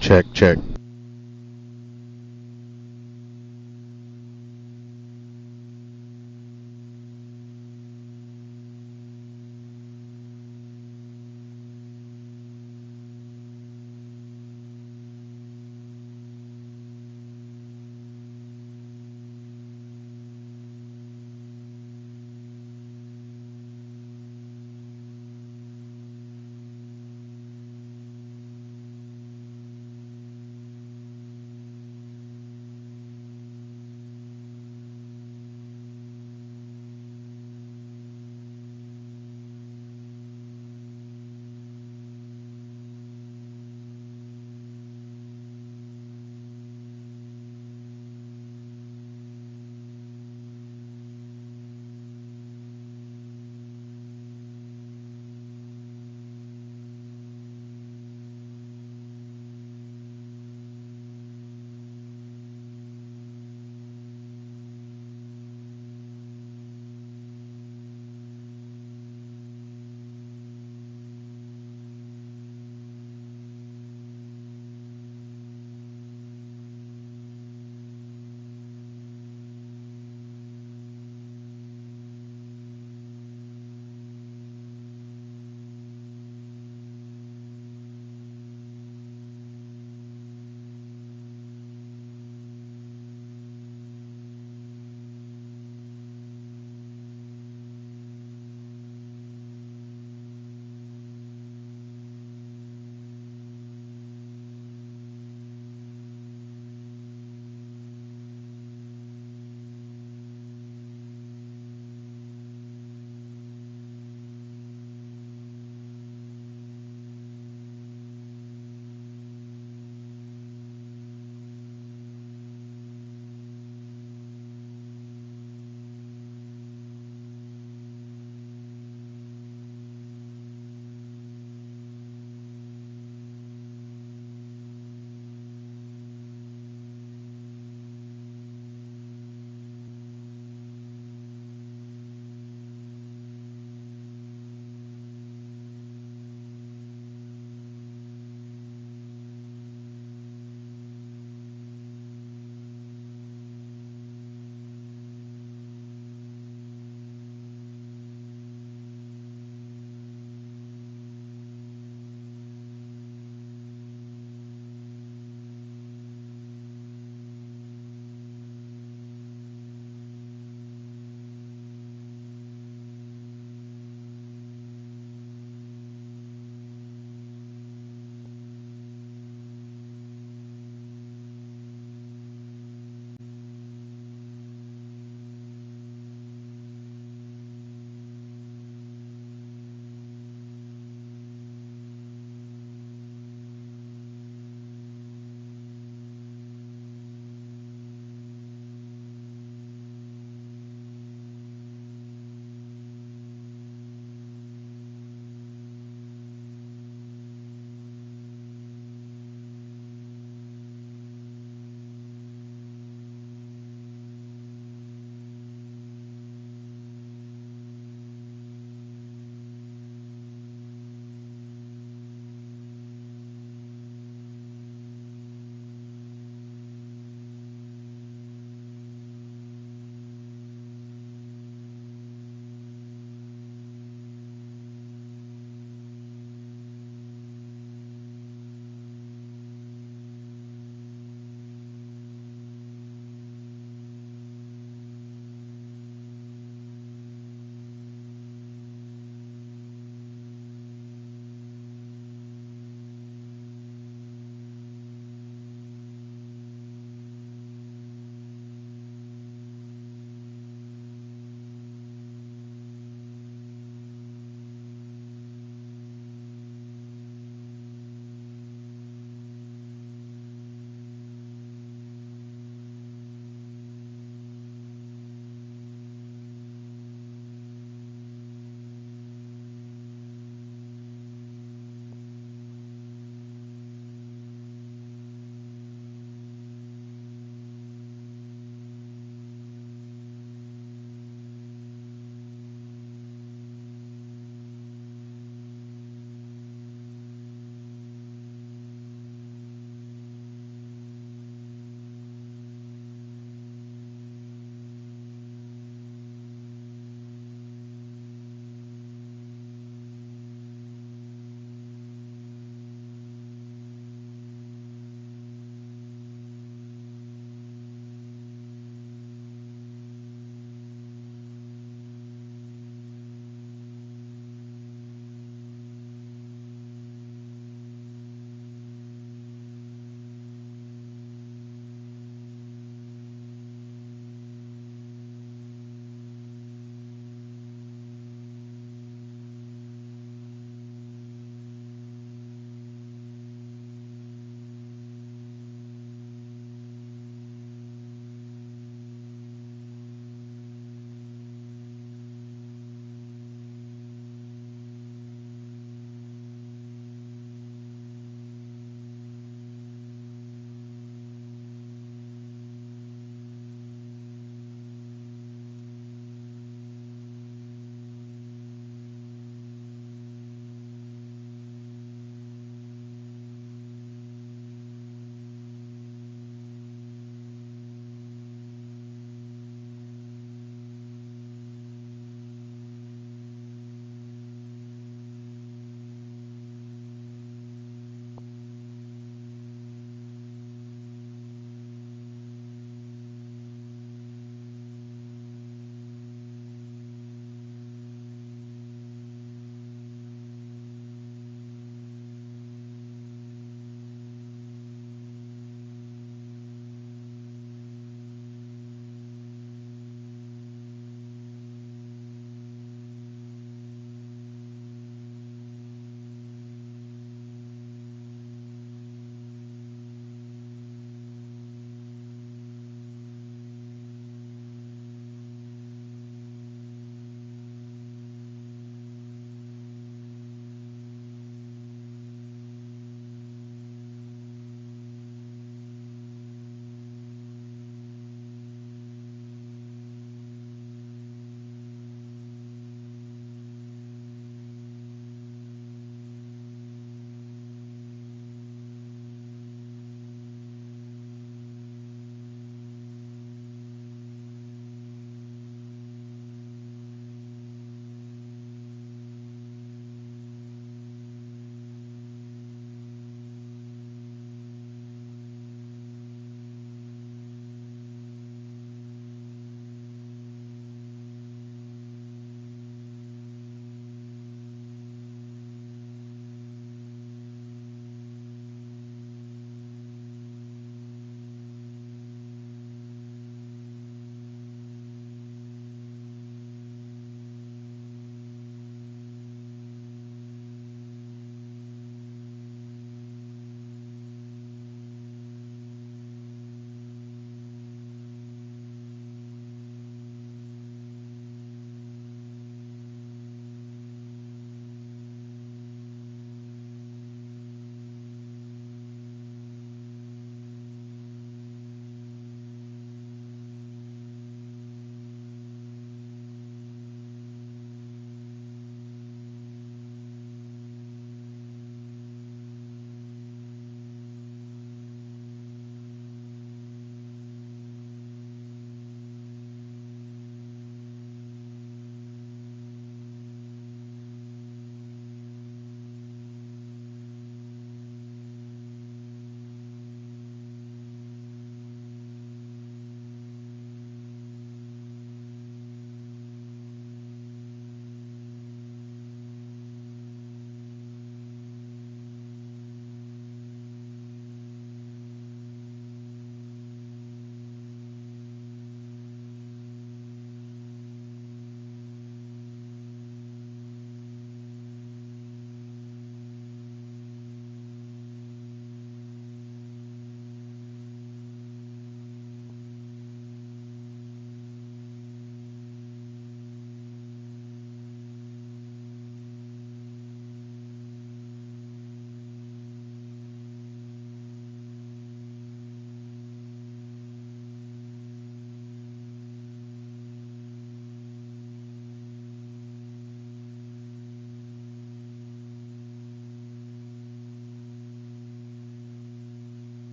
Check, check.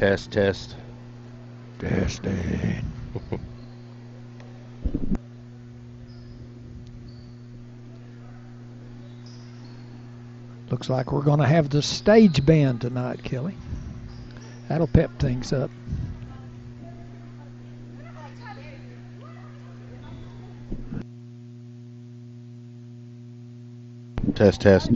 Test, test. Testing. Looks like we're going to have the stage band tonight, Kelly. That'll pep things up. Test, test.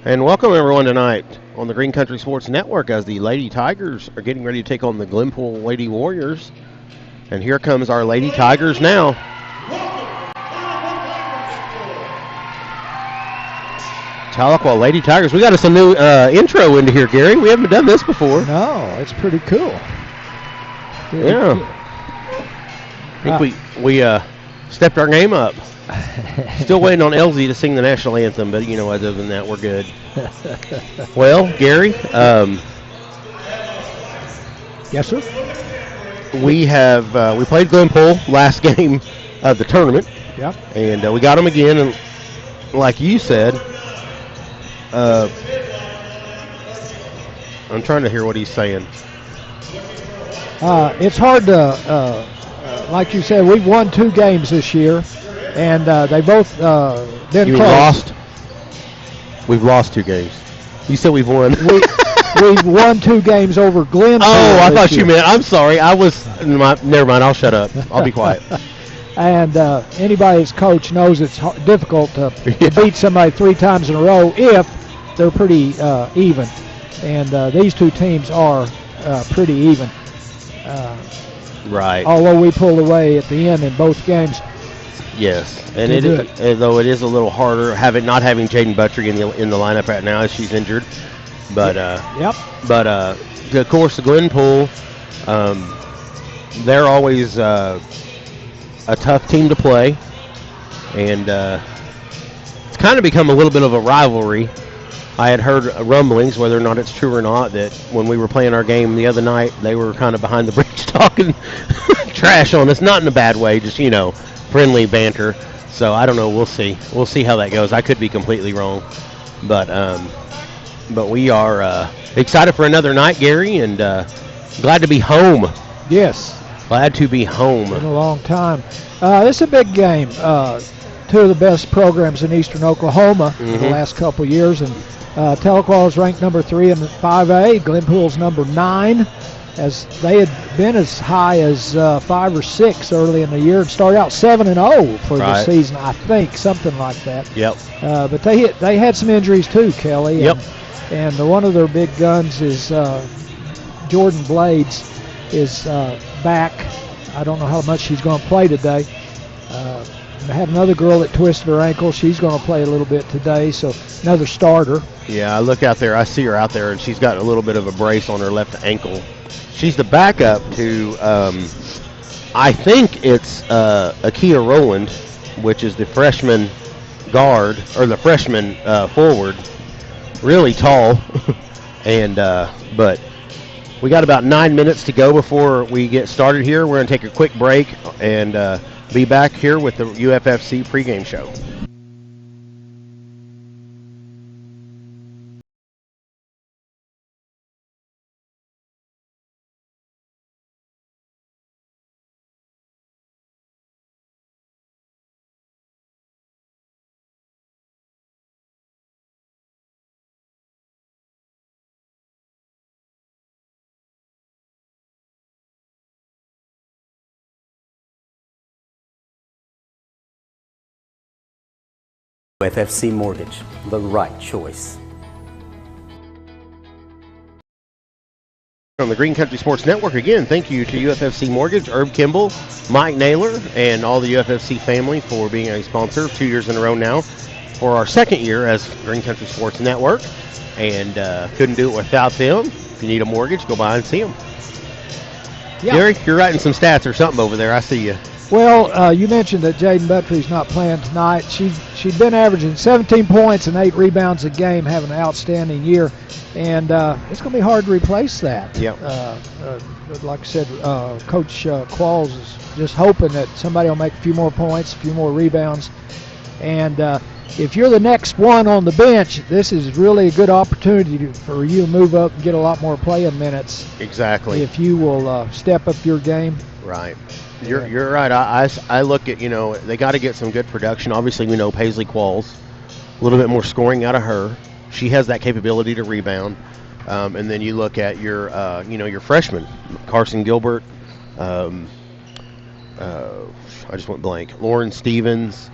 And welcome everyone tonight on the Green Country Sports Network as the Lady Tigers are getting ready to take on the Glenpool Lady Warriors. And here comes our Lady Tigers now. Tahlequah Lady Tigers. We got us a new intro into here, Gary. We haven't done this before. No, it's pretty cool. Yeah. I think we stepped our game up. Still waiting on LZ to sing the national anthem, but other than that, we're good. Well, Gary. Yes, sir. We played Glenpool last game of the tournament. Yep. And we got them again, and like you said, I'm trying to hear what he's saying. It's hard to, like you said, we've won 2 games this year, and they both been close. Lost? We've lost 2 games. You said we've won. We've won 2 games over Glenpool. Oh, I thought you meant. I'm sorry. Never mind. I'll shut up. I'll be quiet. And anybody that's coached knows it's difficult to beat somebody 3 times in a row if they're pretty even. And these 2 teams are pretty even. Right. Although we pulled away at the end in both games. Yes, and though it is a little harder not having Jaden Buttrick in the lineup right now as she's injured. But yep. But of course the Glenpool, they're always a tough team to play, and it's kind of become a little bit of a rivalry. I had heard rumblings, whether or not it's true or not, that when we were playing our game the other night, they were kind of behind the bridge talking trash on us, not in a bad way, just friendly banter. So I don't know. We'll see. We'll see how that goes. I could be completely wrong, but we are excited for another night, Gary, and glad to be home. Yes. Glad to be home. Been a long time. This is a big game. 2 of the best programs in eastern Oklahoma in the last couple of years, and Tahlequah is ranked number 3 in 5A. Glenpool's number 9, as they had been as high as 5 or 6 early in the year and started out 7-0 for the season, I think, something like that. Yep. But they had some injuries too, Kelly. Yep. And one of their big guns is Jordan Blades is back. I don't know how much she's going to play today. I had another girl that twisted her ankle. She's going to play a little bit today, so another starter. Yeah, I look out there. I see her out there, and she's got a little bit of a brace on her left ankle. She's the backup to, I think it's Akia Rowland, which is the freshman guard, or the freshman forward. Really tall, and but we got about 9 minutes to go before we get started here. We're going to take a quick break and be back here with the UFFC pregame show. FFC Mortgage, the right choice. On the Green Country Sports Network again, thank you to UFFC Mortgage, Herb Kimball, Mike Naylor, and all the UFFC family for being a sponsor 2 years in a row now for our 2nd year as Green Country Sports Network, and couldn't do it without them. If you need a mortgage, go by and see them. Yeah. Gary, you're writing some stats or something over there. I see you. Well, you mentioned that Jaden Buttrick's not playing tonight. She'd been averaging 17 points and 8 rebounds a game, having an outstanding year, and it's going to be hard to replace that. Yep. Like I said, Coach Qualls is just hoping that somebody will make a few more points, a few more rebounds, and if you're the next one on the bench, this is really a good opportunity for you to move up and get a lot more playing minutes. Exactly. If you will step up your game. Right. You're right. I look at, they got to get some good production. Obviously, we know Paisley Qualls, a little bit more scoring out of her. She has that capability to rebound. And then you look at your freshmen, Carson Gilbert, I just went blank, Lauren Stevens,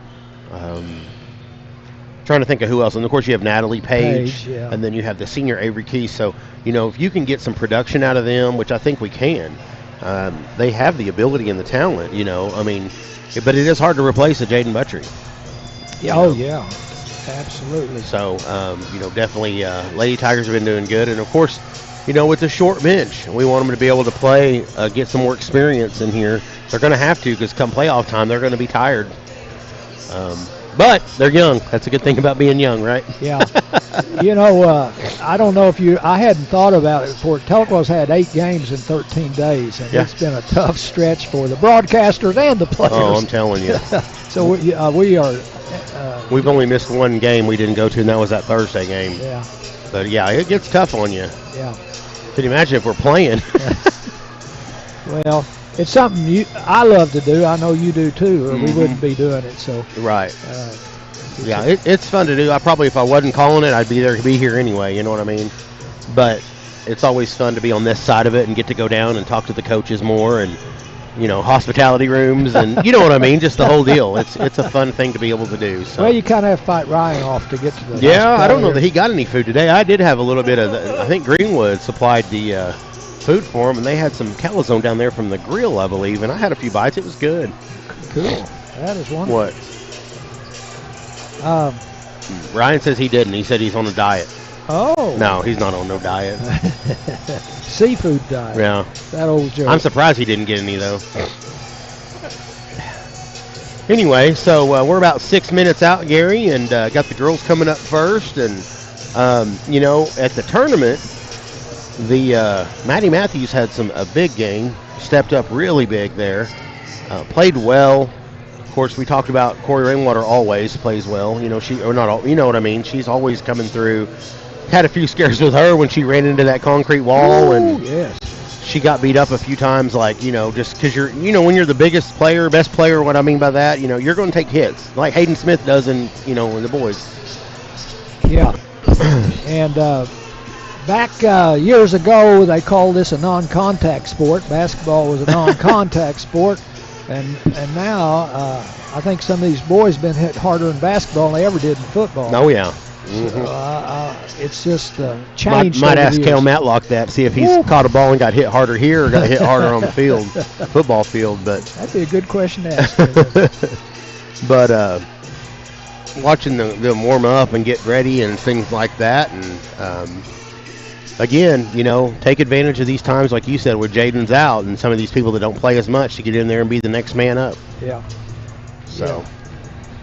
trying to think of who else. And, of course, you have Natalie Page. Yeah. And then you have the senior Avery Keys. So, if you can get some production out of them, which I think we can, they have the ability and the talent, but it is hard to replace a Jaden Buttrey. Yeah. Oh, yeah. Absolutely. So, definitely Lady Tigers have been doing good. And, of course, with the short bench, we want them to be able to play, get some more experience in here. They're going to have to, because come playoff time, they're going to be tired. But they're young. That's a good thing about being young, right? Yeah. I don't know if I hadn't thought about it before. Tahlequah's had 8 games in 13 days, and it's been a tough stretch for the broadcasters and the players. Oh, I'm telling you. So we are... We've only missed one game we didn't go to, and that was that Thursday game. Yeah. But, yeah, it gets tough on you. Yeah. Can you imagine if we're playing? Well, it's something I love to do. I know you do, too, or we wouldn't be doing it. So right. It's fun to do. If I wasn't calling it, I'd be here anyway, you know what I mean? But it's always fun to be on this side of it and get to go down and talk to the coaches more and, hospitality rooms and, you know what I mean? Just the whole deal. It's a fun thing to be able to do. So. Well, you kind of have to fight Ryan off to get to the I don't know that he got any food today. I did have a little bit of I think Greenwood supplied the food for him, and they had some calzone down there from the grill, I believe, and I had a few bites. It was good. Cool. That is wonderful. What? Ryan says he didn't. He said he's on a diet. Oh. No, he's not on no diet. Seafood diet. Yeah. That old joke. I'm surprised he didn't get any, though. Anyway, so we're about 6 minutes out, Gary, and got the girls coming up first. And, at the tournament, the Maddie Matthews had a big game, stepped up really big there, played well. Of course, we talked about Corey Rainwater always plays well. What I mean. She's always coming through. Had a few scares with her when she ran into that concrete wall, and she got beat up a few times. Just because you're, when you're the biggest player, best player. What I mean by that, you're going to take hits like Hayden Smith does in the boys. Yeah, and back years ago, they called this a non-contact sport. Basketball was a non-contact sport. And now I think some of these boys have been hit harder in basketball than they ever did in football. Oh, yeah. So, it's just changed. Might ask Cal Matlock that, see if he's caught a ball and got hit harder here or got hit harder on the field, football field. But that'd be a good question to ask. But watching them warm up and get ready and things like that, and again, take advantage of these times, like you said, where Jaden's out and some of these people that don't play as much to get in there and be the next man up. Yeah. So. Yeah.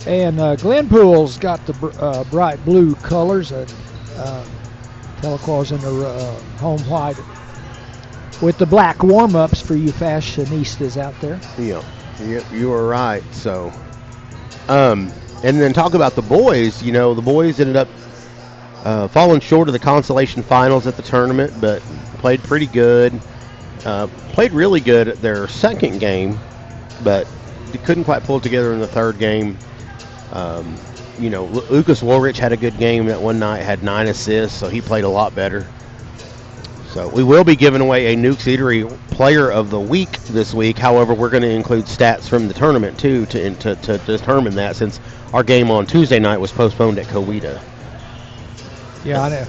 And Glenpool's got the bright blue colors, and Tahlequah's in their home white with the black warm-ups for you fashionistas out there. Yeah, you are right. So, and then talk about the boys. The boys ended up falling short of the consolation finals at the tournament, but played pretty good. Played really good at their second game, but they couldn't quite pull it together in the third game. Lucas Woolrich had a good game that one night, had 9 assists, so he played a lot better. So we will be giving away a Nukes Eatery Player of the Week this week. However, we're going to include stats from the tournament, too, to determine that, since our game on Tuesday night was postponed at Coweta. Yeah, I know.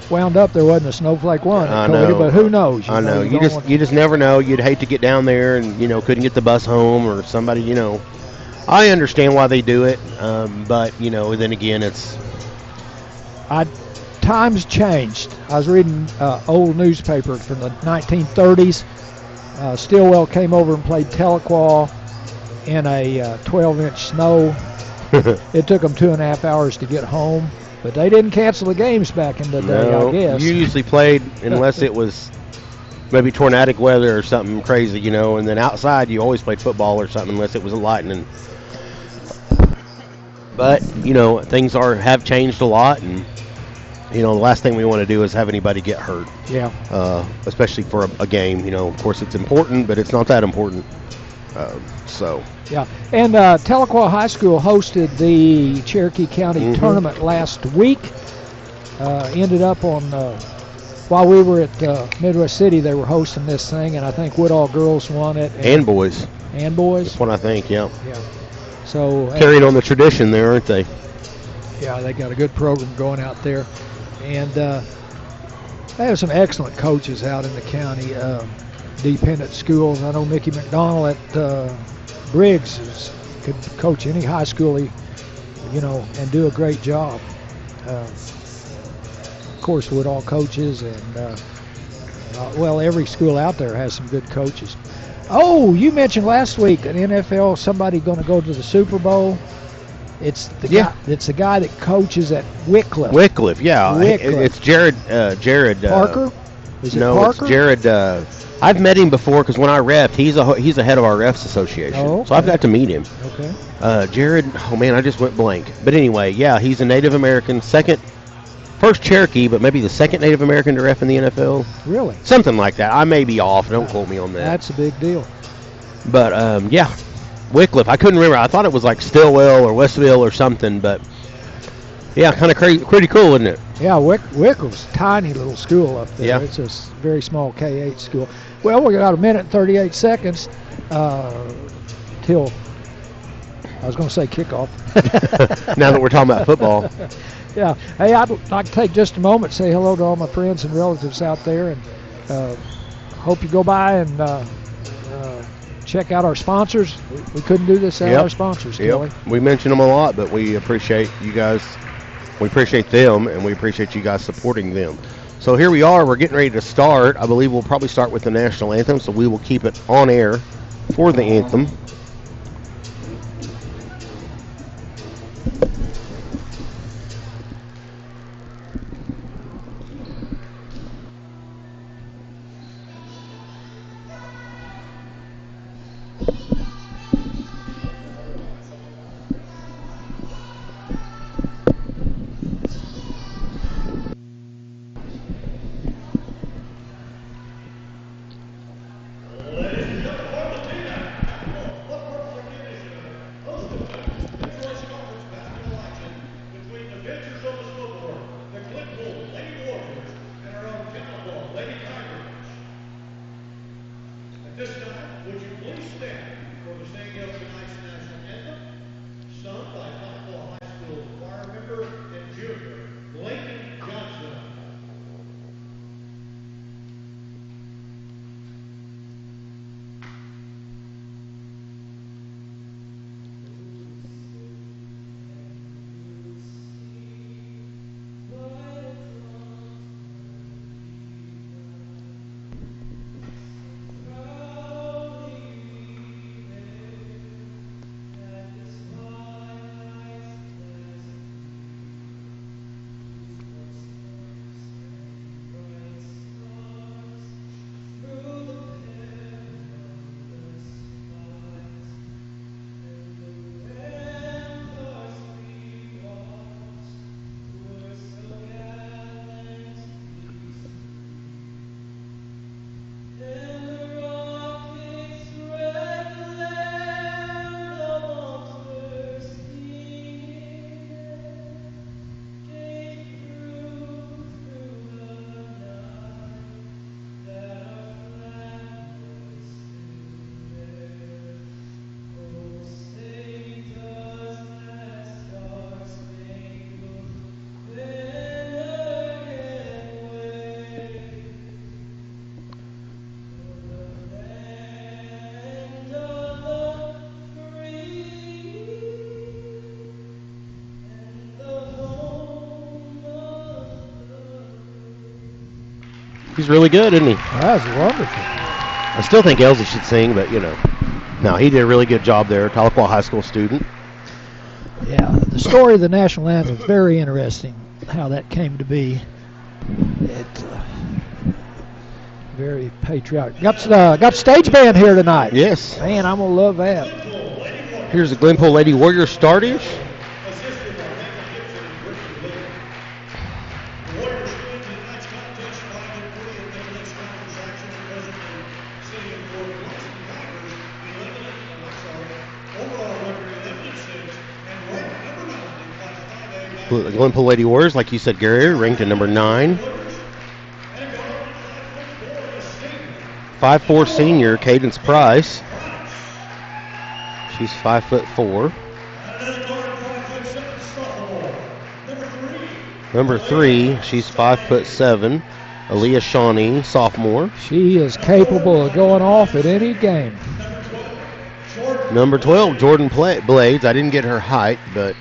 Wound up there wasn't a snowflake one at Coweta, but who knows? I know. You just never know. You'd hate to get down there and, couldn't get the bus home or somebody, I understand why they do it, but, then again, it's... Times changed. I was reading old newspaper from the 1930s. Stillwell came over and played Tahlequah in a 12-inch snow. It took them 2.5 hours to get home, but they didn't cancel the games back in the day, I guess. You usually played unless it was maybe tornadic weather or something crazy, and then outside you always played football or something unless it was lightning. But, things have changed a lot, and, the last thing we want to do is have anybody get hurt. Yeah. Especially for a game. Of course it's important, but it's not that important. Yeah. And Tahlequah High School hosted the Cherokee County tournament last week. Ended up on, while we were at Midwest City, they were hosting this thing, and I think Woodall girls won it. And boys. And boys? That's what I think, yeah. Yeah. So carrying on the tradition there, aren't they? Yeah, they got a good program going out there. And they have some excellent coaches out in the county, dependent schools. I know Mickey McDonald at Briggs could coach any high school, and do a great job. Of course, Woodall coaches, and every school out there has some good coaches. Oh, you mentioned last week an NFL, somebody going to go to the Super Bowl. It's the guy. It's the guy that coaches at Wycliffe. Wycliffe, yeah. Wycliffe. It's Jared. Parker. Is it no, Parker? it's Jared. I've met him before because when I refed, he's a head of our refs association. Oh, okay. So I've got to meet him. Okay. Jared. Oh man, I just went blank. But anyway, yeah, he's a Native American, first Cherokee, but maybe the second Native American to ref in the NFL. Really? Something like that. I may be off. Don't quote me on that. That's a big deal. But yeah. Wycliffe. I couldn't remember. I thought it was like Stillwell or Westville or something, but yeah, kind of pretty cool, isn't it? Yeah, Wycliffe's a tiny little school up there. Yeah. It's a very small K-8 school. Well, we got a minute and 38 seconds till, I was going to say kickoff. Now that we're talking about football. Yeah. Hey, I'd like to take just a moment to say hello to all my friends and relatives out there, and hope you go by and check out our sponsors. We couldn't do this without our sponsors, Kelly. We mention them a lot, but we appreciate you guys. We appreciate them, and we appreciate you guys supporting them. So here we are. We're getting ready to start. I believe we'll probably start with the national anthem, so we will keep it on air for the anthem. This time, would you please stand for the singing of tonight's national anthem, sung by Tahlequah High School choir member and junior, Lincoln Johnson. He's really good, isn't he? That's wonderful. I still think Elsie should sing, but, no, he did a really good job there. Tahlequah High School student. Yeah, the story of the national anthem is very interesting, how that came to be. It's very patriotic. Got stage band here tonight. Yes. Man, I'm going to love that. Here's the Glenpool Lady Warriors starters. The Glenpool Lady Warriors, like you said, Gary, ranked at number 9. 5'4" senior Cadence Price. She's 5'4". Number 3, she's 5'7", Aaliyah Shawnee, sophomore. She is capable of going off at any game. Number 12, Jordan Blades. I didn't get her height, but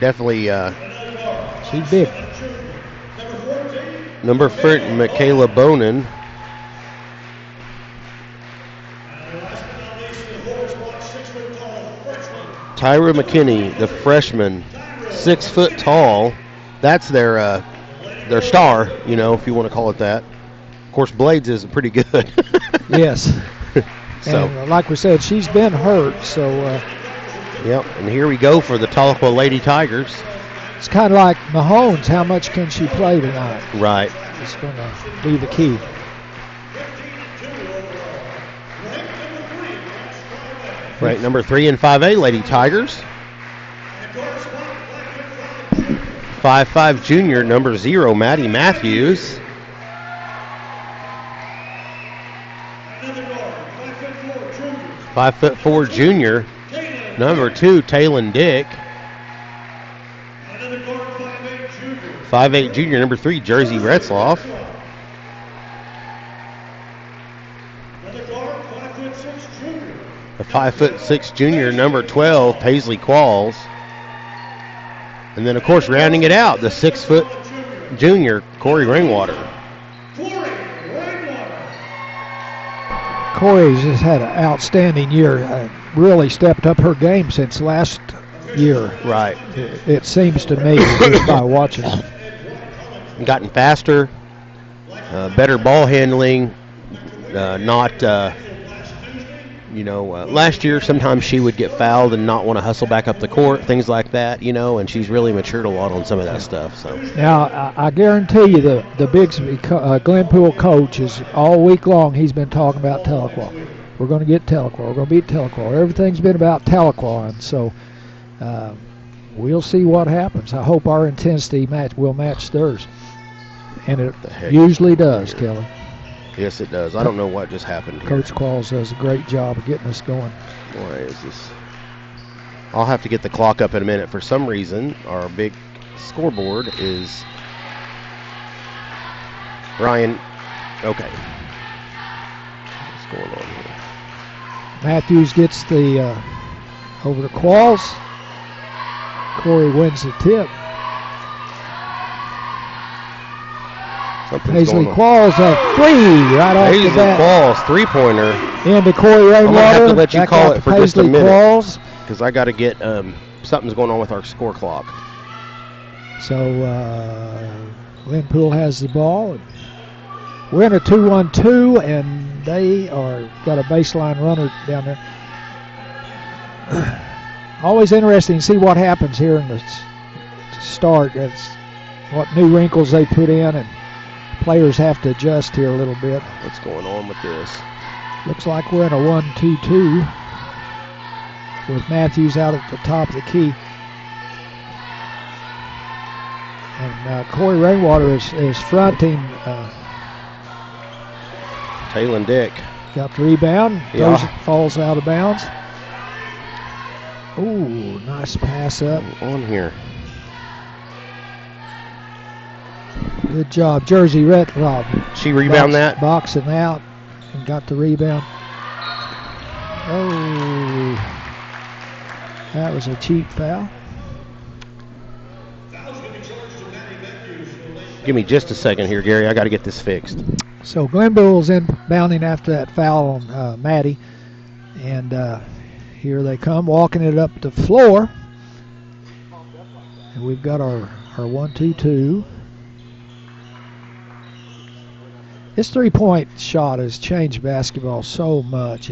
definitely. She's big. Number 4, Michaela Bonin. Tyra McKinney, the freshman, 6 foot tall. That's their star, if you want to call it that. Of course, Blades is pretty good. Yes. So, and like we said, she's been hurt, so. Yep, and here we go for the Tahlequah Lady Tigers. It's kind of like Mahomes. How much can she play tonight? Right. It's going to be the key. Right, number 3 and 5A Lady Tigers. 5'5" junior, number 0, Maddie Matthews. .5'4" junior, number 2, Taylon Dick. 5'8" junior, number 3, Jersey Retzloff. A 5'6" junior, number 12, Paisley Qualls. And then, of course, rounding it out, the 6 foot junior, Corey Rainwater. Corey's just had an outstanding year. Really stepped up her game since last year. Right. It seems to me, just by watching. Gotten faster, better ball handling, last year sometimes she would get fouled and not want to hustle back up the court, things like that, and she's really matured a lot on some of that stuff. So now I guarantee you the Bixby Glenpool coach is all week long he's been talking about Tahlequah. We're going to get Tahlequah. We're going to beat Tahlequah. Everything's been about Tahlequah, and so we'll see what happens. I hope our intensity will match theirs, and it usually does, Kelly. Yes, it does. I don't know what just happened here. Coach Qualls does a great job of getting us going. Why is this? I'll have to get the clock up in a minute. For some reason, our big scoreboard is Ryan. Okay. What's going on here? Matthews gets the over to Qualls. Corey wins the tip. Paisley Qualls a 3 right off the bat. Qualls 3-pointer. Into Corey Rainwater. I'm gonna have to let you call it for just a minute Qualls. because I got to get something's going on with our score clock. So Glenpool has the ball. We're in a 2-1-2, and they got a baseline runner down there. Always interesting to see what happens here in the start. That's what new wrinkles they put in, and players have to adjust here a little bit. What's going on with this? Looks like we're in a 1-2-2 with Matthews out at the top of the key. And Corey Rainwater is fronting. Taylon Dick. Got the rebound. Yeah. Falls out of bounds. Ooh, nice pass up. On here. Good job, Jersey Retzloff. She rebound that? Boxing out and got the rebound. Oh, that was a cheap foul. Give me just a second here, Gary. I got to get this fixed. So Glenpool's inbounding after that foul on Maddie. And here they come, walking it up the floor. And we've got our 1-2-2. This three-point shot has changed basketball so much.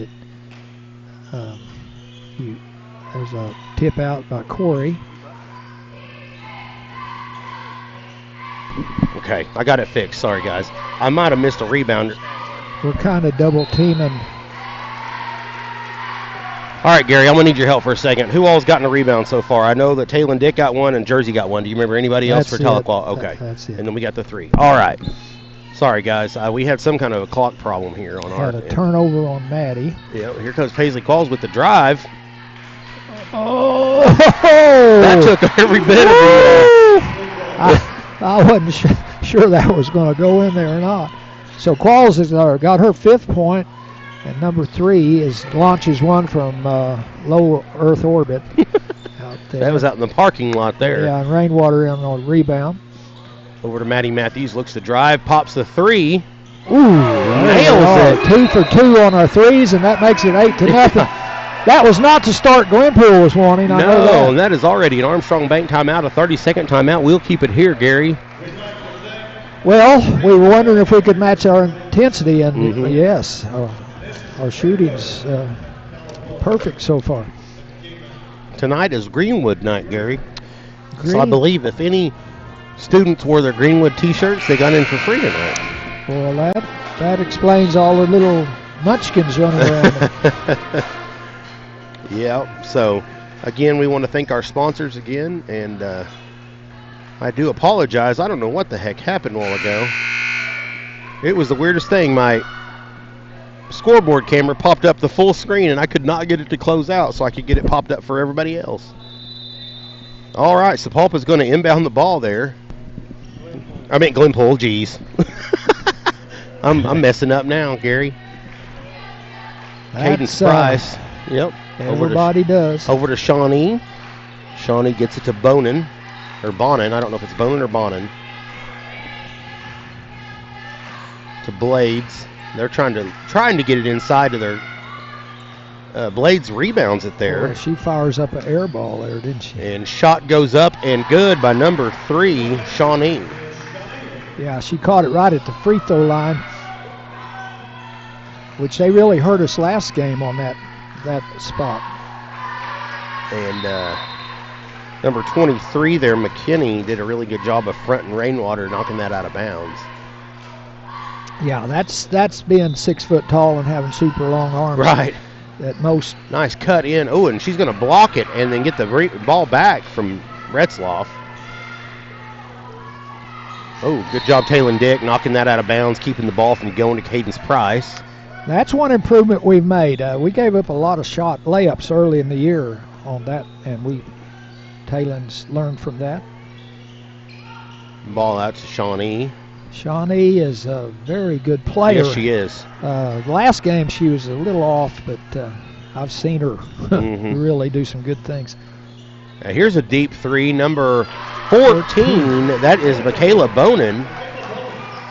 There's a tip out by Corey. Okay, I got it fixed. Sorry, guys. I might have missed a rebound. We're kind of double teaming. All right, Gary, I'm going to need your help for a second. Who all's gotten a rebound so far? I know that Taylon Dick got one and Jersey got one. Do you remember anybody else for Tahlequah? Okay. That's it. And then we got the 3. All right. Sorry, guys. We had some kind of a clock problem here on our Had a turnover on Maddie. Yeah, here comes Paisley Qualls with the drive. Oh! That took every bit of I wasn't sure that was going to go in there or not. So Qualls has got her 5th point, and number 3 launches one from low Earth orbit out there. That was out in the parking lot there. Yeah, and Rainwater on a rebound. Over to Maddie Matthews, looks to drive, pops the 3. Ooh, nails it. 2 for 2 on our threes, and that makes it 8-0. That was not to start Glenpool was wanting. I know that. And that is already an Armstrong Bank timeout, a 30-second timeout. We'll keep it here, Gary. Well, we were wondering if we could match our intensity, and yes, our shooting's perfect so far. Tonight is Greenwood night, Gary. So I believe if any students wore their Greenwood T-shirts, they got in for free tonight. Well, that explains all the little munchkins running around. Yeah, so again, we want to thank our sponsors again, and I do apologize. I don't know what the heck happened a while ago. It was the weirdest thing. My scoreboard camera popped up the full screen, and I could not get it to close out so I could get it popped up for everybody else. All right, so Sapulpa's going to inbound the ball there. I meant Glenpool, geez. I'm messing up now, Gary. Cadence Price. Yep. Everybody does. Over to Shawnee. Shawnee gets it to Bonin. Or Bonin. I don't know if it's Bonin or Bonin. To Blades. They're trying to get it inside to their Blades rebounds it there. Boy, she fires up an air ball there, didn't she? And shot goes up and good by number 3, Shawnee. Yeah, she caught it right at the free throw line, which they really hurt us last game on that spot. And number 23 there, McKinney, did a really good job of fronting Rainwater, knocking that out of bounds. Yeah, that's being 6 foot tall and having super long arms. Right. At most. Nice cut in. Oh, and she's going to block it and then get the ball back from Retzloff. Oh, good job, Taylor Dick, knocking that out of bounds, keeping the ball from going to Cadence Price. That's one improvement we've made. We gave up a lot of layups early in the year on that, and Taylor's learned from that. Ball out to Shawnee. Shawnee is a very good player. Yes, she is. Last game she was a little off, but I've seen her really do some good things. Now here's a deep 3, number 14. That is Michaela Bonin.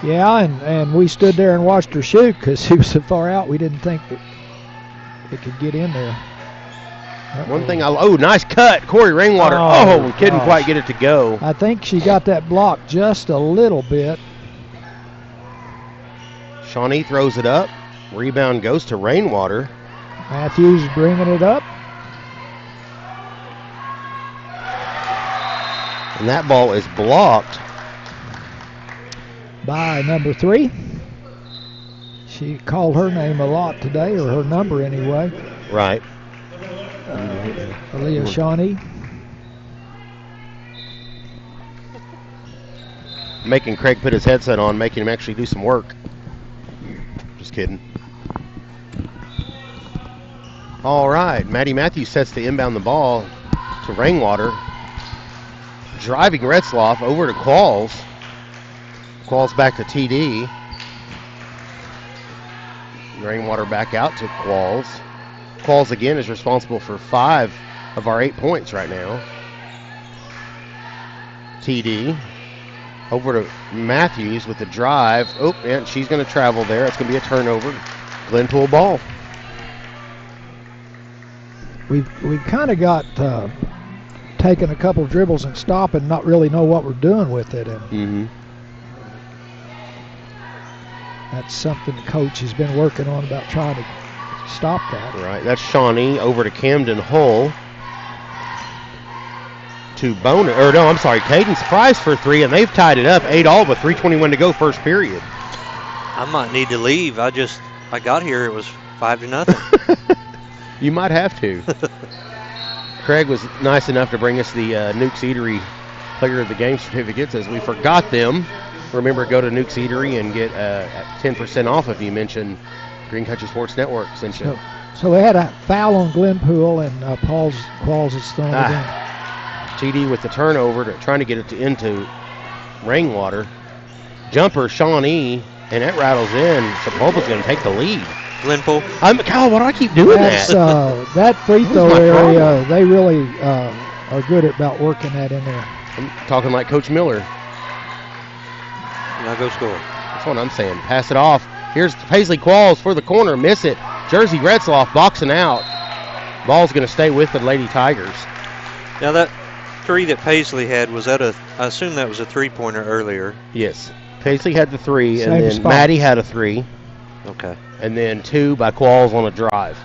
Yeah, and we stood there and watched her shoot because she was so far out. We didn't think that it could get in there. One thing nice cut, Corey Rainwater. Couldn't quite get it to go. I think she got that block just a little bit. Shawnee throws it up. Rebound goes to Rainwater. Matthews bringing it up. And that ball is blocked by number 3. She called her name a lot today, or her number anyway. Right. Aaliyah Shawnee. Making Craig put his headset on, making him actually do some work. Just kidding. All right, Maddie Matthews sets to inbound the ball to Rainwater. Driving Retzloff over to Qualls. Qualls back to TD. Rainwater back out to Qualls. Qualls again is responsible for 5 of our 8 points right now. TD. Over to Matthews with the drive. Oh, and she's going to travel there. It's going to be a turnover. Glenpool ball. We've kind of got taken a couple of dribbles and stop and not really know what we're doing with it. And that's something the coach has been working on about trying to stop that. Right, that's Shawnee over to Camden Hull. To Cadence Price for 3, and they've tied it up 8-all with 3:21 to go first period. I might need to leave. I got here, it was 5-0. You might have to. Craig was nice enough to bring us the Nuke's Eatery Player of the Game certificates as we forgot them. Remember, go to Nuke's Eatery and get 10% off if you mention Green Country Sports Network. So we had a foul on Glenpool, and Qualls is throwing it in. TD with the turnover, trying to get it into Rainwater. Jumper, Shawnee, and it rattles in. Sepulveda's going to take the lead. Glenpool. God, why do I keep doing That's, that? that free throw area, they really are good about working that in there. I'm talking like Coach Miller. Now go score. That's what I'm saying. Pass it off. Here's Paisley Qualls for the corner. Miss it. Jersey Retzloff boxing out. Ball's going to stay with the Lady Tigers. Now that three that Paisley had, was that I assume that was a three-pointer earlier. Yes. Paisley had the three, Same and then spot. Maddie had a three, Okay. and then 2 by Qualls on a drive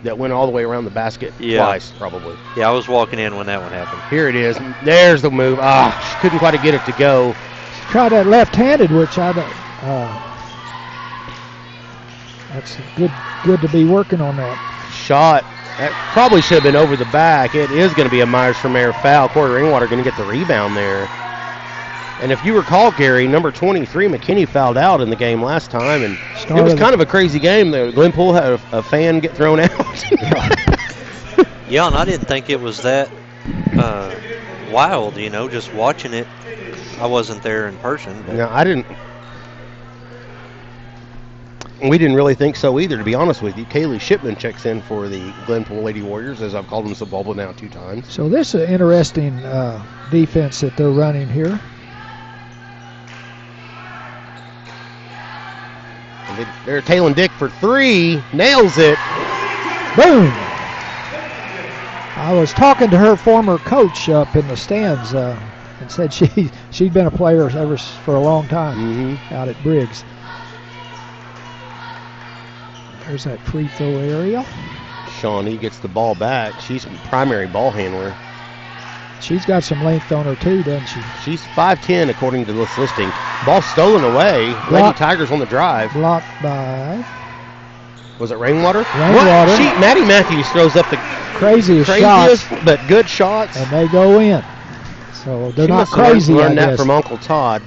that went all the way around the basket twice, probably. Yeah, I was walking in when that one happened. Here it is. There's the move. She couldn't quite get it to go. Try that left-handed, which I don't. That's good to be working on that. Shot. That probably should have been over the back. It is going to be a Myers from Air foul. Corey Rainwater going to get the rebound there. And if you recall, Gary, number 23, McKinney, fouled out in the game last time, and it was kind of a crazy game. Glenpool had a fan get thrown out. Yeah, and I didn't think it was that wild, just watching it. I wasn't there in person. But. No, I didn't. We didn't really think so either, to be honest with you. Kaylee Shipman checks in for the Glenpool Lady Warriors, as I've called them Sepulveda now 2 times. So this is an interesting defense that they're running here. And they're tailing Dick for 3. Nails it. Boom! I was talking to her former coach up in the stands and said she'd been a player ever for a long time out at Briggs. There's that free throw area. Shawnee gets the ball back. She's primary ball handler. She's got some length on her too, doesn't she? She's 5'10", according to this listing. Ball stolen away. Lady Tigers on the drive. Blocked by... Was it Rainwater? Rainwater. Maddie Matthews throws up the craziest shots, but good shots. and they go in. So they're She not must have crazy, learned I that guess. from Uncle Todd.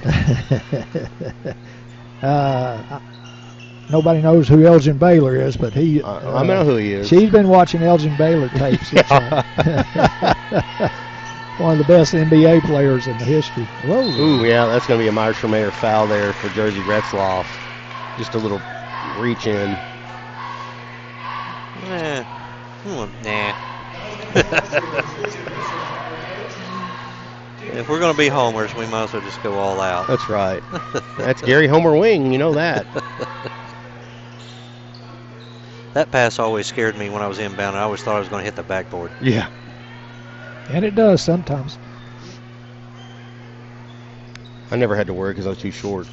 Nobody knows who Elgin Baylor is, but he... I know who he is. She's been watching Elgin Baylor tapes. One of the best NBA players in the history. Whoa. Ooh, yeah, that's going to be a Myers for Mayor foul there for Jersey Retzloff. Just a little reach in. Nah. If we're going to be homers, we might as well just go all out. That's right. That's Gary Homer Wing, you know that. That pass always scared me when I was inbound. I always thought I was going to hit the backboard. Yeah. And it does sometimes. I never had to worry because I was too short.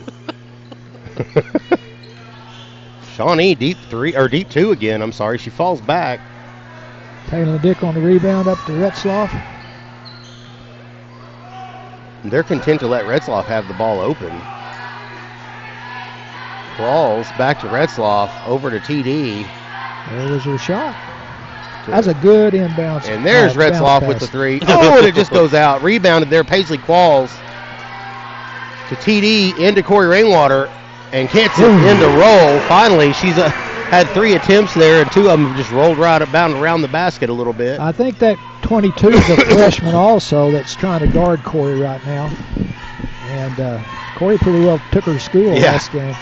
Shawnee, deep 2 again. I'm sorry. She falls back. Taylor Dick on the rebound up to Retzloff. They're content to let Retzloff have the ball open. Balls back to Retzloff, over to TD. There was her shot. That's a good inbound. And there's Retzloff with the 3. Oh, and it just goes out. Rebounded there. Paisley Qualls to TD into Corey Rainwater and gets it into roll. Finally, she's had 3 attempts there, and 2 of them just rolled right about around the basket a little bit. I think that 22 is a freshman also that's trying to guard Corey right now. And Corey pretty well took her to school last game.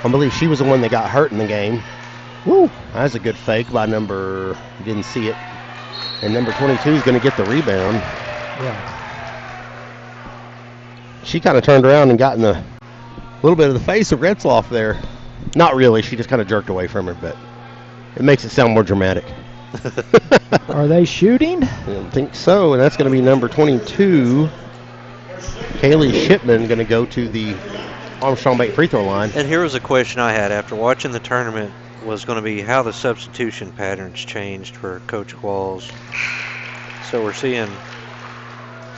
I believe she was the one that got hurt in the game. Woo. That's a good fake by number, didn't see it. And number 22 is going to get the rebound. Yeah. She kind of turned around and got in the little bit of the face of Retzloff there. Not really. She just kind of jerked away from her, but it makes it sound more dramatic. Are they shooting? I don't think so, and that's going to be number 22. Kaylee Shipman going to go to the Armstrong Bait free throw line. And here was a question I had after watching the tournament, was going to be how the substitution patterns changed for Coach Qualls. So we're seeing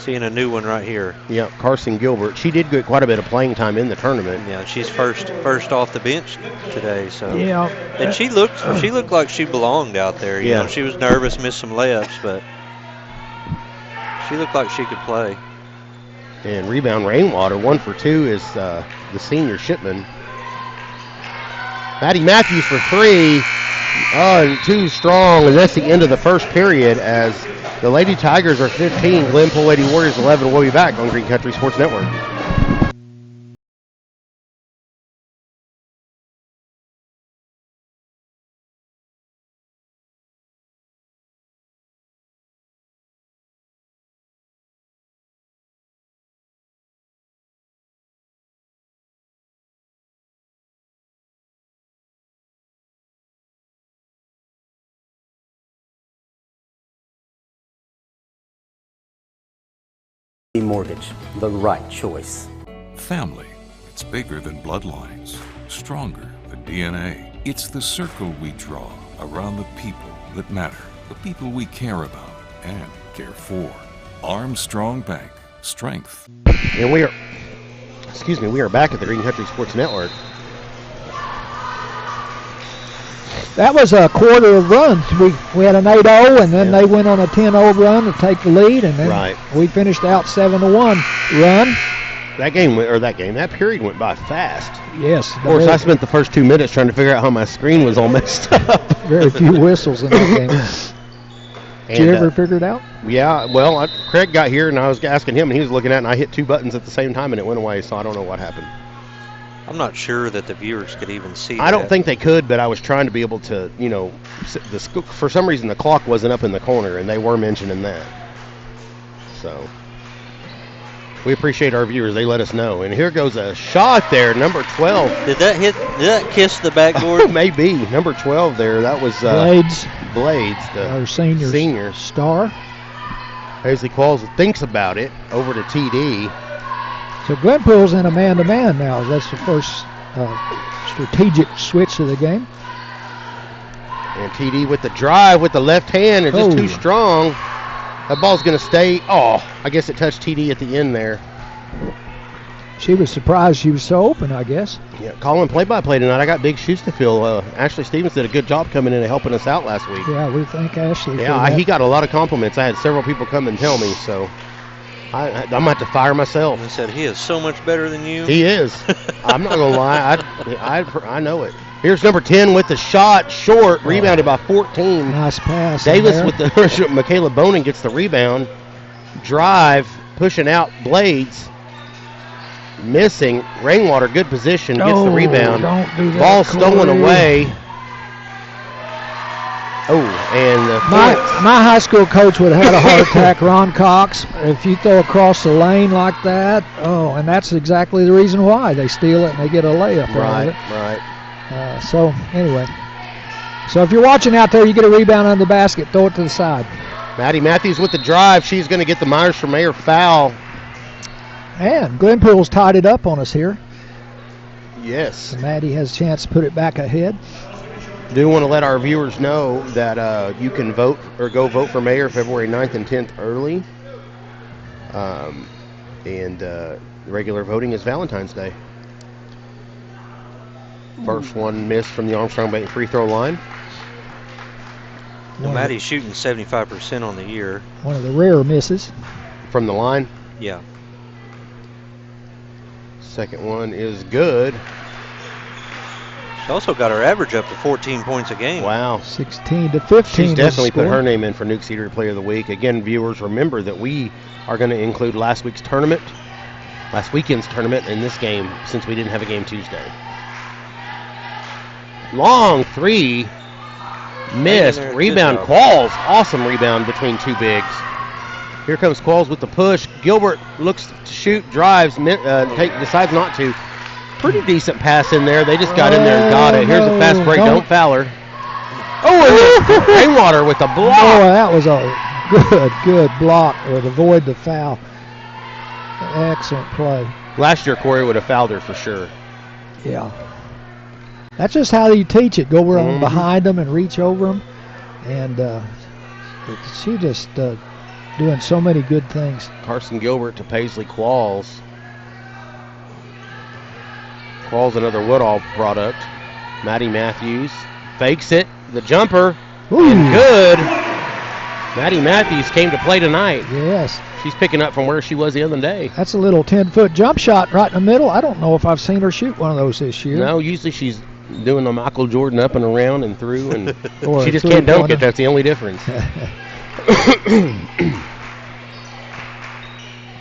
a new one right here. Yeah, Carson Gilbert. She did get quite a bit of playing time in the tournament. Yeah, she's first off the bench today. So Yeah. and she looked like she belonged out there. You know, she was nervous, missed some layups, but she looked like she could play. And rebound Rainwater, 1 for 2 is the senior Shipman. Maddie Matthews for 3. Oh, and too strong, and that's the end of the first period as the Lady Tigers are 15, Glenpool Lady Warriors 11. We'll be back on Green Country Sports Network. Mortgage, the right choice. Family, it's bigger than bloodlines, stronger than DNA. It's the circle we draw around the people that matter, the people we care about and care for. Armstrong Bank, strength. And we are back at the Green Country Sports Network. That was a quarter of runs. We had an 8-0, and then they went on a 10-0 run to take the lead, and then we finished out 7-1 run. That period went by fast. Yes. Of course, I spent the first 2 minutes trying to figure out how my screen was all messed up. Very few whistles in that game. Did you ever figure it out? Yeah, well, Craig got here, and I was asking him, and he was looking at it, and I hit 2 buttons at the same time, and it went away, so I don't know what happened. I'm not sure that the viewers could even see I don't think they could, but I was trying to be able to, for some reason the clock wasn't up in the corner, and they were mentioning that. So we appreciate our viewers. They let us know. And here goes a shot there, number 12. Did that kiss the backboard? Maybe. Number 12 there. That was Blades, our senior star. Paisley Qualls thinks about it, over to TD. So Glenpool's in a man-to-man now. That's the first strategic switch of the game. And TD with the drive with the left hand is just too strong. That ball's going to stay. Oh, I guess it touched TD at the end there. She was surprised she was so open, I guess. Yeah, calling play-by-play tonight. I got big shoes to fill. Ashley Stevens did a good job coming in and helping us out last week. Yeah, we thank Ashley. Yeah, he got a lot of compliments. I had several people come and tell me, so I'm going to have to fire myself. He said he is so much better than you. He is. I'm not going to lie. I know it. Here's number 10 with the shot, short, rebounded by 14. Nice pass. Davis with the Michaela Bonin gets the rebound. Drive, pushing out Blades. Missing. Rainwater, good position, gets the rebound. Don't do that, ball stolen away. Oh, and my high school coach would have had a heart attack, Ron Cox, if you throw across the lane like that. Oh, and that's exactly the reason why. They steal it and they get a layup out of it. Right. So, anyway. So, if you're watching out there, you get a rebound on the basket, throw it to the side. Maddie Matthews with the drive. She's going to get the Myers for Mayor foul. And Glenpool's tied it up on us here. Yes. So Maddie has a chance to put it back ahead. Do want to let our viewers know that you can vote or go vote for mayor February 9th and 10th early. And regular voting is Valentine's Day. First one missed from the Armstrong Bank free throw line. Well, Maddie's shooting 75% on the year. One of the rare misses. From the line? Yeah. Second one is good. She also got her average up to 14 points a game. Wow. 16 to 15. She's definitely put her name in for Nuke Cedar Player of the Week. Again, viewers, remember that we are going to include last weekend's tournament in this game since we didn't have a game Tuesday. Long three. Missed. Rebound. Qualls. Awesome rebound between two bigs. Here comes Qualls with the push. Gilbert looks to shoot, drives, decides not to. Pretty decent pass in there. They just got in there and got it. Here's a fast break. Don't foul her. Oh, and Rainwater with the block. Oh, that was a good block or to avoid the foul. Excellent play. Last year, Corey would have fouled her for sure. Yeah. That's just how you teach it. Go around behind them and reach over them. And she just doing so many good things. Carson Gilbert to Paisley Qualls. Qualls another Woodall product. Maddie Matthews fakes it. The jumper. And good. Maddie Matthews came to play tonight. Yes. She's picking up from where she was the other day. That's a little 10-foot jump shot right in the middle. I don't know if I've seen her shoot one of those this year. No, usually she's doing the Michael Jordan up and around and through, and Or she just through can't dunk corner. it. That's the only difference.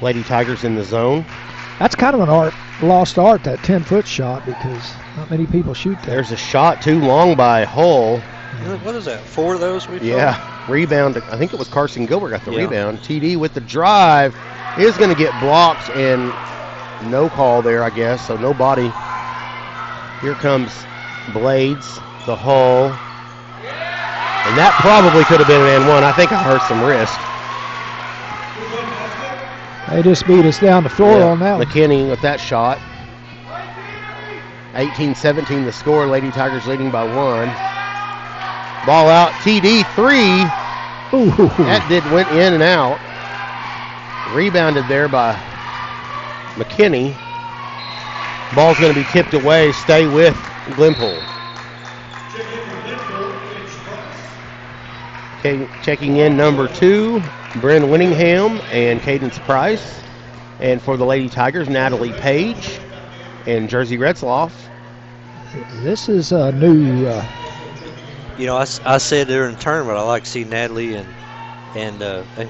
Lady Tigers in the zone. That's kind of an lost art, that 10-foot shot, because not many people shoot that. There's a shot too long by Hull. What is that? 4 of those we Yeah, rebound. I think it was Carson Gilbert got the Yeah. rebound. TD with the drive is going to get blocked, and no call there, I guess, so nobody. Here comes Blades, the Hull. And that probably could have been an and one. I think I hurt some wrist. They just beat us down the floor on that one. McKinney with that shot. 18-17 the score. Lady Tigers leading by 1. Ball out. TD 3. Ooh. That went in and out. Rebounded there by McKinney. Ball's going to be tipped away. Stay with Glenpool. Okay, checking in number 2, Bryn Winningham and Cadence Price. And for the Lady Tigers, Natalie Page and Jersey Retzloff. This is a new. You know, I said during the tournament I like to see Natalie and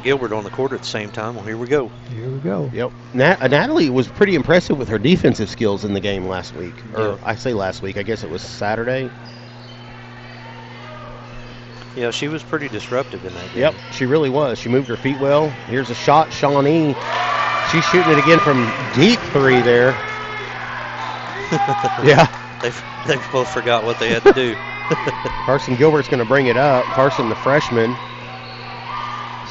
Gilbert on the court at the same time. Well, here we go. Here we go. Yep. Natalie was pretty impressive with her defensive skills in the game last week. Or I say last week, I guess it was Saturday. Yeah, she was pretty disruptive in that game. Yep, she really was. She moved her feet well. Here's a shot, Shawnee. She's shooting it again from deep 3 there. Yeah. They both forgot what they had to do. Carson Gilbert's going to bring it up. Carson, the freshman.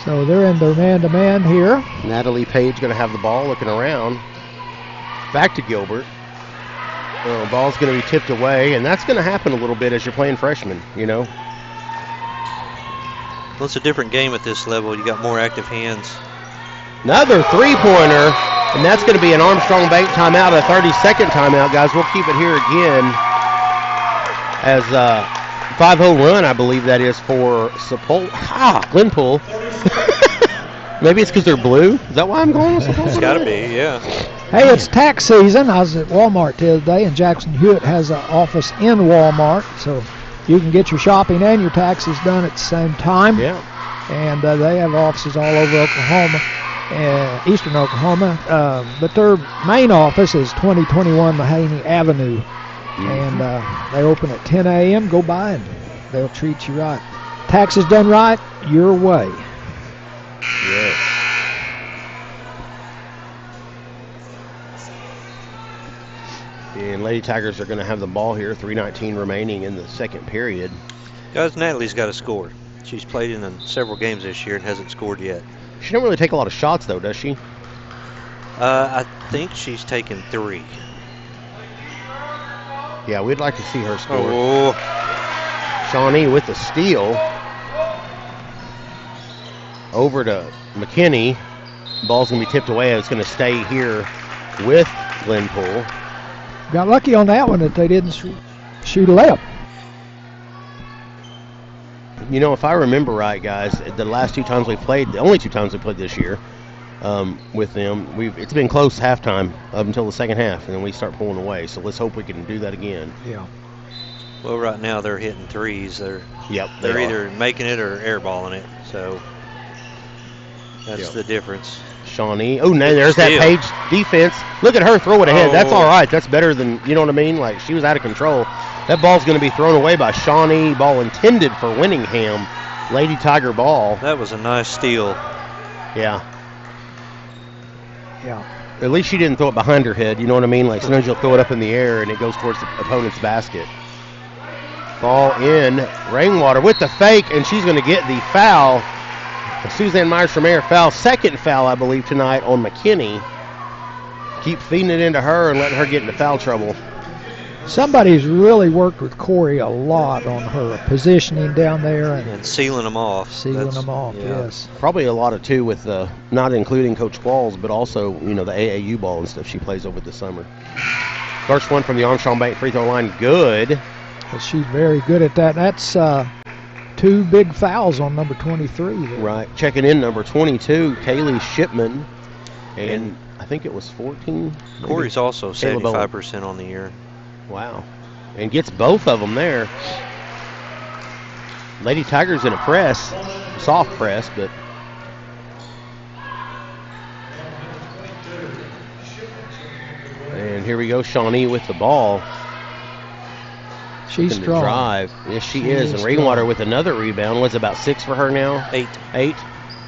So they're in their man-to-man here. Natalie Page going to have the ball, looking around. Back to Gilbert. Ball's going to be tipped away, and that's going to happen a little bit as you're playing freshmen, you know. Well, it's a different game at this level. You got more active hands. Another three-pointer, and that's going to be an Armstrong Bank timeout, a 30-second timeout, guys. We'll keep it here again as 5-0 run, I believe that is for Glenpool. Maybe it's because they're blue. Is that why I'm going with Sepulveda? It's got to be, yeah. Hey, it's tax season. I was at Walmart the other day, and Jackson Hewitt has an office in Walmart, so you can get your shopping and your taxes done at the same time. Yeah. And they have offices all over Oklahoma, eastern Oklahoma. But their main office is 2021 Mahaney Avenue. And they open at 10 a.m. Go by and they'll treat you right. Taxes done right, your way. Yes. And Lady Tigers are going to have the ball here, 3:19 remaining in the second period. Guys, Natalie's got to score. She's played in several games this year and hasn't scored yet. She don't really take a lot of shots, though, does she? I think she's taken 3. Yeah, we'd like to see her score. Oh, Shawnee with the steal. Over to McKinney. Ball's going to be tipped away. It's going to stay here with Glenpool. Got lucky on that one that they didn't shoot a layup. You know, if I remember right, guys, the last 2 times we played, the only 2 times we played this year with them, it's been close halftime up until the second half, and then we start pulling away. So let's hope we can do that again. Yeah. well, right now they're hitting threes. They're either making it or airballing it. So that's the difference. Shawnee. Oh, no, there's that Page defense. Look at her throw it ahead. That's all right. That's better than, you know what I mean? Like, she was out of control. That ball's going to be thrown away by Shawnee. Ball intended for Winningham. Lady Tiger ball. That was a nice steal. Yeah. Yeah. At least she didn't throw it behind her head. You know what I mean? Like, sometimes you'll throw it up in the air and it goes towards the opponent's basket. Ball in. Rainwater with the fake, and she's going to get the foul. Suzanne Myers-Tremere foul. Second foul, I believe, tonight on McKinney. Keep feeding it into her and letting her get into foul trouble. Somebody's really worked with Corey a lot on her positioning down there and sealing them off. Yes. Probably a lot of, too, with not including Coach Qualls, but also, you know, the AAU ball and stuff she plays over the summer. First one from the Armstrong Bank free throw line. Good. But she's very good at that. That's 2 big fouls on number 23 there. Right. Checking in number 22, Kaylee Shipman. And I think it was 14. Corey's also 75% on the year. Wow. and gets both of them there. Lady Tigers in a press, soft press, but and here we go, Shawnee with the ball. She's strong. Drive. Yes, she is. And Rainwater with another rebound. What's about 6 for her now? 8.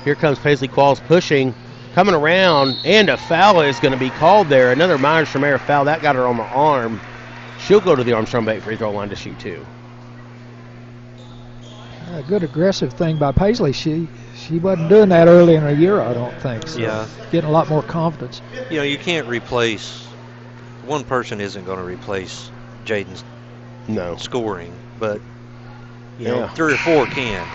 Here comes Paisley Qualls pushing, coming around, and a foul is going to be called there. Another Myers Tremere foul. That got her on the arm. She'll go to the Armstrong-Bate free throw line to shoot 2. A good aggressive thing by Paisley. She wasn't doing that early in her year, I don't think. So yeah. Getting a lot more confidence. You know, you can't replace, one person isn't going to replace Jaden's scoring, but, you know, 3 or 4 can.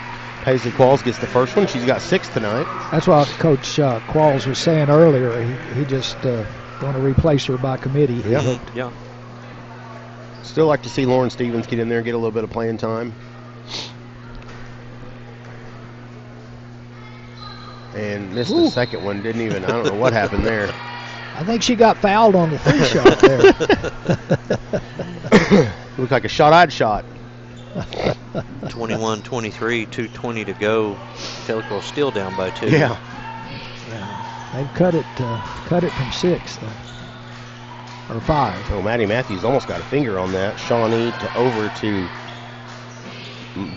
Paisley Qualls gets the first one. She's got 6 tonight. That's what Coach Qualls was saying earlier. He just going to replace her by committee. Yeah. Still like to see Lauren Stevens get in there and get a little bit of playing time. And missed the second one. Didn't even, I don't know what happened there. I think she got fouled on the 3 shot there. Looked like a shot-eyed shot. 21-23, 2:20 to go. Tahlequah still down by 2. Yeah. They've cut it from 6 though. Or 5. Oh, Maddie Matthews almost got a finger on that. Shawnee over to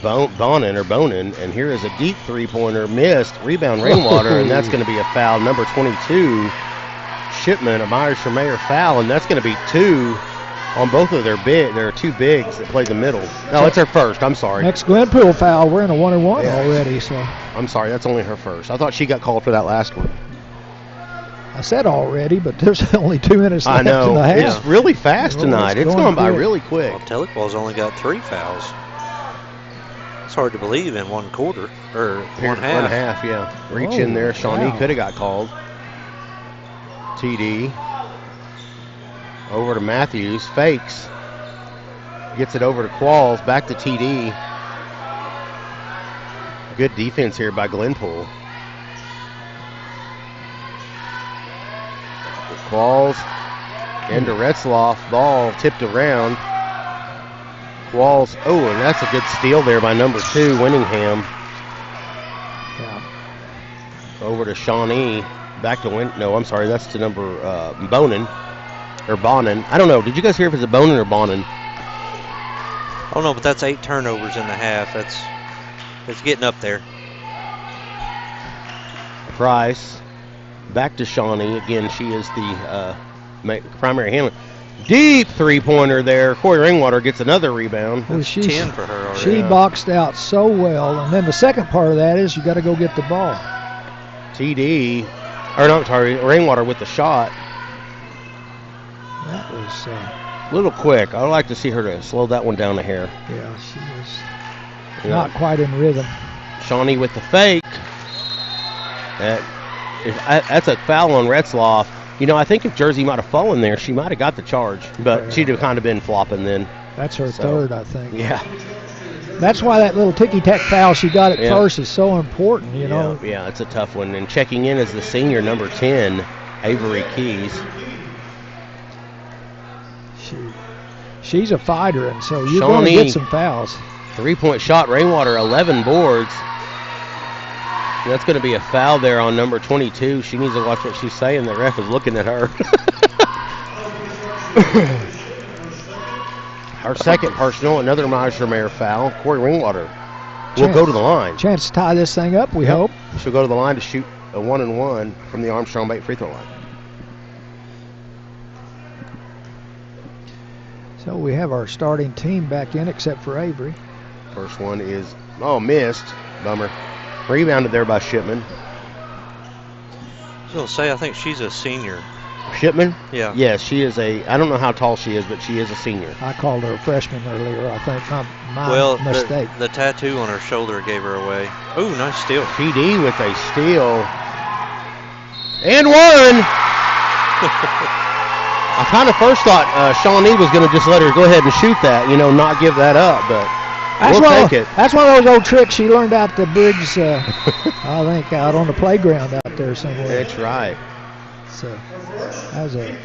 Bonin, and here is a deep 3-pointer missed. Rebound Rainwater, and that's going to be a foul. Number 22, Shipman, a Myers Tremere foul, and that's going to be 2 on both of their There are 2 bigs that play the middle. No, it's her first. I'm sorry. Next Glenpool foul. We're in a 1-and-1 already. So I'm sorry. That's only her first. I thought she got called for that last one. I said already, but there's only 2 minutes left in the half. It's really fast tonight. It's going by really quick. Well, Tahlequah's only got 3 fouls. It's hard to believe in 1 quarter or 1 half. 1 half, yeah. Reach in there. Shawnee could have got called. TD. Over to Matthews. Fakes. Gets it over to Qualls. Back to TD. Good defense here by Glenpool. Qualls into Retzloff. Ball tipped around. Qualls. Oh, and that's a good steal there by number 2, Winningham. Yeah. Over to Shawnee. Back to No, I'm sorry. That's to number Bonin. Or Bonin. I don't know. Did you guys hear if it's a Bonin or Bonin? I don't know, but that's 8 turnovers in the half. It's getting up there. Price. Back to Shawnee. Again, she is the primary handler. Deep 3-pointer there. Corey Ringwater gets another rebound. Well, 10 for her already. She boxed out so well. And then the second part of that is you got to go get the ball. TD. Or no, sorry, Rainwater with the shot. That was a little quick. I'd like to see her to slow that one down a hair. Yeah, she was not quite in rhythm. Shawnee with the fake. That's a foul on Retzloff. You know, I think if Jersey might have fallen there, she might have got the charge. But she'd have kind of been flopping then. That's her third, I think. Yeah. That's why that little ticky-tack foul she got at first is so important, you know. Yeah, it's a tough one. And checking in is the senior, number 10, Avery Keys. She's a fighter, and so you're going to get some fouls. 3-point shot, Rainwater, 11 boards. And that's going to be a foul there on number 22. She needs to watch what she's saying. The ref is looking at her. Our second personal, another Myers Tremere foul. Corey Ringwater will go to the line. Chance to tie this thing up, we hope. She'll go to the line to shoot a 1-and-1 from the Armstrong-Bate free throw line. So we have our starting team back in except for Avery. First one is, missed. Bummer. Rebounded there by Shipman. I was going to say, I think she's a senior. Shipman? Yeah. Yes, she is I don't know how tall she is, but she is a senior. I called her a freshman earlier, I think. My mistake. The tattoo on her shoulder gave her away. Oh, nice steal. PD with a steal. And one! I kind of first thought Shawnee was going to just let her go ahead and shoot that, not give that up, but we'll take it. That's one of those old tricks she learned out the Briggs, I think, out on the playground out there somewhere. That's right. So that was a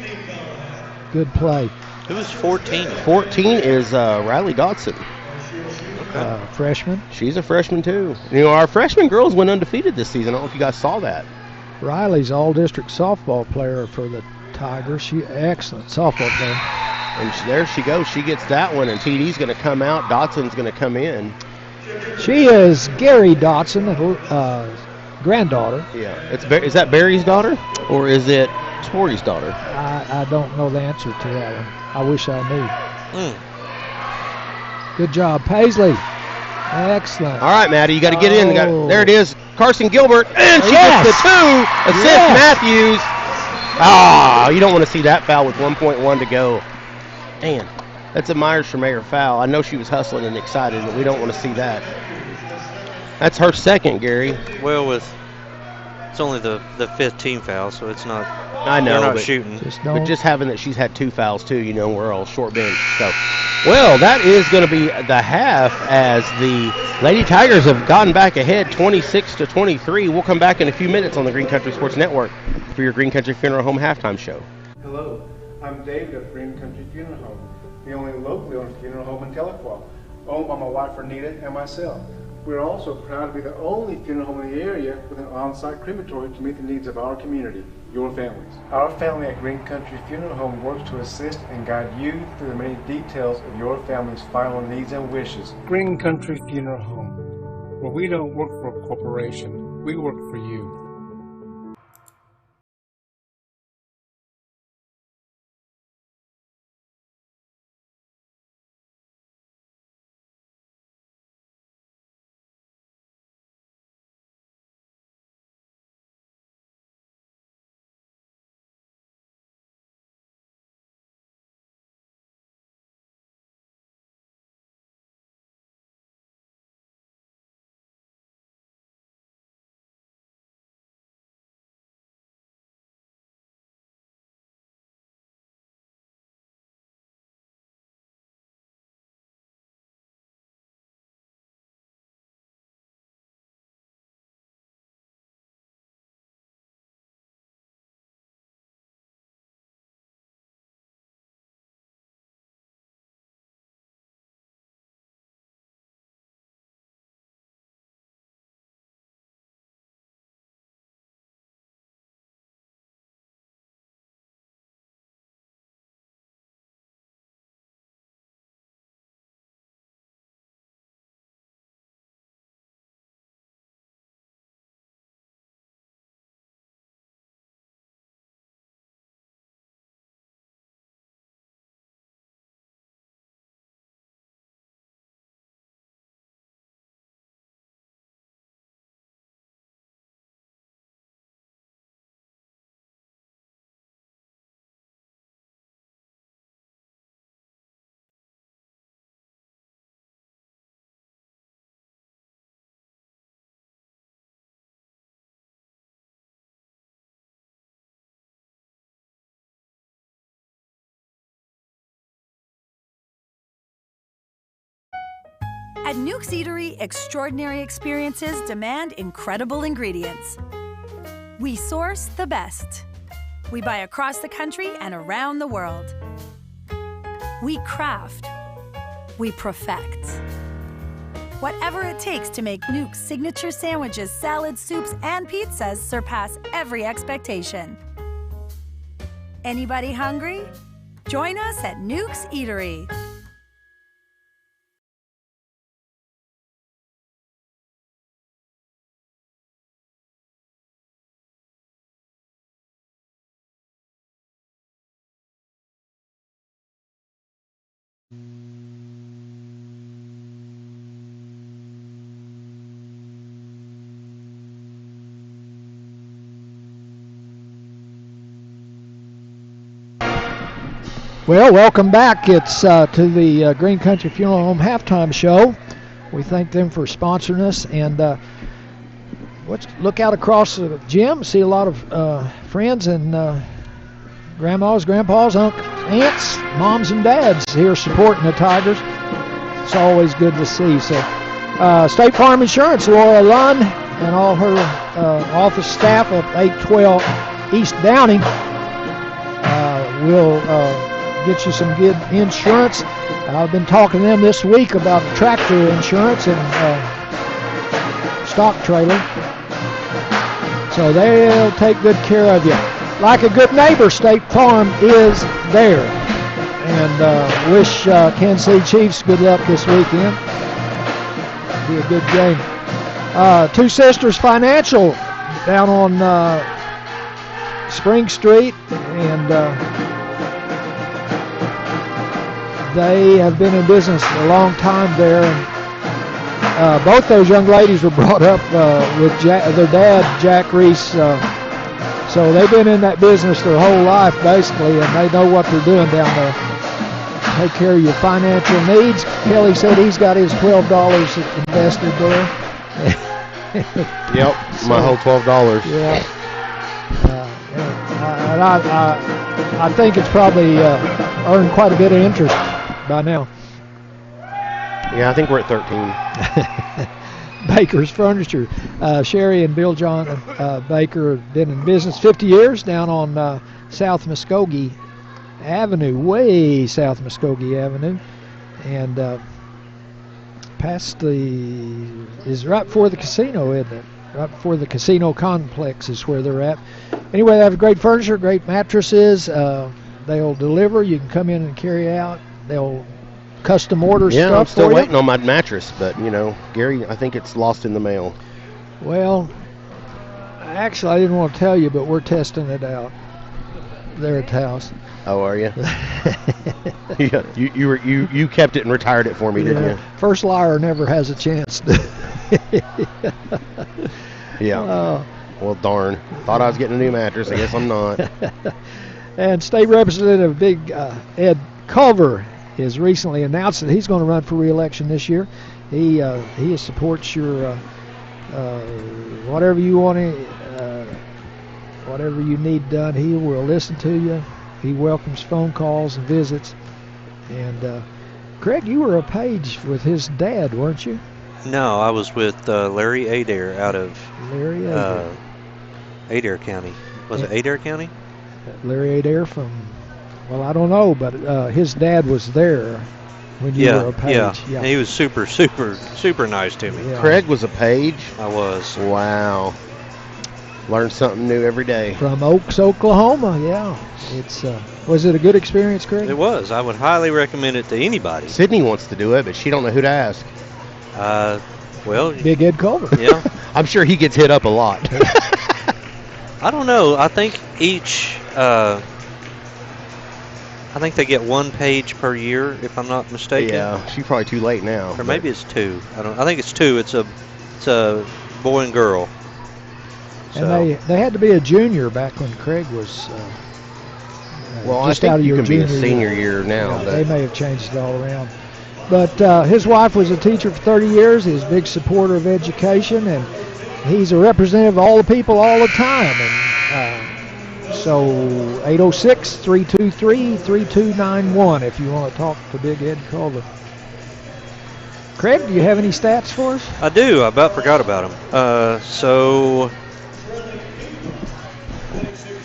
good play. Who was 14? 14 is Riley Dotson. Freshman. She's a freshman, too. You know, our freshman girls went undefeated this season. I don't know if you guys saw that. Riley's all-district softball player for the Tigers. She excellent softball player. And there she goes. She gets that one, and TD's going to come out. Dotson's going to come in. She is Gary Dotson, granddaughter. Yeah. Is that Barry's daughter, or is it Sporty's daughter? I don't know the answer to that one. I wish I knew. Good job, Paisley. Excellent. All right, Maddie, you got to get in. There it is. Carson Gilbert, and she Yes. gets the 2. Assist Matthews. You don't want to see that foul with 1.1 to go. Man, that's a Myers for Mayor foul. I know she was hustling and excited, but we don't want to see that. That's her second, Gary. Well, it's only the 5th team foul, so it's not. I know, they're not but shooting. But just having that she's had 2 fouls too, you know, we're all short bench. So, well, that is going to be the half as the Lady Tigers have gotten back ahead 26-23. We'll come back in a few minutes on the Green Country Sports Network for your Green Country Funeral Home halftime show. Hello, I'm David of Green Country Funeral Home, the only locally owned funeral home in Tahlequah, owned by my wife Renita and myself. We're also proud to be the only funeral home in the area with an on-site crematory to meet the needs of our community, your families. Our family at Green Country Funeral Home works to assist and guide you through the many details of your family's final needs and wishes. Green Country Funeral Home, where we don't work for a corporation, we work for you. At Nuke's Eatery, extraordinary experiences demand incredible ingredients. We source the best. We buy across the country and around the world. We craft. We perfect. Whatever it takes to make Nuke's signature sandwiches, salads, soups, and pizzas surpass every expectation. Anybody hungry? Join us at Nuke's Eatery. Well, welcome back. It's to the Green Country Funeral Home halftime show. We thank them for sponsoring us. And let's look out across the gym, see a lot of friends and grandmas, grandpas, uncles, aunts, moms, and dads here supporting the Tigers. It's always good to see. So, State Farm Insurance, Laura Lund, and all her office staff at 812 East Downing will get you some good insurance. I've been talking to them this week about tractor insurance and stock trailer. So they'll take good care of you. Like a good neighbor, State Farm is there. And wish Kansas City Chiefs good luck this weekend. Be a good game. Two Sisters Financial down on Spring Street, and they have been in business a long time there. And both those young ladies were brought up with their dad, Jack Reese. So they've been in that business their whole life, basically, and they know what they're doing down there. Take care of your financial needs. Kelly said he's got his $12 invested there. Yep, my whole $12. Yeah. And I think it's probably earned quite a bit of interest by now. Yeah, I think we're at 13. Baker's Furniture. Sherry and Bill John Baker have been in business 50 years down on South Muskogee Avenue, way South Muskogee Avenue. And past is right before the casino, isn't it? Right before the casino complex is where they're at. Anyway, they have great furniture, great mattresses. They'll deliver. You can come in and carry out. They'll custom order stuff. Yeah, I'm still for waiting you. on my mattress, but Gary, I think it's lost in the mail. Well, actually, I didn't want to tell you, but we're testing it out there at the house. Oh, are you? Yeah, you kept it and retired it for me, didn't you? First liar never has a chance to. Yeah. Well, darn. Thought I was getting a new mattress. I guess I'm not. And State Representative Big Ed Culver has recently announced that he's going to run for re-election this year. He supports your whatever you want to, whatever you need done. He will listen to you. He welcomes phone calls and visits. And Craig, you were a page with his dad, weren't you? No, I was with Larry Adair out of Larry Adair. Adair County. Was it Adair County? Larry Adair from, well, I don't know, but his dad was there when you were a page. Yeah. And he was super, super, super nice to me. Yeah. Craig was a page? I was. Wow. Learn something new every day. From Oaks, Oklahoma, yeah. It's was it a good experience, Craig? It was. I would highly recommend it to anybody. Sydney wants to do it, but she don't know who to ask. Well, Big Ed Culver. Yeah. I'm sure he gets hit up a lot. I don't know. I think each, I think they get one page per year, if I'm not mistaken. Yeah, she's probably too late now. Or maybe it's two. I think it's two. It's a boy and girl. And they had to be a junior back when Craig was well, just I think out of you your can be a junior senior year now. Yeah, but they may have changed it all around. But his wife was a teacher for 30 years. He's a big supporter of education, and he's a representative of all the people all the time. And so 806-323-3291 if you want to talk to Big Ed Culver. Craig, do you have any stats for us? I do. I about forgot about them. So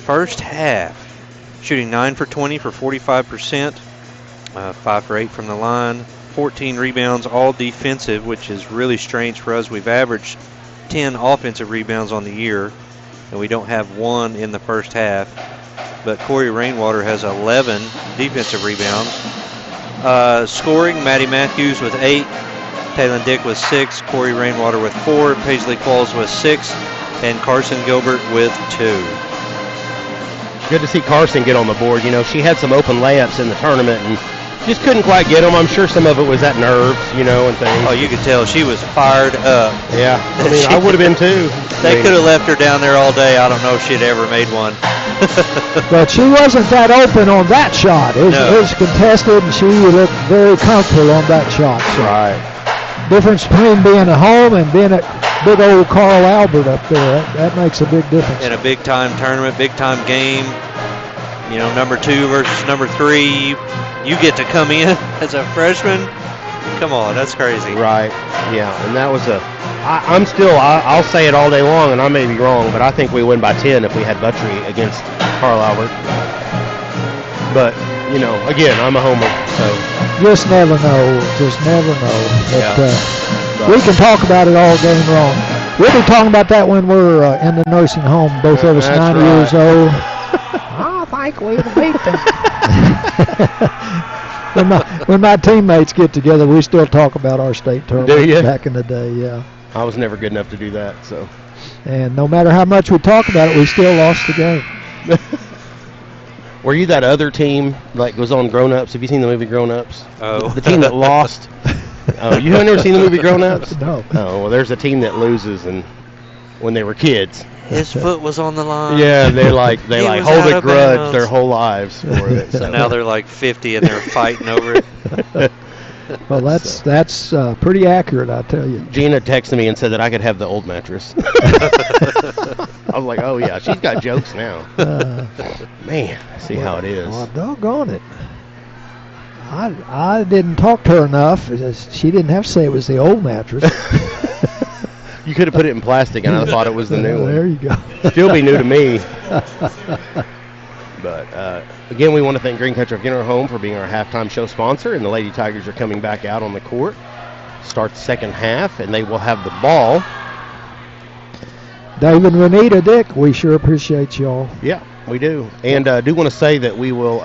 first half, shooting 9 for 20 for 45%, 5 for 8 from the line, 14 rebounds, all defensive, which is really strange for us. We've averaged 10 offensive rebounds on the year, and we don't have one in the first half. But Corey Rainwater has 11 defensive rebounds. Scoring, Maddie Matthews with 8, Taylon Dick with 6, Corey Rainwater with 4, Paisley Qualls with 6, and Carson Gilbert with 2. good to see Carson get on the board. She had some open layups in the tournament and just couldn't quite get them. I'm sure some of it was that nerves, and things. Oh, you could tell she was fired up. Yeah, I would have been too. They could have left her down there all day. I don't know if she'd ever made one. But she wasn't that open on that shot. It was contested, and she looked very comfortable on that shot. So right. Difference between being at home and being at big old Carl Albert up there, that makes a big difference. In a big-time tournament, big-time game, number 2 versus number 3, you get to come in as a freshman. Come on, that's crazy. Right, yeah, and that was I'll say it all day long, and I may be wrong, but I think we win by 10 if we had Buttrey against Carl Albert. But you know, again, I'm a homer, so. Just never know. Just never know. But, Yeah. we can talk about it all game long. We'll be talking about that when we're in the nursing home, both of us That's 90 right. years old. I think we'll beat them. when my teammates get together, we still talk about our state tournament Do you? back in the day, yeah. I was never good enough to do that, so. And no matter how much we talk about it, we still lost the game. Were you that other team, like, was on Grown Ups? Have you seen the movie Grown Ups? Oh. The team that lost? Oh, you haven't ever seen the movie Grown Ups? No. Oh, well, there's a team that loses and when they were kids. His foot was on the line. Yeah, they like He was hold out a of grudge bounds. their whole lives for it. So. And now they're like 50 and they're fighting over it. Well, that's pretty accurate, I tell you. Gina texted me and said that I could have the old mattress. I was like, oh yeah, she's got jokes now. Man, see how it is. Well, doggone it. I didn't talk to her enough. She didn't have to say it was the old mattress. You could have put it in plastic and I thought it was the new one. There you go. Still be new to me. But again, we want to thank Green Country Funeral Home for being our halftime show sponsor, and the Lady Tigers are coming back out on the court. Start the second half, and they will have the ball. David and Renita, Dick, we sure appreciate y'all. Yeah, we do. And do want to say that we will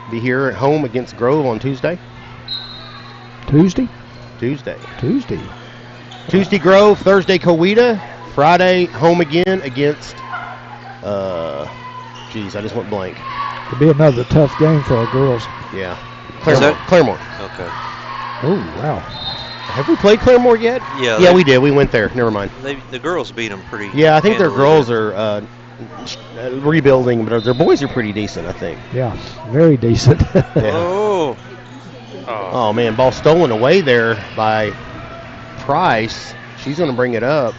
be here at home against Grove on Tuesday. Tuesday? Tuesday. Tuesday, Grove, Thursday, Coweta. Friday, home again against, I just went blank. Could be another tough game for our girls. Yeah. Is that- Claremore. Okay. Oh, wow. Have we played Claremore yet? Yeah. Yeah, we did. We went there. Never mind. The girls beat them pretty. Yeah, I think their handily. girls are rebuilding, but their boys are pretty decent, I think. Yeah, very decent. Yeah. Oh. Oh, man, ball stolen away there by Price. She's going to bring it up.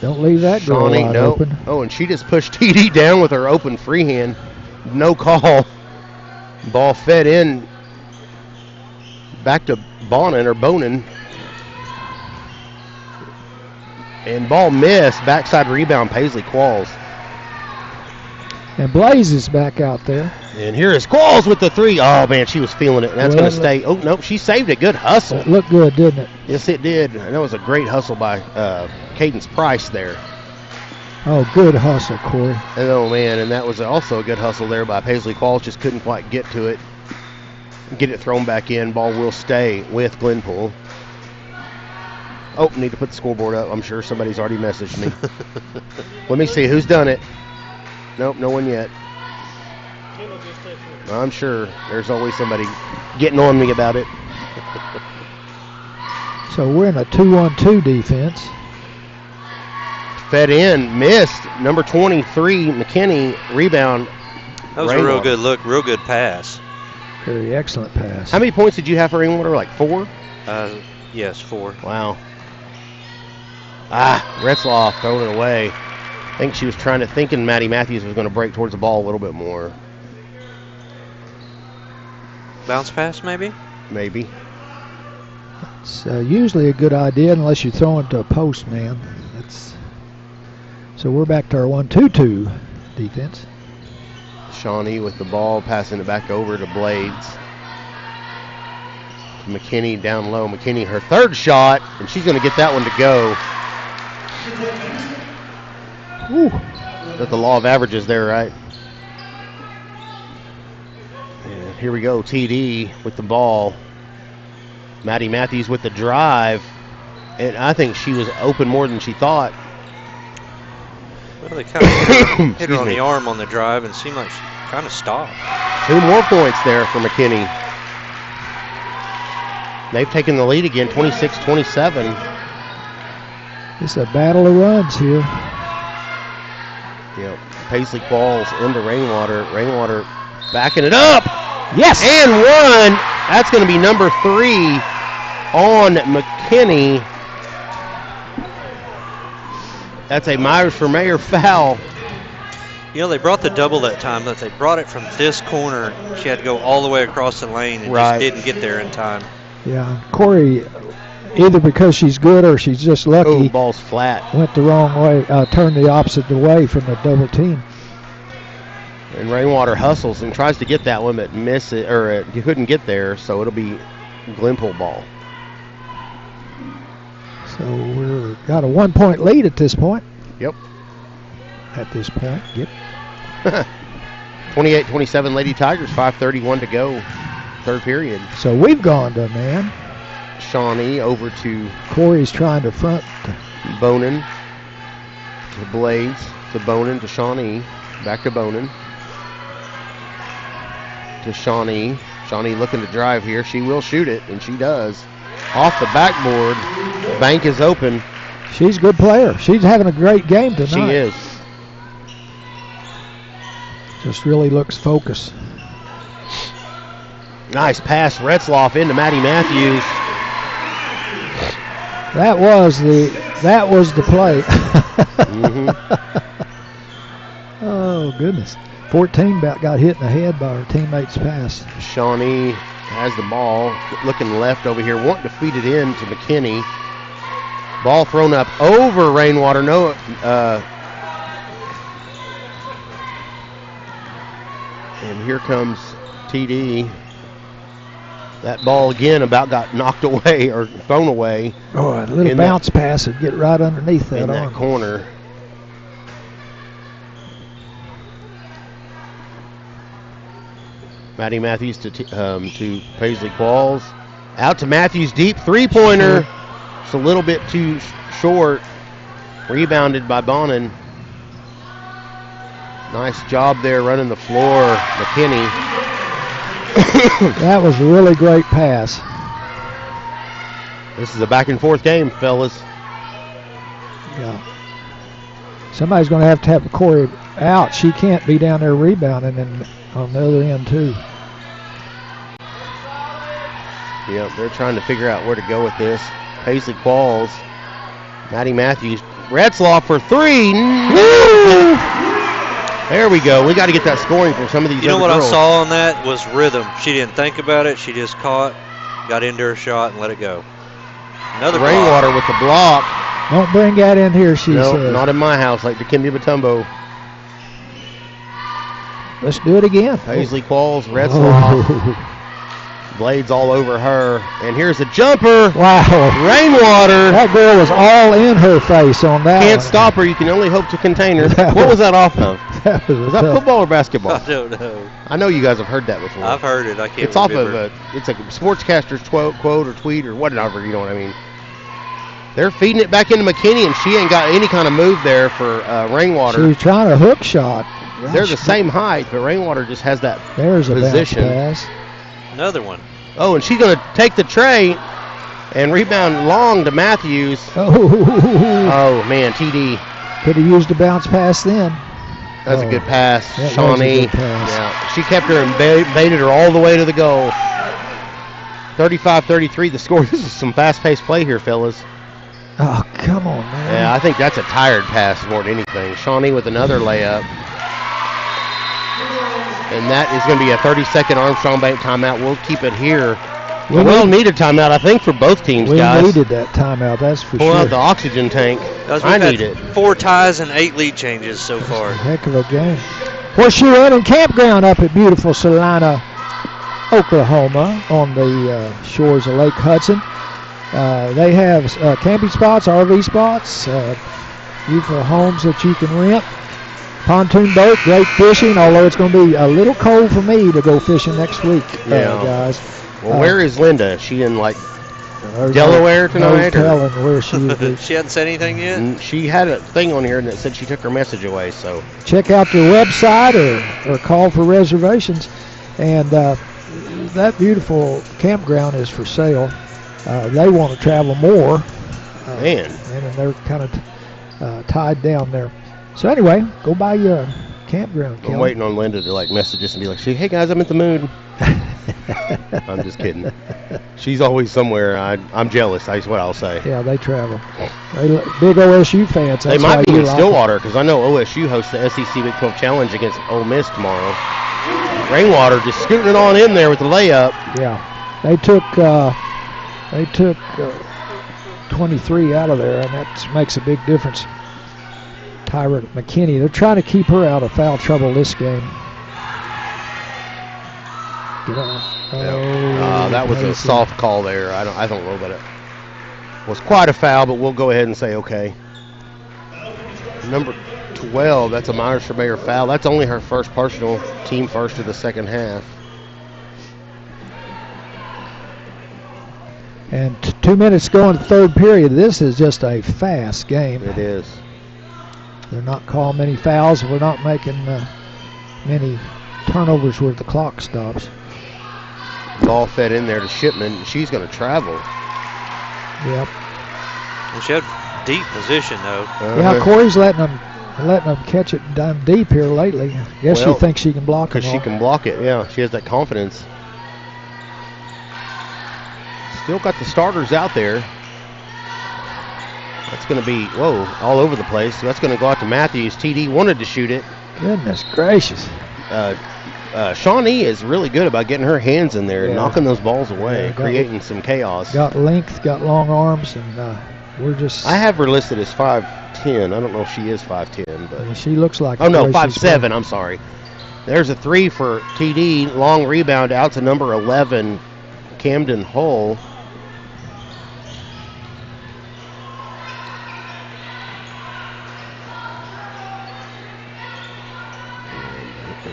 Don't leave that girl Shawnee, wide no. open. Oh, and she just pushed TD down with her open free hand. No call. Ball fed in. Back to Bonin. And ball missed. Backside rebound, Paisley Qualls. And Blaze is back out there. And here is Qualls with the three. Oh, man, she was feeling it. And that's going to stay. Oh, no, she saved it. Good hustle. It looked good, didn't it? Yes, it did. And that was a great hustle by Cadence Price there. Oh, good hustle, Corey. And, oh, man, and that was also a good hustle there by Paisley Qualls. Just couldn't quite get to it. Get it thrown back in. Ball will stay with Glenpool. Oh, need to put the scoreboard up. I'm sure somebody's already messaged me. Let me see who's done it. Nope, no one yet. I'm sure there's always somebody getting on me about it. So we're in a 2-on-2 defense. Fed in, missed. Number 23, McKinney, rebound. That was a real good look, real good pass. Very excellent pass. How many points did you have for Rainwater? Like 4? Yes, 4. Wow. Retzloff throwing it away. I think she was thinking Maddie Matthews was going to break towards the ball a little bit more. Bounce pass, maybe? Maybe. It's usually a good idea unless you throw it to a post man. So we're back to our 1-2-2 defense. Shawnee with the ball, passing it back over to Blades. McKinney down low. McKinney, her third shot, and she's going to get that one to go. Ooh. Got the law of averages there, right? And here we go. TD with the ball. Maddie Matthews with the drive. And I think she was open more than she thought. Well, they kind of hit her on the arm on the drive and seemed like she kind of stopped. 2 more points there for McKinney. They've taken the lead again, 26-27. It's a battle of runs here. Yep. Paisley Qualls into Rainwater. Rainwater backing it up. Yes. And one. That's going to be number 3 on McKinney. That's a Myers for Mayor foul. You know, they brought the double that time, but they brought it from this corner. She had to go all the way across the lane and just didn't get there in time. Yeah, Corey, either because she's good or she's just lucky. Oh, ball's flat. Went the wrong way, turned the opposite way from the double team. And Rainwater hustles and tries to get that one, but miss it, or he couldn't get there, so it'll be Glenpool ball. So we're got a 1-point lead at this point. Yep. At this point, yep. 28-27 Lady Tigers, 5:31 to go, third period. So we've gone to man. Shawnee over to Corey's trying to front. Bonin to Blades to Bonin to Shawnee. Back to Bonin to Shawnee. Shawnee looking to drive here. She will shoot it, and she does. Off the backboard. Bank is open. She's a good player. She's having a great game tonight. She is. Just really looks focused. Nice pass, Retzloff into Maddie Matthews. That was the play. Oh goodness. 14 about got hit in the head by her teammate's pass. Shawnee has the ball, looking left over here, wanting to feed it in to McKinney. Ball thrown up over Rainwater. No, and here comes TD. That ball again about got knocked away or thrown away. Oh, a little bounce pass would get right underneath that in arm. that corner. Maddie Matthews to Paisley Qualls. Out to Matthews, deep three-pointer. It's a little bit too short. Rebounded by Bonin. Nice job there running the floor, McKinney. That was a really great pass. This is a back-and-forth game, fellas. Yeah. Somebody's going to have Corey out. She can't be down there rebounding and on the other end, too. Yep, they're trying to figure out where to go with this. Paisley Qualls. Maddie Matthews. Retzloff for three. Woo! There we go. We got to get that scoring from some of these You know other what girls. I saw on that was rhythm. She didn't think about it. She just caught, got into her shot, and let it go. Another Rainwater with the block. Don't bring that in here, she No, says. not in my house like Dikembe Mutombo. Let's do it again. Paisley Qualls, Retzloff. Blades all over her. And here's a jumper. Wow. Rainwater. That girl was all in her face on that. Can't one. stop her. You can only hope to contain her. What was that off of? Was that football or basketball? I don't know. I know you guys have heard that before. I've heard it. I can't It's remember. off of it's a sportscaster's quote or tweet or whatever, you know what I mean. They're feeding it back into McKinney, and she ain't got any kind of move there for Rainwater. She was trying a hook shot. They're the same height, but Rainwater just has that There's a position. bounce pass. Another one. Oh, and she's going to take the tray and rebound long to Matthews. Oh, man, TD. Could have used a bounce pass then. That's a good pass. That was a Shawnee. good pass. Yeah, she kept her and baited her all the way to the goal. 35-33 the score. This is some fast-paced play here, fellas. Oh, come on, man. Yeah, I think that's a tired pass more than anything. Shawnee with another layup. And that is going to be a 30-second Armstrong Bank timeout. We'll keep it here. We'll need a timeout, I think, for both teams, guys. We needed that timeout, that's for Pull sure. out the oxygen tank. I need it. 4 ties and 8 lead changes so far. Heck of a game. Horseshoe Inn and Campground up at beautiful Salina, Oklahoma, on the shores of Lake Hudson. They have camping spots, RV spots, beautiful homes that you can rent. Pontoon boat, great fishing, although it's going to be a little cold for me to go fishing next week, guys. Well, where is Linda? Is she in, like, Delaware tonight? No telling where she would be. She hadn't said anything yet? She had a thing on here that said she took her message away, so. Check out their website or call for reservations. And that beautiful campground is for sale. They want to travel more. Man. And they're kind of tied down there. So anyway, go buy your campground. I'm waiting on Linda to like message us and be like, "Hey guys, I'm at the moon." I'm just kidding. She's always somewhere. I'm jealous. That's what I'll say. Yeah, they travel. Big OSU fans. They might be in Stillwater because I know OSU hosts the SEC Big 12 Challenge against Ole Miss tomorrow. Rainwater just scooting it on in there with the layup. Yeah, they took 23 out of there, and that makes a big difference. Tyra McKinney, they're trying to keep her out of foul trouble this game. Get on. That was a soft call there. I don't know that it was quite a foul, but we'll go ahead and say okay. Number 12, that's a Myers-Surveyor foul. That's only her first personal, team first of the second half. And 2 minutes to go in the third period. This is just a fast game. It is. They're not calling many fouls. We're not making many turnovers where the clock stops. Ball fed in there to Shipman. She's going to travel. Yep. Well, she had deep position, though. Yeah, Corey's letting them catch it down deep here lately. I guess she thinks she can block it. Because she can block it, yeah. She has that confidence. Still got the starters out there. That's going to be, all over the place. So that's going to go out to Matthews. TD wanted to shoot it. Goodness gracious. Shawnee is really good about getting her hands in there and knocking those balls away, creating some chaos. Got length, got long arms, and we're just... I have her listed as 5'10". I don't know if she is 5'10", but... She looks like... Oh, no, 5'7", I'm sorry. There's a 3 for TD. Long rebound out to number 11, Camden Hull.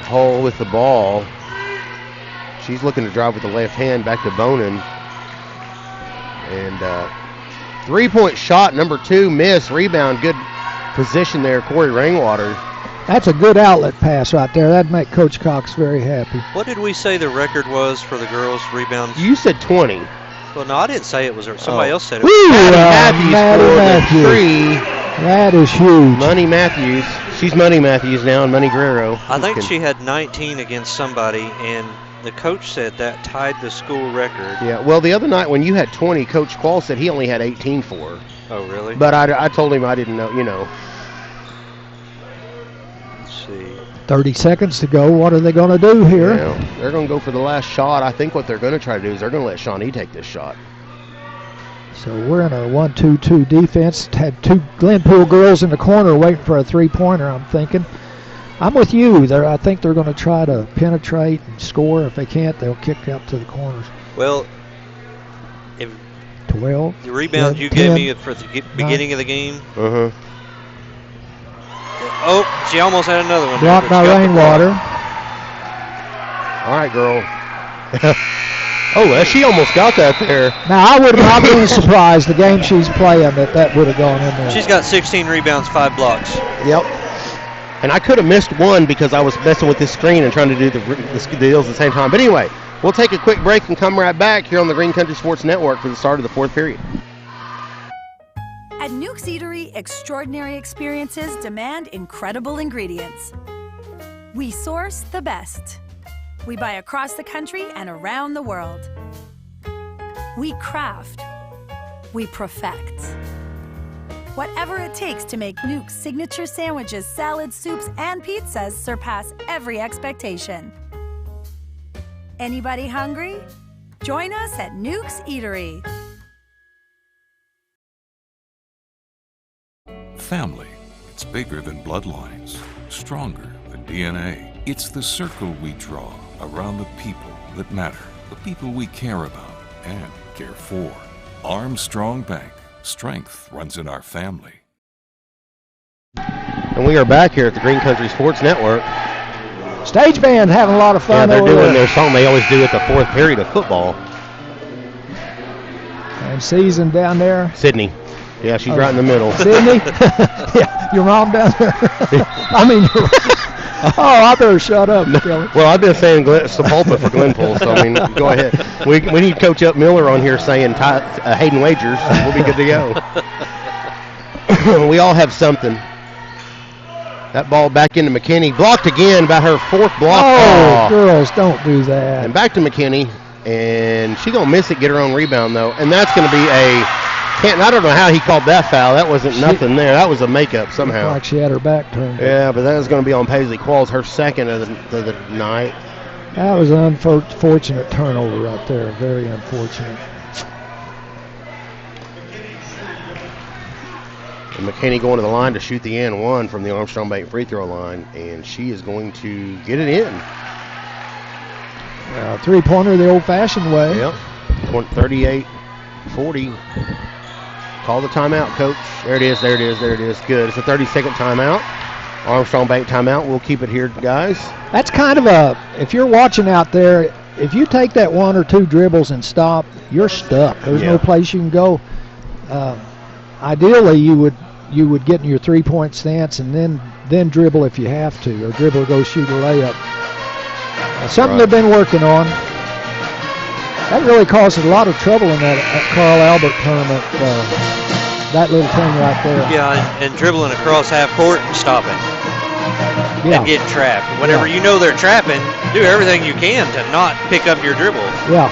Hull with the ball. She's looking to drive with the left hand back to Bonin. And three-point shot, number 2, miss. Rebound, good position there, Corey Rainwater. That's a good outlet pass right there. That'd make Coach Cox very happy. What did we say the record was for the girls' rebounds? You said 20. Well, no, I didn't say it was. Somebody else said it. Maddie Matthews scored the 3. That is huge. Money Matthews. She's Money Matthews now, and Money Guerrero. I think she had 19 against somebody, and the coach said that tied the school record. Yeah, well, the other night when you had 20, Coach Quall said he only had 18 for her. Oh, really? But I told him I didn't know, Let's see. 30 seconds to go. What are they going to do here? Yeah, they're going to go for the last shot. I think what they're going to try to do is they're going to let Shawnee take this shot. So we're in a 1-2-2 defense. Had 2 Glenpool girls in the corner waiting for a three-pointer, I'm thinking. I'm with you. I think they're going to try to penetrate and score. If they can't, they'll kick out to the corners. Well, if 12. The rebound you gave me for the beginning of the game. Uh-huh. Oh, she almost had another one. Blocked by Rainwater. All right, girl. She almost got that there. Now, I would not be surprised the game she's playing that would have gone in there. She's got 16 rebounds, 5 blocks. Yep. And I could have missed one because I was messing with this screen and trying to do the deals at the same time. But anyway, we'll take a quick break and come right back here on the Green Country Sports Network for the start of the 4th period. At Nuke's Eatery, extraordinary experiences demand incredible ingredients. We source the best. We buy across the country and around the world. We craft. We perfect. Whatever it takes to make Nuke's signature sandwiches, salads, soups, and pizzas surpass every expectation. Anybody hungry? Join us at Nuke's Eatery. Family, it's bigger than bloodlines, stronger than DNA. It's the circle we draw around the people that matter, the people we care about and care for. Armstrong Bank, strength runs in our family. And we are back here at the Green Country Sports Network. Stage band having a lot of fun. Yeah, they're doing their song they always do at the 4th period of football. And Season down there. Sydney. Yeah, she's right in the middle. Sydney? Yeah, your mom down there? I mean, I better shut up, Kelly. Well, I've been saying Sepulpa for Glenpool, so I mean, go ahead. We need Coach Up Miller on here saying Hayden Wagers. We'll be good to go. We all have something. That ball back into McKinney. Blocked again by her 4th block. Oh, girls, don't do that. And back to McKinney. And she's going to miss it, get her own rebound, though. And that's going to be I don't know how he called that foul. That wasn't nothing there. That was a makeup somehow. Like she had her back turned. Yeah, but that was going to be on Paisley Qualls, her second of the night. That was an unfortunate turnover right there. Very unfortunate. And McKinney going to the line to shoot the and one from the Armstrong Bank free throw line, and she is going to get it in. Three-pointer the old-fashioned way. Yep. 38-40. Call the timeout, Coach. There it is. Good. It's a 30-second timeout. Armstrong Bank timeout. We'll keep it here, guys. That's kind of if you're watching out there, if you take that 1 or 2 dribbles and stop, you're stuck. There's no place you can go. Ideally, you would get in your three-point stance and then dribble if you have to, or dribble, go shoot a layup. Something they've been working on. That really caused a lot of trouble in that Carl Albert tournament, that little thing right there. Yeah, and dribbling across half court and stopping. And getting trapped. Whenever you know they're trapping, do everything you can to not pick up your dribble. Yeah.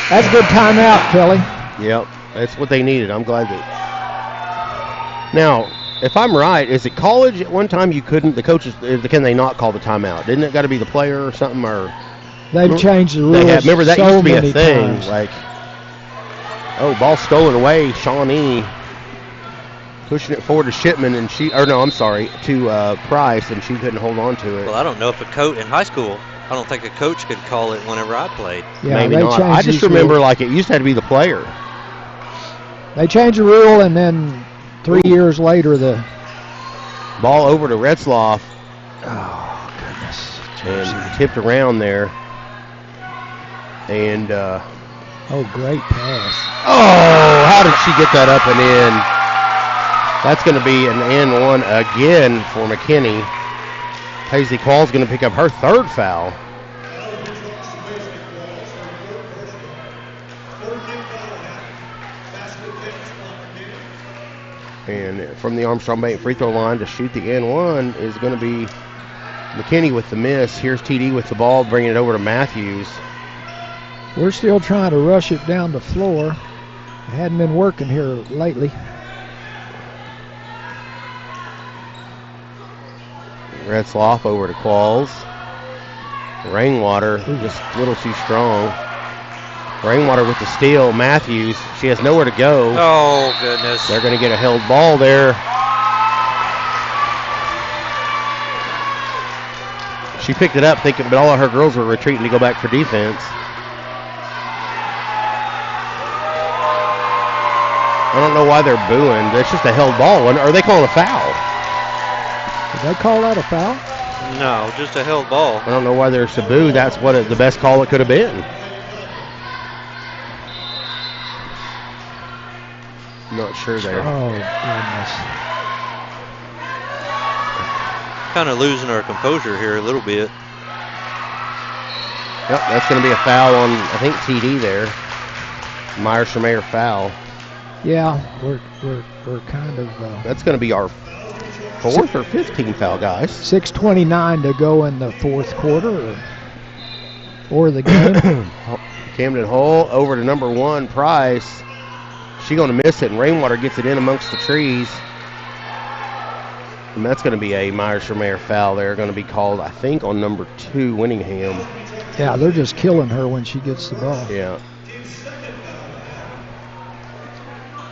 That's a good timeout, Kelly. Yep, that's what they needed. I'm glad that. Now, if I'm right, is it college at one time you couldn't, the coaches, can they not call the timeout? Didn't it got to be the player or something? Or they've changed the rules. Remember that used to be a thing. Times. Like, ball stolen away, Shawnee pushing it forward to Shipman, and to Price, and she couldn't hold on to it. Well, I don't know if a coach in high school, I don't think a coach could call it whenever I played. Yeah, maybe not. I just remember like it used to have to be the player. They changed the rule, and then 3 years later, the ball over to Retzloff. Oh, goodness. And tipped around there. And, great pass. Oh, how did she get that up and in? That's going to be an N1 again for McKinney. Paisley Quall's going to pick up her 3rd foul. And from the Armstrong Bank free throw line to shoot the N1 is going to be McKinney with the miss. Here's TD with the ball, bringing it over to Matthews. We're still trying to rush it down the floor. It hadn't been working here lately. Retzloff over to Qualls. Rainwater just a little too strong. Rainwater with the steal. Matthews, she has nowhere to go. Oh, goodness. They're going to get a held ball there. She picked it up thinking, but all of her girls were retreating to go back for defense. I don't know why they're booing. That's just a held ball. Are they calling a foul? Did they call that a foul? No, just a held ball. I don't know why there's a boo. That's what the best call it could have been. Not sure there. Oh, goodness. Kind of losing our composure here a little bit. Yep, that's going to be a foul on, I think, TD there. Meyer-Schermayer foul. Yeah, we're kind of... that's going to be our 4th or 5th team foul, guys. 6:29 to go in the 4th quarter or the game. Camden Hull over to number 1, Price. She's going to miss it, and Rainwater gets it in amongst the trees. And that's going to be a Meyer-Schermayer foul. They're going to be called, I think, on number 2, Winningham. Yeah, they're just killing her when she gets the ball. Yeah.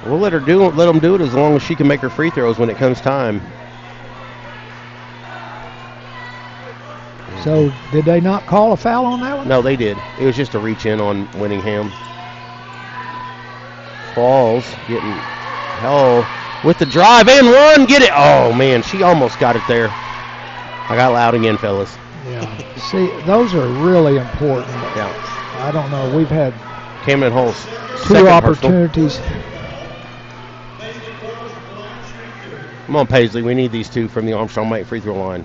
We'll let them do it as long as she can make her free throws when it comes time. So, did they not call a foul on that one? No, they did. It was just a reach in on Winningham. Falls getting hell with the drive and one. Get it. Oh, man, she almost got it there. I got loud again, fellas. Yeah. See, those are really important. Yeah. I don't know. We've had Camden Hull's 2 opportunities. Come on, Paisley. We need these 2 from the Armstrong Bank free throw line.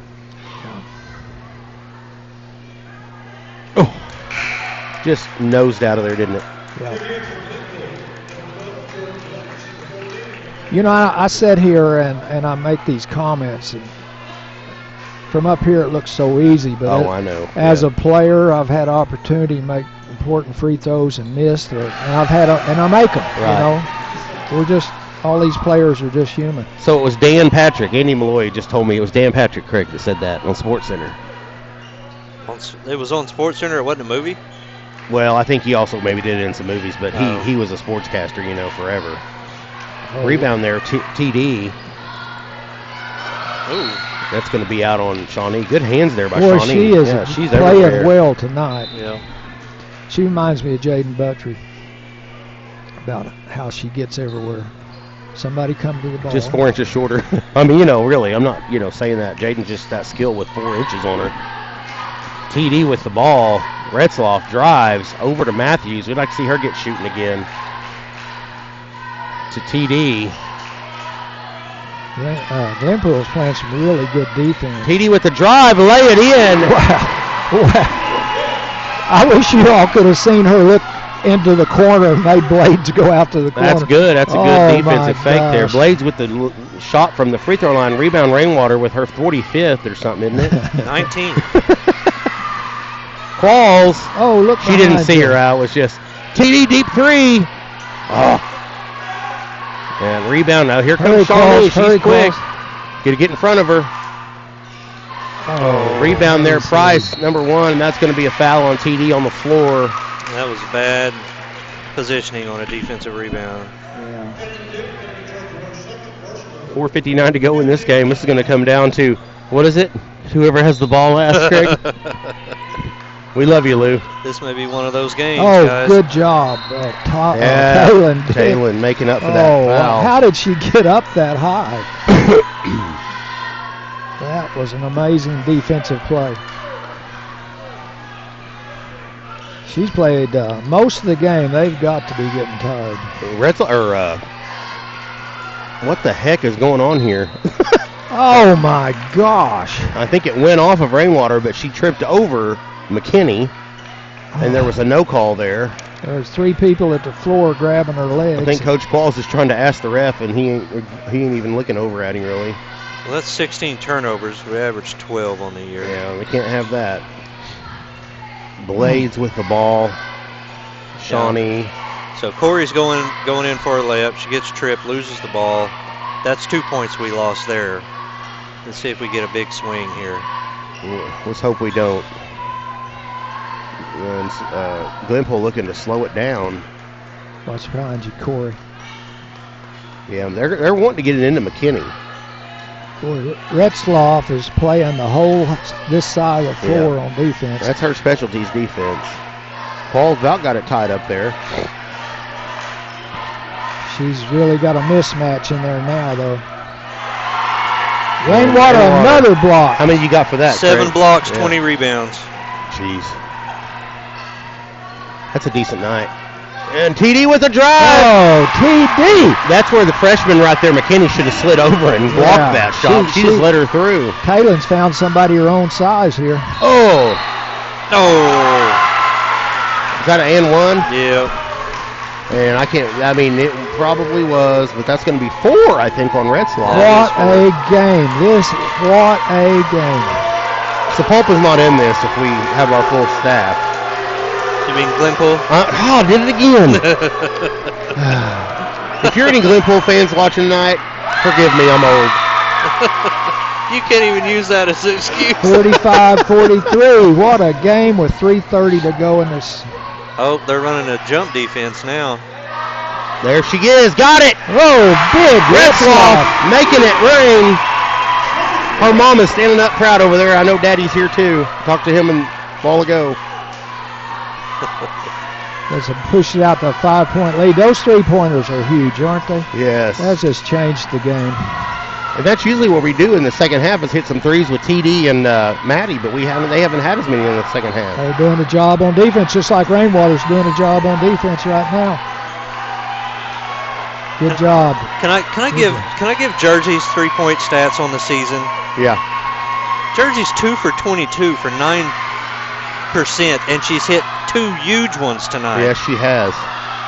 Oh, just nosed out of there, didn't it? Yeah. You know, I sit here and I make these comments, and from up here it looks so easy, but I know. As a player, I've had opportunity to make important free throws and missed, and I make them. Right. You know, we're just all these players are just human. So it was Dan Patrick. Andy Malloy just told me it was Dan Patrick Craig that said that on SportsCenter. It was on SportsCenter. It wasn't a movie. Well, I think he also maybe did it in some movies, but he was a sportscaster, forever. Oh. Rebound there, TD. Ooh. That's going to be out on Shawnee. Good hands there by Boy, Shawnee. she is she's playing everywhere. well tonight. Yeah. She reminds me of Jaden Buttry about how she gets everywhere. Somebody come to the ball. Just 4 inches shorter. I mean, really, I'm not, saying that. Jaden's just that skill with 4 inches on her. TD with the ball. Retzloff drives over to Matthews. We'd like to see her get shooting again. To TD. Glenpool is playing some really good defense. TD with the drive, lay it in. Wow. I wish you all could have seen her look into the corner and made Blades go out to the corner. That's good. That's a good defensive fake there. Blades with the shot from the free throw line. Rebound Rainwater with her 45th or something, isn't it? 19. Qualls. Oh, look. She didn't see her out. It was just TD deep three. Oh. And rebound. Now here comes Shawnee. She's quick. Get in front of her. Oh, rebound there, Price, number 1. And that's going to be a foul on TD on the floor. That was bad positioning on a defensive rebound. Yeah. 4:59 to go in this game. This is going to come down to, what is it? Whoever has the ball last, Craig. We love you, Lou. This may be one of those games, Oh, guys. good job. Taylor making up for that foul. How did she get up that high? That was an amazing defensive play. She's played most of the game. They've got to be getting tired. What the heck is going on here? Oh, my gosh. I think it went off of Rainwater, but she tripped over McKinney, and there was a no call there. There's 3 people at the floor grabbing her legs. I think Coach Qualls is trying to ask the ref, and he ain't even looking over at him, really. Well, that's 16 turnovers. We averaged 12 on the year. Yeah, we can't have that. Blades with the ball. Shawnee. So Corey's going in for a layup. She gets tripped, loses the ball. That's 2 points we lost there. Let's see if we get a big swing here. Yeah, let's hope we don't. And Glenpool looking to slow it down. Watch behind you, Corey. Yeah, they're wanting to get it into McKinney. Boy, Retzloff is playing this side of the floor on defense. That's her specialties, defense. Paul about got it tied up there. She's really got a mismatch in there now, though. Rainwater, another block. How many you got for that? 7 Craig? blocks, 20 rebounds. Jeez. That's a decent night. And TD with a drive. Oh, TD. That's where the freshman right there, McKinney, should have slid over and blocked that shot. She just let her through. Kaylin's found somebody her own size here. Oh. Oh. Is that an and 1? Yeah. And it probably was, but that's going to be 4, I think, on Retzloff. What a game. What a game. So Pulp is not in this if we have our full staff. You mean Glenpool? Did it again. If you're any Glenpool fans watching tonight, forgive me, I'm old. You can't even use that as an excuse. 45-43. What a game with 3:30 to go in this. Oh, they're running a jump defense now. There she is. Got it. Oh, big Retzloff making it rain. Her mom is standing up proud over there. I know Daddy's here too. Talked to him a while ago. There's a push it out to a 5-point lead. Those 3-pointers are huge, aren't they? Yes. That's just changed the game. And that's usually what we do in the second half is hit some threes with TD and Maddie, but they haven't had as many in the second half. They're doing a job on defense, just like Rainwater's doing a job on defense right now. Good job. Can I give Jersey's 3-point stats on the season? Yeah. Jersey's 2 for 22 for 9%, and she's hit 2 huge ones tonight. Yes, she has.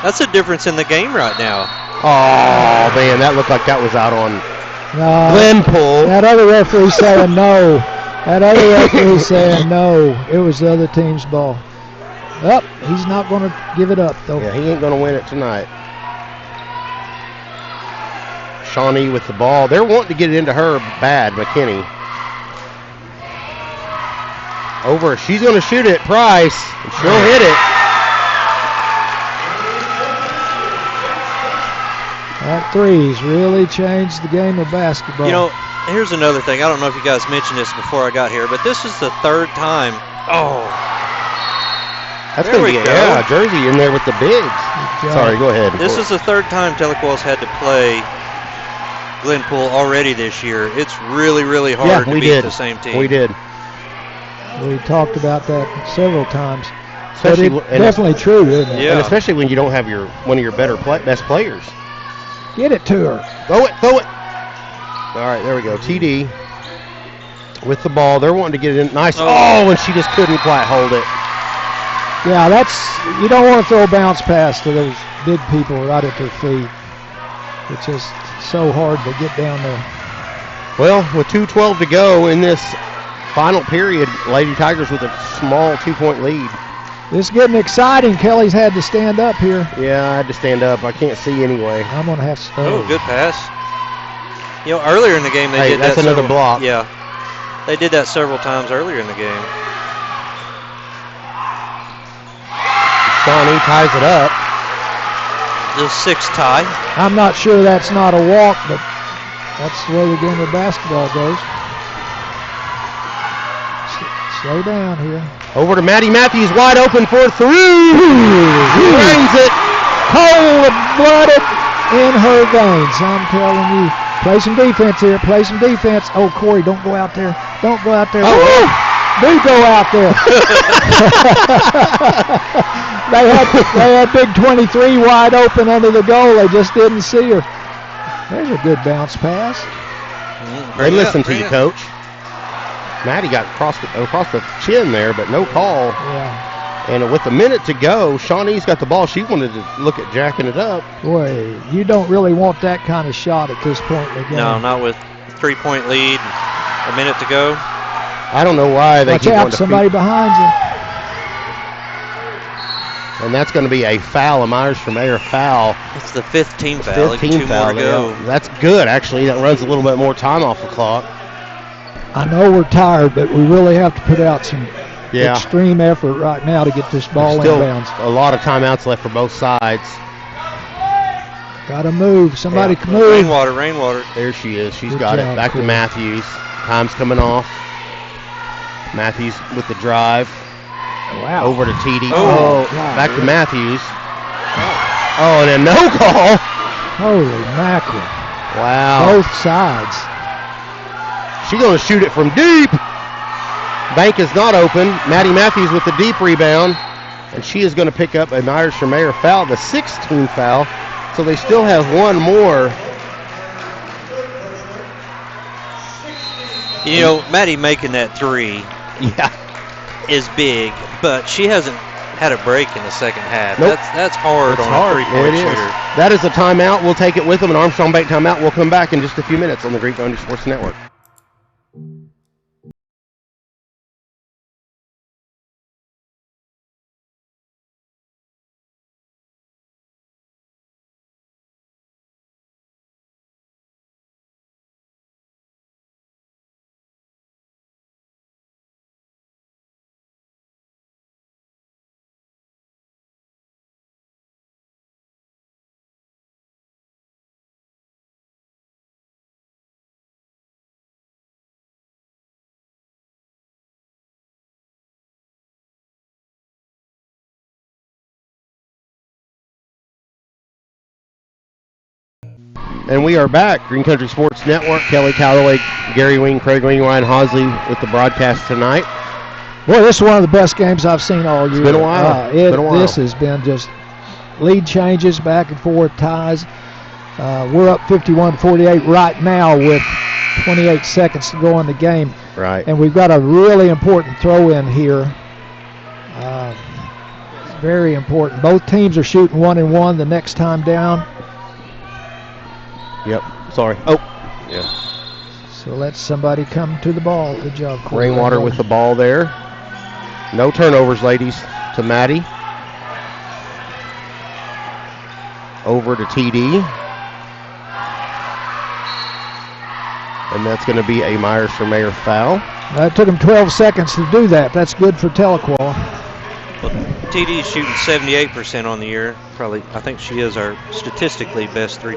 That's a difference in the game right now. Oh man, that looked like that was out on Glenpool. That other referee saying no. That other referee saying no. It was the other team's ball. He's not going to give it up, though. Yeah, he ain't going to win it tonight. Shawnee with the ball. They're wanting to get it into her bad, McKinney. Over. She's going to shoot it. Price. And she'll hit it. That three's really changed the game of basketball. You know, here's another thing. I don't know if you guys mentioned this before I got here, but this is the third time. Oh. That's going to be a jersey in there with the bigs. Sorry, go ahead. This is the third time Tahlequah's had to play Glenpool already this year. It's really, really hard to beat the same team. We did. We talked about that several times. Especially, definitely true, isn't it? Yeah. And especially when you don't have one of your best players. Get it to her. Throw it. All right, there we go. TD with the ball. They're wanting to get it in. Nice. Oh, and she just couldn't quite hold it. Yeah, you don't want to throw a bounce pass to those big people right at their feet. It's just so hard to get down there. Well, with 2:12 to go in this final period, Lady Tigers with a small 2-point lead. This is getting exciting. Kelly's had to stand up here. Yeah, I had to stand up. I can't see anyway. I'm going to have to stay. Oh, good pass. You know, earlier in the game they did that's that. That's another block. Yeah. They did that several times earlier in the game. Shawnee ties it up. The 6 tie. I'm not sure that's not a walk, but that's the way the game of basketball goes. Slow down here. Over to Maddie Matthews, wide open for 3. He drains it. Cold-blooded in her veins. I'm telling you. Play some defense here. Play some defense. Oh, Corey, don't go out there. Don't go out there. Oh, do go out there. They had big 23 wide open under the goal. They just didn't see her. There's a good bounce pass. They listened to you, Coach. Maddie got across the chin there, but no call. Yeah. And with a minute to go, Shawnee's got the ball. She wanted to look at jacking it up. Boy, you don't really want that kind of shot at this point in the game. No, not with 3-point lead, a minute to go. I don't know why they keep wanting to. Watch out, somebody behind you. And that's going to be a foul, a Myers from Air foul. It's the 5th team foul. 5th team foul more to go. Yeah. That's good, actually. That runs a little bit more time off the clock. I know we're tired, but we really have to put out some extreme effort right now to get this ball in bounds. A lot of timeouts left for both sides. Got to move. Somebody can move. Rainwater. There she is. She's got it. Back to Matthews. Time's coming off. Matthews with the drive. Wow. Over to TD. Back to Matthews. Oh, and a no call. Holy mackerel. Wow. Both sides. She's going to shoot it from deep. Bank is not open. Maddie Matthews with the deep rebound. And she is going to pick up a Myers from Air foul, the 16th foul. So they still have one more. You know, Maddie making that 3 is big, but she hasn't had a break in the second half. Nope. That's hard on a 3-point shooter. That is a timeout. We'll take it with them. An Armstrong Bank timeout. We'll come back in just a few minutes on the Greek Thunder Sports Network. And we are back. Green Country Sports Network. Kelly Calloway, Gary Wing, Craig Wing, Ryan Hosley with the broadcast tonight. Boy, this is one of the best games I've seen all year. It's been a while. This has been just lead changes, back and forth ties. We're up 51-48 right now with 28 seconds to go in the game. Right. And we've got a really important throw in here. Very important. Both teams are shooting 1-1 the next time down. Yep. Sorry. Oh. Yeah. So let somebody come to the ball. Good job, Corey. Rainwater with the ball there. No turnovers, ladies, to Maddie. Over to TD. And that's going to be a Myers for Mayor foul. It took him 12 seconds to do that. That's good for Tahlequah. TD's shooting 78% on the year. Probably, I think she is our statistically best free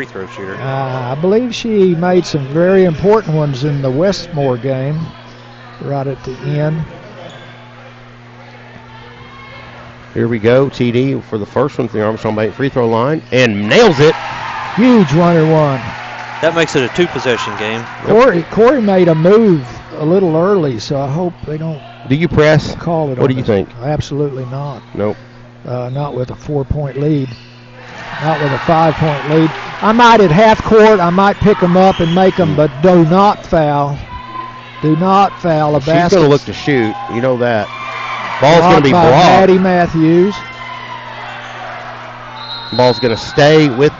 throw shooter. I believe she made some very important ones in the Westmore game right at the end. Here we go, TD for the first one from the Armstrong Bank free throw line, and nails it. Huge 1-1. That makes it a 2-possession game. Corey made a move a little early, so I hope they don't. Do you press? Call it. What do you think? Absolutely not. Nope. Not with a 4-point lead. Not with a 5-point lead. I might at half court, I might pick them up and make them, but do not foul. Do not foul. She's going to look to shoot. You know that. Ball's going to be by blocked. Maddie Matthews. Ball's going to stay with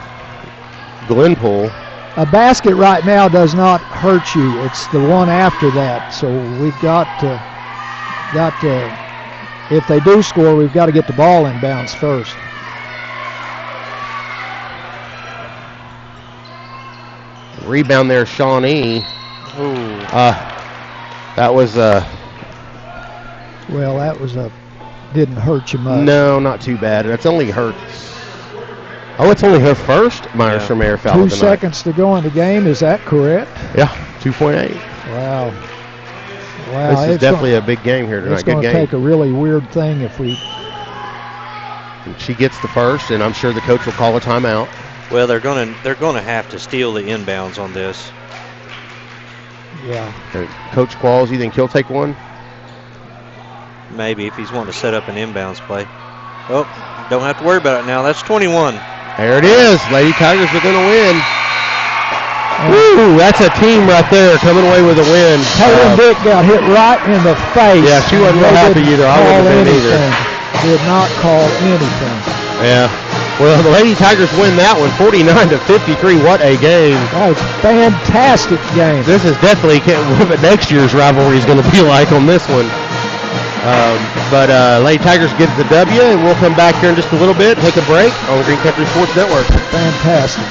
Glenpool. A basket right now does not hurt you. It's the one after that. So we've got to, if they do score, we've got to get the ball in bounds first. Rebound there, Shawnee. That was well, that was didn't hurt you much. No, not too bad. That's only hurt. Oh, it's only her first Myers from Air foul. 2 seconds to go in the game. Is that correct? Yeah, 2.8. Wow. This is definitely a big game here tonight. It's going to take a really weird thing if we. She gets the first, and I'm sure the coach will call a timeout. Well, they're going to have to steal the inbounds on this. Yeah. Coach Qualls, you think he'll take one? Maybe if he's wanting to set up an inbounds play. Oh, don't have to worry about it now. That's 21. There it is. Lady Tigers are going to win. Woo, that's a team right there coming away with a win. Taylor Dick got hit right in the face. Yeah, she wasn't real happy either. I wouldn't have been either. Did not call anything. Yeah. Well, the Lady Tigers win that one, 49-53. What a game! That was a fantastic game. This is definitely what next year's rivalry is going to be like on this one. But Lady Tigers get the W, and we'll come back here in just a little bit, take a break on the Green Country Sports Network. Fantastic.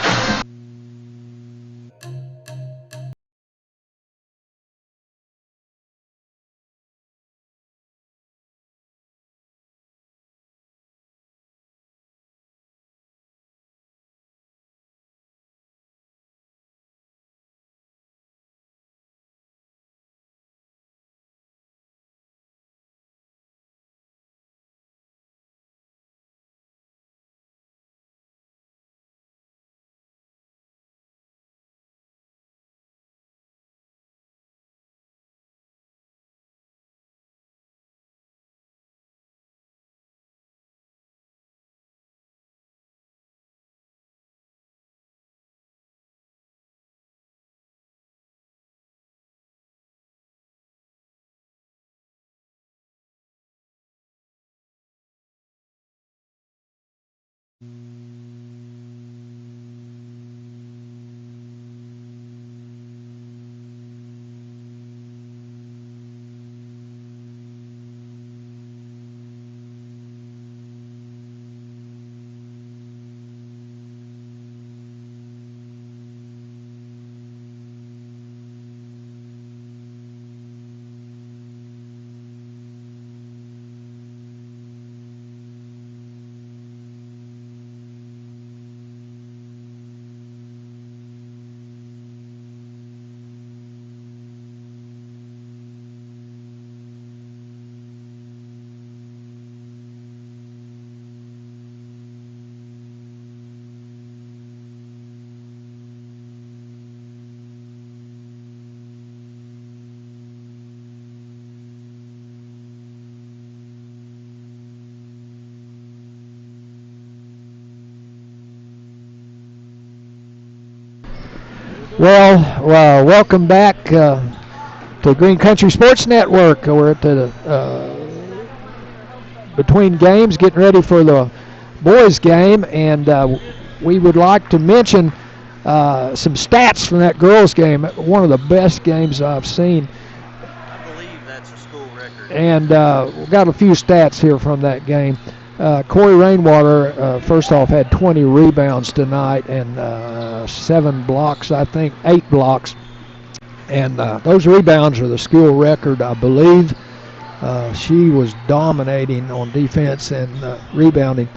Well, welcome back to Green Country Sports Network. We're at the between games, getting ready for the boys' game, and we would like to mention some stats from that girls' game. One of the best games I've seen. I believe that's a school record. And we've got a few stats here from that game. Corey Rainwater, first off, had 20 rebounds tonight and 7 blocks, I think, 8 blocks. And those rebounds are the school record, I believe. She was dominating on defense and rebounding.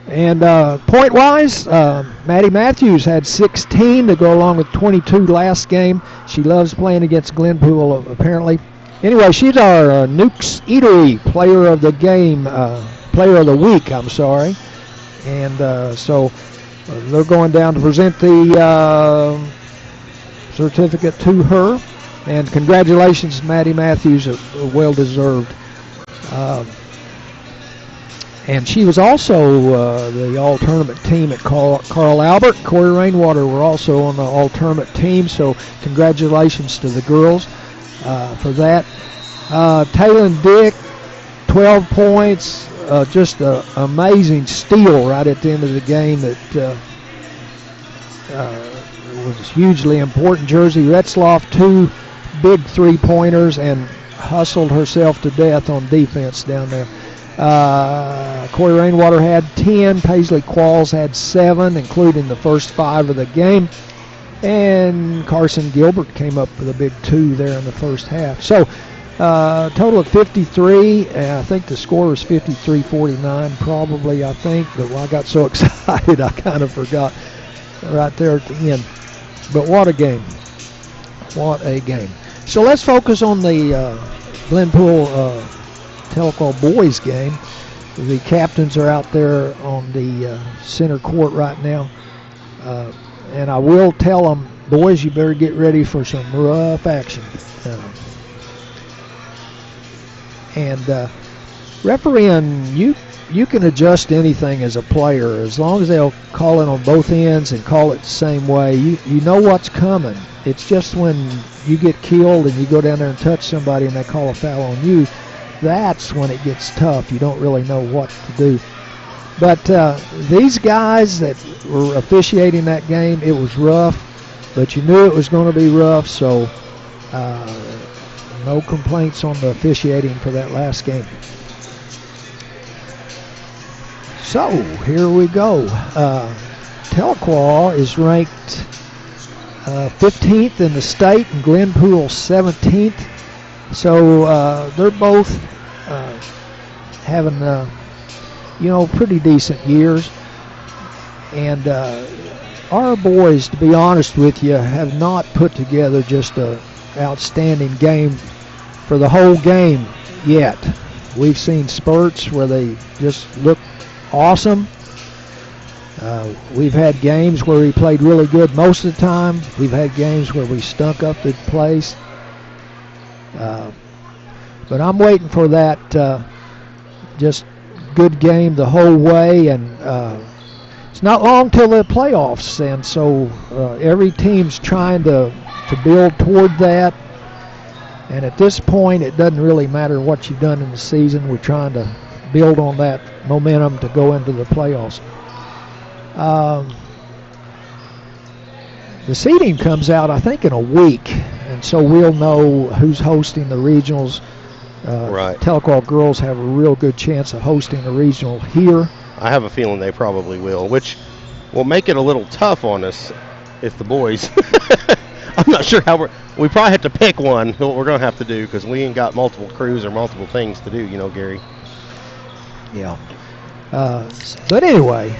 And point-wise, Maddie Matthews had 16 to go along with 22 last game. She loves playing against Glenpool, apparently. Anyway, she's our Nukes Eatery Player of the Game, Player of the Week, I'm sorry. And so they're going down to present the certificate to her. And congratulations, Maddie Matthews, well-deserved. And she was also the all-tournament team at Carl Albert. Corey Rainwater were also on the all-tournament team, so congratulations to the girls for that. Taylor Dick, 12 points, just an amazing steal right at the end of the game that was hugely important. Jersey Retzloff, 2 big three-pointers, and hustled herself to death on defense down there. Corey Rainwater had 10. Paisley Qualls had 7, including the first 5 of the game. And Carson Gilbert came up with a big 2 there in the first half. So total of 53. I think the score was 53-49 probably, I think. But I got so excited I kind of forgot right there at the end. But what a game. What a game. So let's focus on the Glenpool Tahlequah boys game. The captains are out there on the center court right now. And I will tell them, boys, you better get ready for some rough action. Refereeing, you can adjust anything as a player as long as they'll call it on both ends and call it the same way. You know what's coming. It's just when you get killed and you go down there and touch somebody and they call a foul on you, that's when it gets tough. You don't really know what to do. But these guys that were officiating that game, it was rough, but you knew it was going to be rough, so no complaints on the officiating for that last game. So here we go. Tahlequah is ranked 15th in the state and Glenpool 17th. So they're both having, pretty decent years. And our boys, to be honest with you, have not put together just an outstanding game for the whole game yet. We've seen spurts where they just look awesome. We've had games where we played really good most of the time. We've had games where we stunk up the place. But I'm waiting for that just good game the whole way, and it's not long till the playoffs, and so every team's trying to build toward that. And at this point, it doesn't really matter what you've done in the season. We're trying to build on that momentum to go into the playoffs. The seeding comes out, I think, in a week, and so we'll know who's hosting the regionals. Right. Tahlequah girls have a real good chance of hosting the regional here. I have a feeling they probably will, which will make it a little tough on us if the boys. I'm not sure how we probably have to pick one, what we're going to have to do, because we ain't got multiple crews or multiple things to do, Gary. Yeah. But anyway,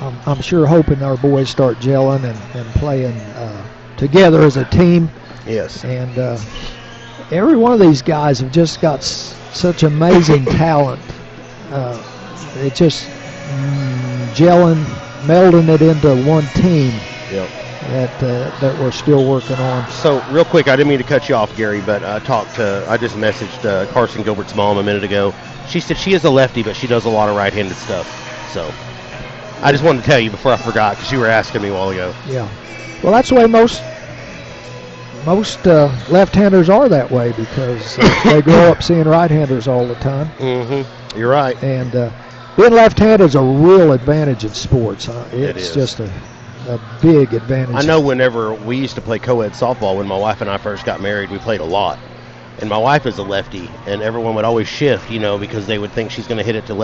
I'm sure hoping our boys start gelling and playing together as a team. Yes. And every one of these guys have just got such amazing talent. It's just gelling, melding it into one team. Yep. That we're still working on. So real quick, I didn't mean to cut you off, Gary, but I just messaged Carson Gilbert's mom a minute ago. She said she is a lefty, but she does a lot of right-handed stuff. So I just wanted to tell you before I forgot, because you were asking me a while ago. Yeah. Well, that's the way most left-handers are that way, because they grow up seeing right-handers all the time. Mm-hmm. You're right. And being left-handed is a real advantage in sports. It's just a big advantage. I know whenever we used to play co-ed softball, when my wife and I first got married, we played a lot. And my wife is a lefty, and everyone would always shift, because they would think she's going to hit it to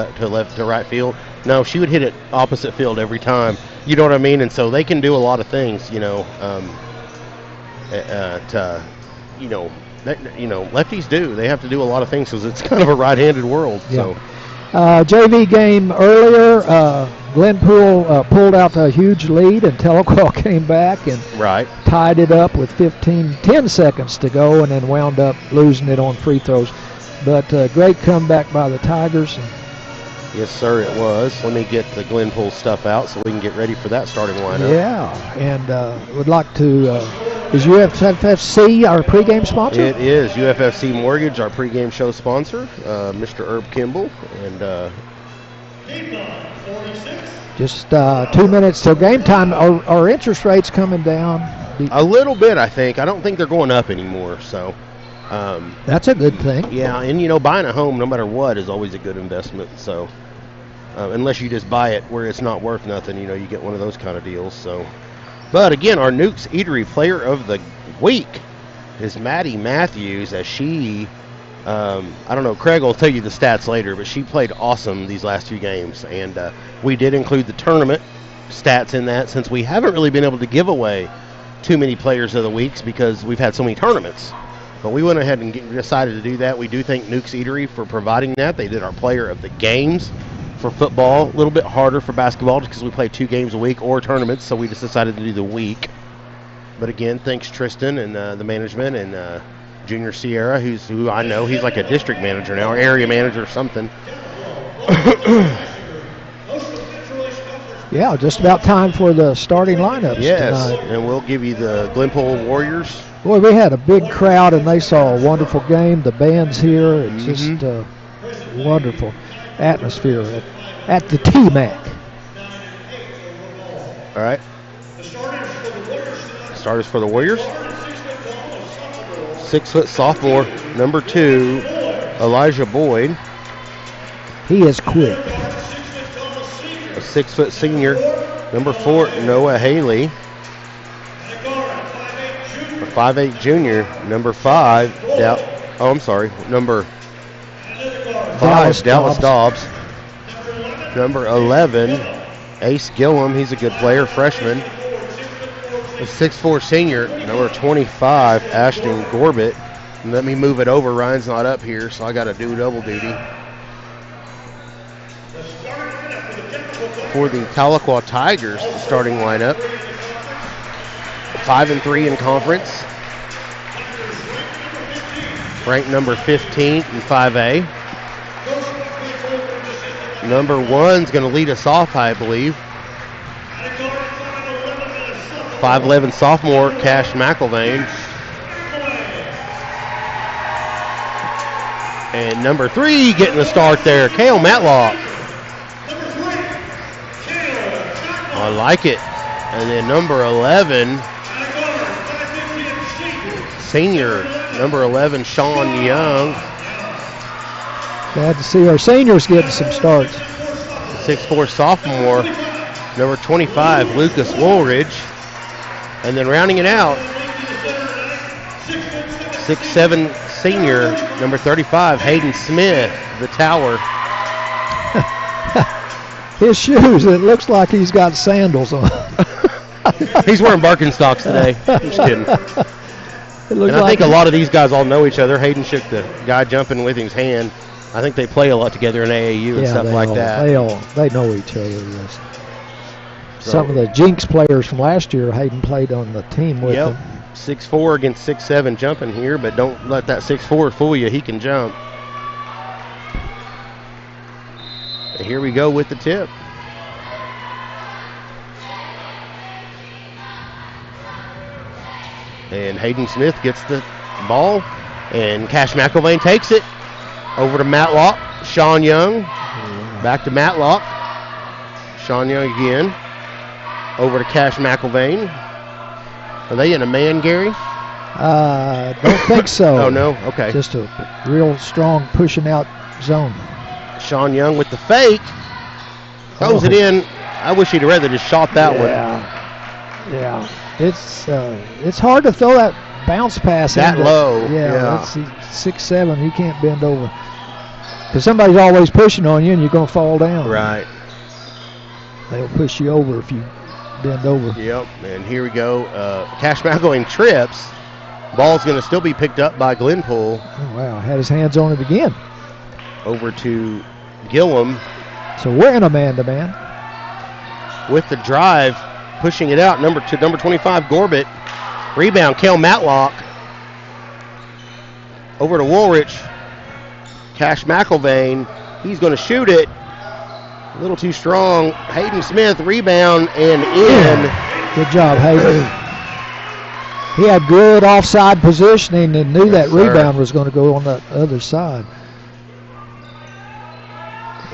right field. No, she would hit it opposite field every time. You know what I mean? And so they can do a lot of things, to lefties do. They have to do a lot of things because it's kind of a right-handed world. Yeah. So. JV game earlier, Glenpool pulled out a huge lead, and Tahlequah came back and tied it up with 10 seconds to go, and then wound up losing it on free throws. But great comeback by the Tigers. Yes, sir, it was. Let me get the Glenpool stuff out so we can get ready for that starting lineup. Yeah, and would like to, is UFFC our pregame sponsor? It is. UFFC Mortgage, our pregame show sponsor, Mr. Herb Kimball. And just 2 minutes till game time. Are interest rates coming down? A little bit, I think. I don't think they're going up anymore, so. That's a good thing. Yeah, and buying a home no matter what is always a good investment. So unless you just buy it where it's not worth nothing, you get one of those kind of deals. So, but again, our Nukes Eatery Player of the Week is Maddie Matthews, as she, I don't know, Craig will tell you the stats later, but she played awesome these last 2 games, and we did include the tournament stats in that, since we haven't really been able to give away too many Players of the Weeks because we've had so many tournaments. But we went ahead and decided to do that. We do thank Nukes Eatery for providing that. They did our Player of the Games for football. A little bit harder for basketball because we play 2 games a week or tournaments, so we just decided to do the week. But again, thanks Tristan and the management and Junior Sierra, who I know. He's like a district manager now, or area manager or something. Yeah, just about time for the starting lineups yes, tonight. And we'll give you the Glenpool Warriors. Boy, we had a big crowd, and they saw a wonderful game. The band's here. It's just a wonderful atmosphere at the T-Mac. All right. Starters for the Warriors. 6-foot sophomore, number 2, Elijah Boyd. He is quick. A 6-foot senior, number 4, Noah Haley. A 5'8" junior, number 5, number 5, Dallas Dobbs. Number 11, Ace Gillum. He's a good player, freshman. A 6'4" senior, number 25, Ashton Gorbett. And let me move it over. Ryan's not up here, so I got to do double duty. For the Tahlequah Tigers, the starting lineup. 5-3 in conference. Ranked number 15 in 5A. Number 1's going to lead us off, I believe. 5'11" sophomore, Cash McElvain. And number 3 getting the start there, Kale Matlock. I like it. And then number 11, senior, number 11, Sean Young. Glad to see our seniors getting some starts. 6'4" sophomore, number 25, Lucas Woolridge. And then rounding it out, 6'7" senior, number 35, Hayden Smith, the Tower. His shoes, it looks like he's got sandals on. He's wearing Birkenstocks today. Just kidding. And I think a lot of these guys all know each other. Hayden shook the guy jumping with his hand. I think they play a lot together in AAU and stuff like that. They know each other, yes. Some of the Jinx players from last year, Hayden played on the team with them. 6'4" against 6'7" jumping here, but don't let that 6'4" fool you. He can jump. And here we go with the tip. And Hayden Smith gets the ball, and Cash McElvain takes it over to Matlock. Sean Young, back to Matlock. Sean Young again, over to Cash McElvain. Are they in a man, Gary? Don't think so. Oh, no? Okay. Just a real strong pushing out zone. Sean Young with the fake. Throws it in. I wish he'd rather just shot that one. Yeah. It's hard to throw that bounce pass that low. Yeah. 6'7", he can't bend over. Because somebody's always pushing on you and you're going to fall down. Right. They'll push you over if you bend over. Yep, and here we go. Cash McElvain trips, Ball's going to still be picked up by Glenpool. Oh, wow, had his hands on it again. Over to Gillum. So we're in a man-to-man. With the drive, pushing it out, number 25, Gorbett. Rebound, Cale Matlock. Over to Woolrich. Cash McIlvain. He's going to shoot it. A little too strong. Hayden Smith, rebound, and in. Good job, Hayden. He had good offside positioning and knew that rebound was going to go on the other side.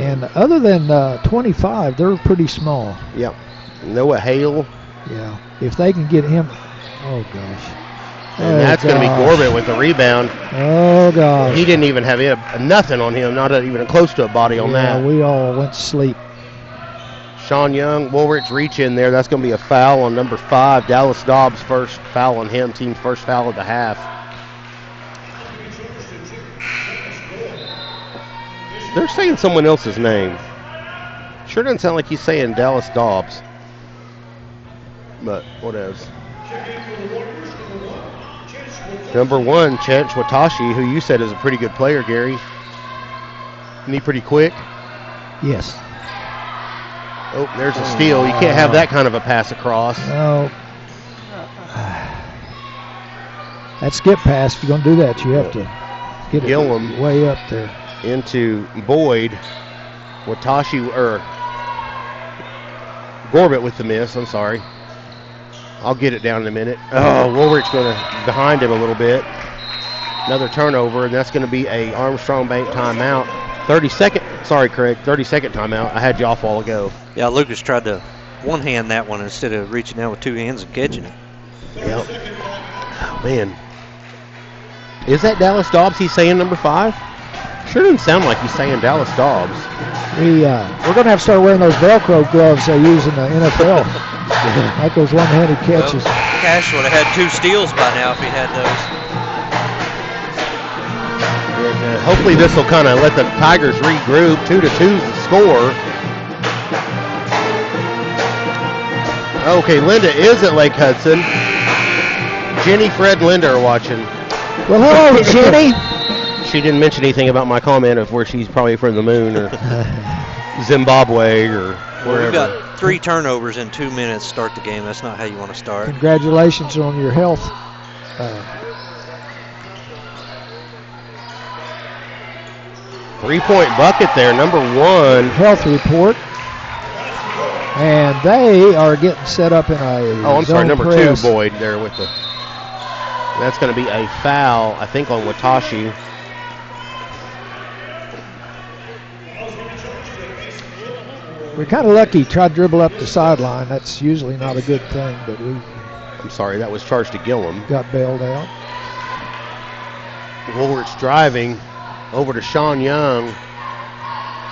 And other than 25, they're pretty small. Yep. Noah Hale. Yeah. If they can get him. Oh, gosh. And that's going to be Gorbett with the rebound. Oh, gosh. He didn't even have nothing on him, not even close to a body on that. We all went to sleep. Sean Young, Woolrich reach in there. That's going to be a foul on number 5. Dallas Dobbs, first foul on him. Team's first foul of the half. They're saying someone else's name. Sure doesn't sound like he's saying Dallas Dobbs. But what else? Number 1, Chet Watashi, who you said is a pretty good player, Gary. Isn't he pretty quick? Yes. Oh, there's a steal. You can't have that kind of a pass across. No. That skip pass, if you're going to do that, you have to get Gillum it way up there. Into Boyd. Watashi, or Gorbett with the miss, I'm sorry. I'll get it down in a minute. Oh, Woolrich going to behind him a little bit. Another turnover, and that's going to be a Armstrong Bank timeout. 30-second timeout. I had you off a while ago. Yeah, Lucas tried to one-hand that one instead of reaching out with 2 hands and catching it. Yep. Oh, man. Is that Dallas Dobbs he's saying, number 5? Sure doesn't sound like he's saying Dallas Dobbs. We're going to have to start wearing those Velcro gloves they use in the NFL. Like those one-handed catches. Well, Cash would have had 2 steals by now if he had those. And, hopefully this will kind of let the Tigers regroup. 2-2 the score. Okay, Linda is at Lake Hudson. Jenny, Fred, and Linda are watching. Well, hello, Jenny. She didn't mention anything about my comment of where she's probably from the moon or Zimbabwe or wherever. We've got 3 turnovers in 2 minutes to start the game. That's not how you want to start. Congratulations on your health. 3-point bucket there, number 1. Health report. And they are getting set up in a I'm sorry, number press. 2, Boyd there with the. That's going to be a foul, I think, on Watashi. We're kind of lucky. Tried to dribble up the sideline. That's usually not a good thing, but we. I'm sorry, that was charged to Gillum. Got bailed out. Woolrich driving over to Sean Young.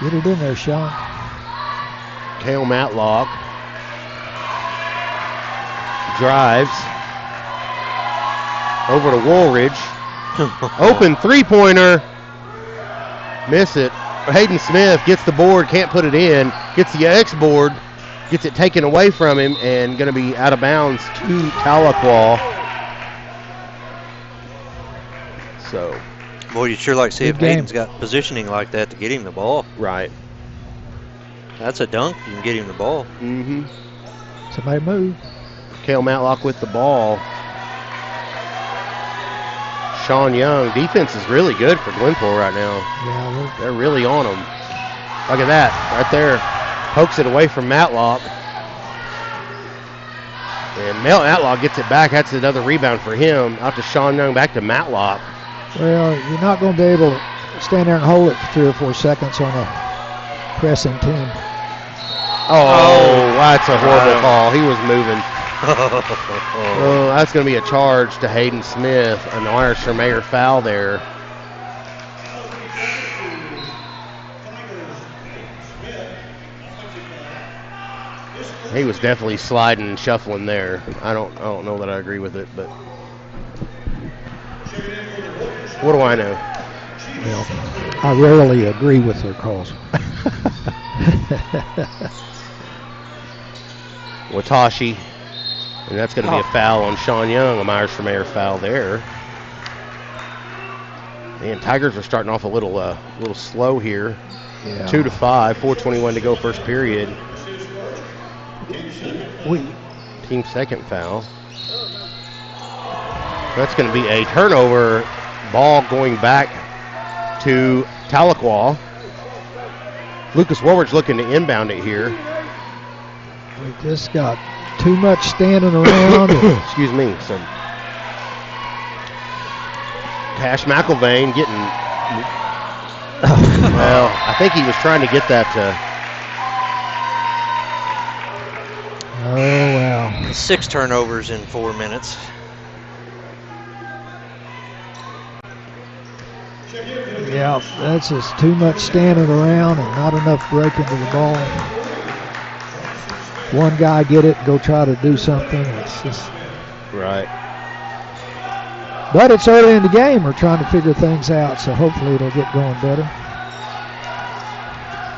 Get it in there, Sean. Cale Matlock drives over to Woolridge. Open 3-pointer. Miss it. Hayden Smith gets the board, can't put it in. Gets the X board, gets it taken away from him, and going to be out of bounds to Tahlequah. So. Boy, you'd sure like to see if game. Hayden's got positioning like that to get him the ball. Right. That's a dunk. You can get him the ball. Mm-hmm. Somebody move. Cale Matlock with the ball. Sean Young. Defense is really good for Glenpool right now. Yeah, they're really on him. Look at that. Right there. Pokes it away from Matlock. And Matlock gets it back. That's another rebound for him. Out to Sean Young. Back to Matlock. Well, you're not going to be able to stand there and hold it for 3 or 4 seconds on a pressing team. Oh, that's a horrible call. He was moving. Oh, that's going to be a charge to Hayden Smith. An Irish Mayor foul there. He was definitely sliding and shuffling there. I don't know that I agree with it, but what do I know? Well, I rarely agree with their calls. Watashi, and that's going to be a foul on Sean Young, a Myers for Mayor foul there. Man, Tigers are starting off a little slow here. Yeah. 2-5, 4:21 to go first period. Team second foul. That's going to be a turnover. Ball going back to Tahlequah. Lucas Woolridge looking to inbound it here. We just got too much standing around. Excuse me. So Cash McIlvain getting. Well, I think he was trying to get that. Oh, wow. 6 turnovers in 4 minutes. Yeah, that's just too much standing around and not enough breaking to the ball. One guy get it, go try to do something. It's just Right. But it's early in the game. We're trying to figure things out, so hopefully it'll get going better.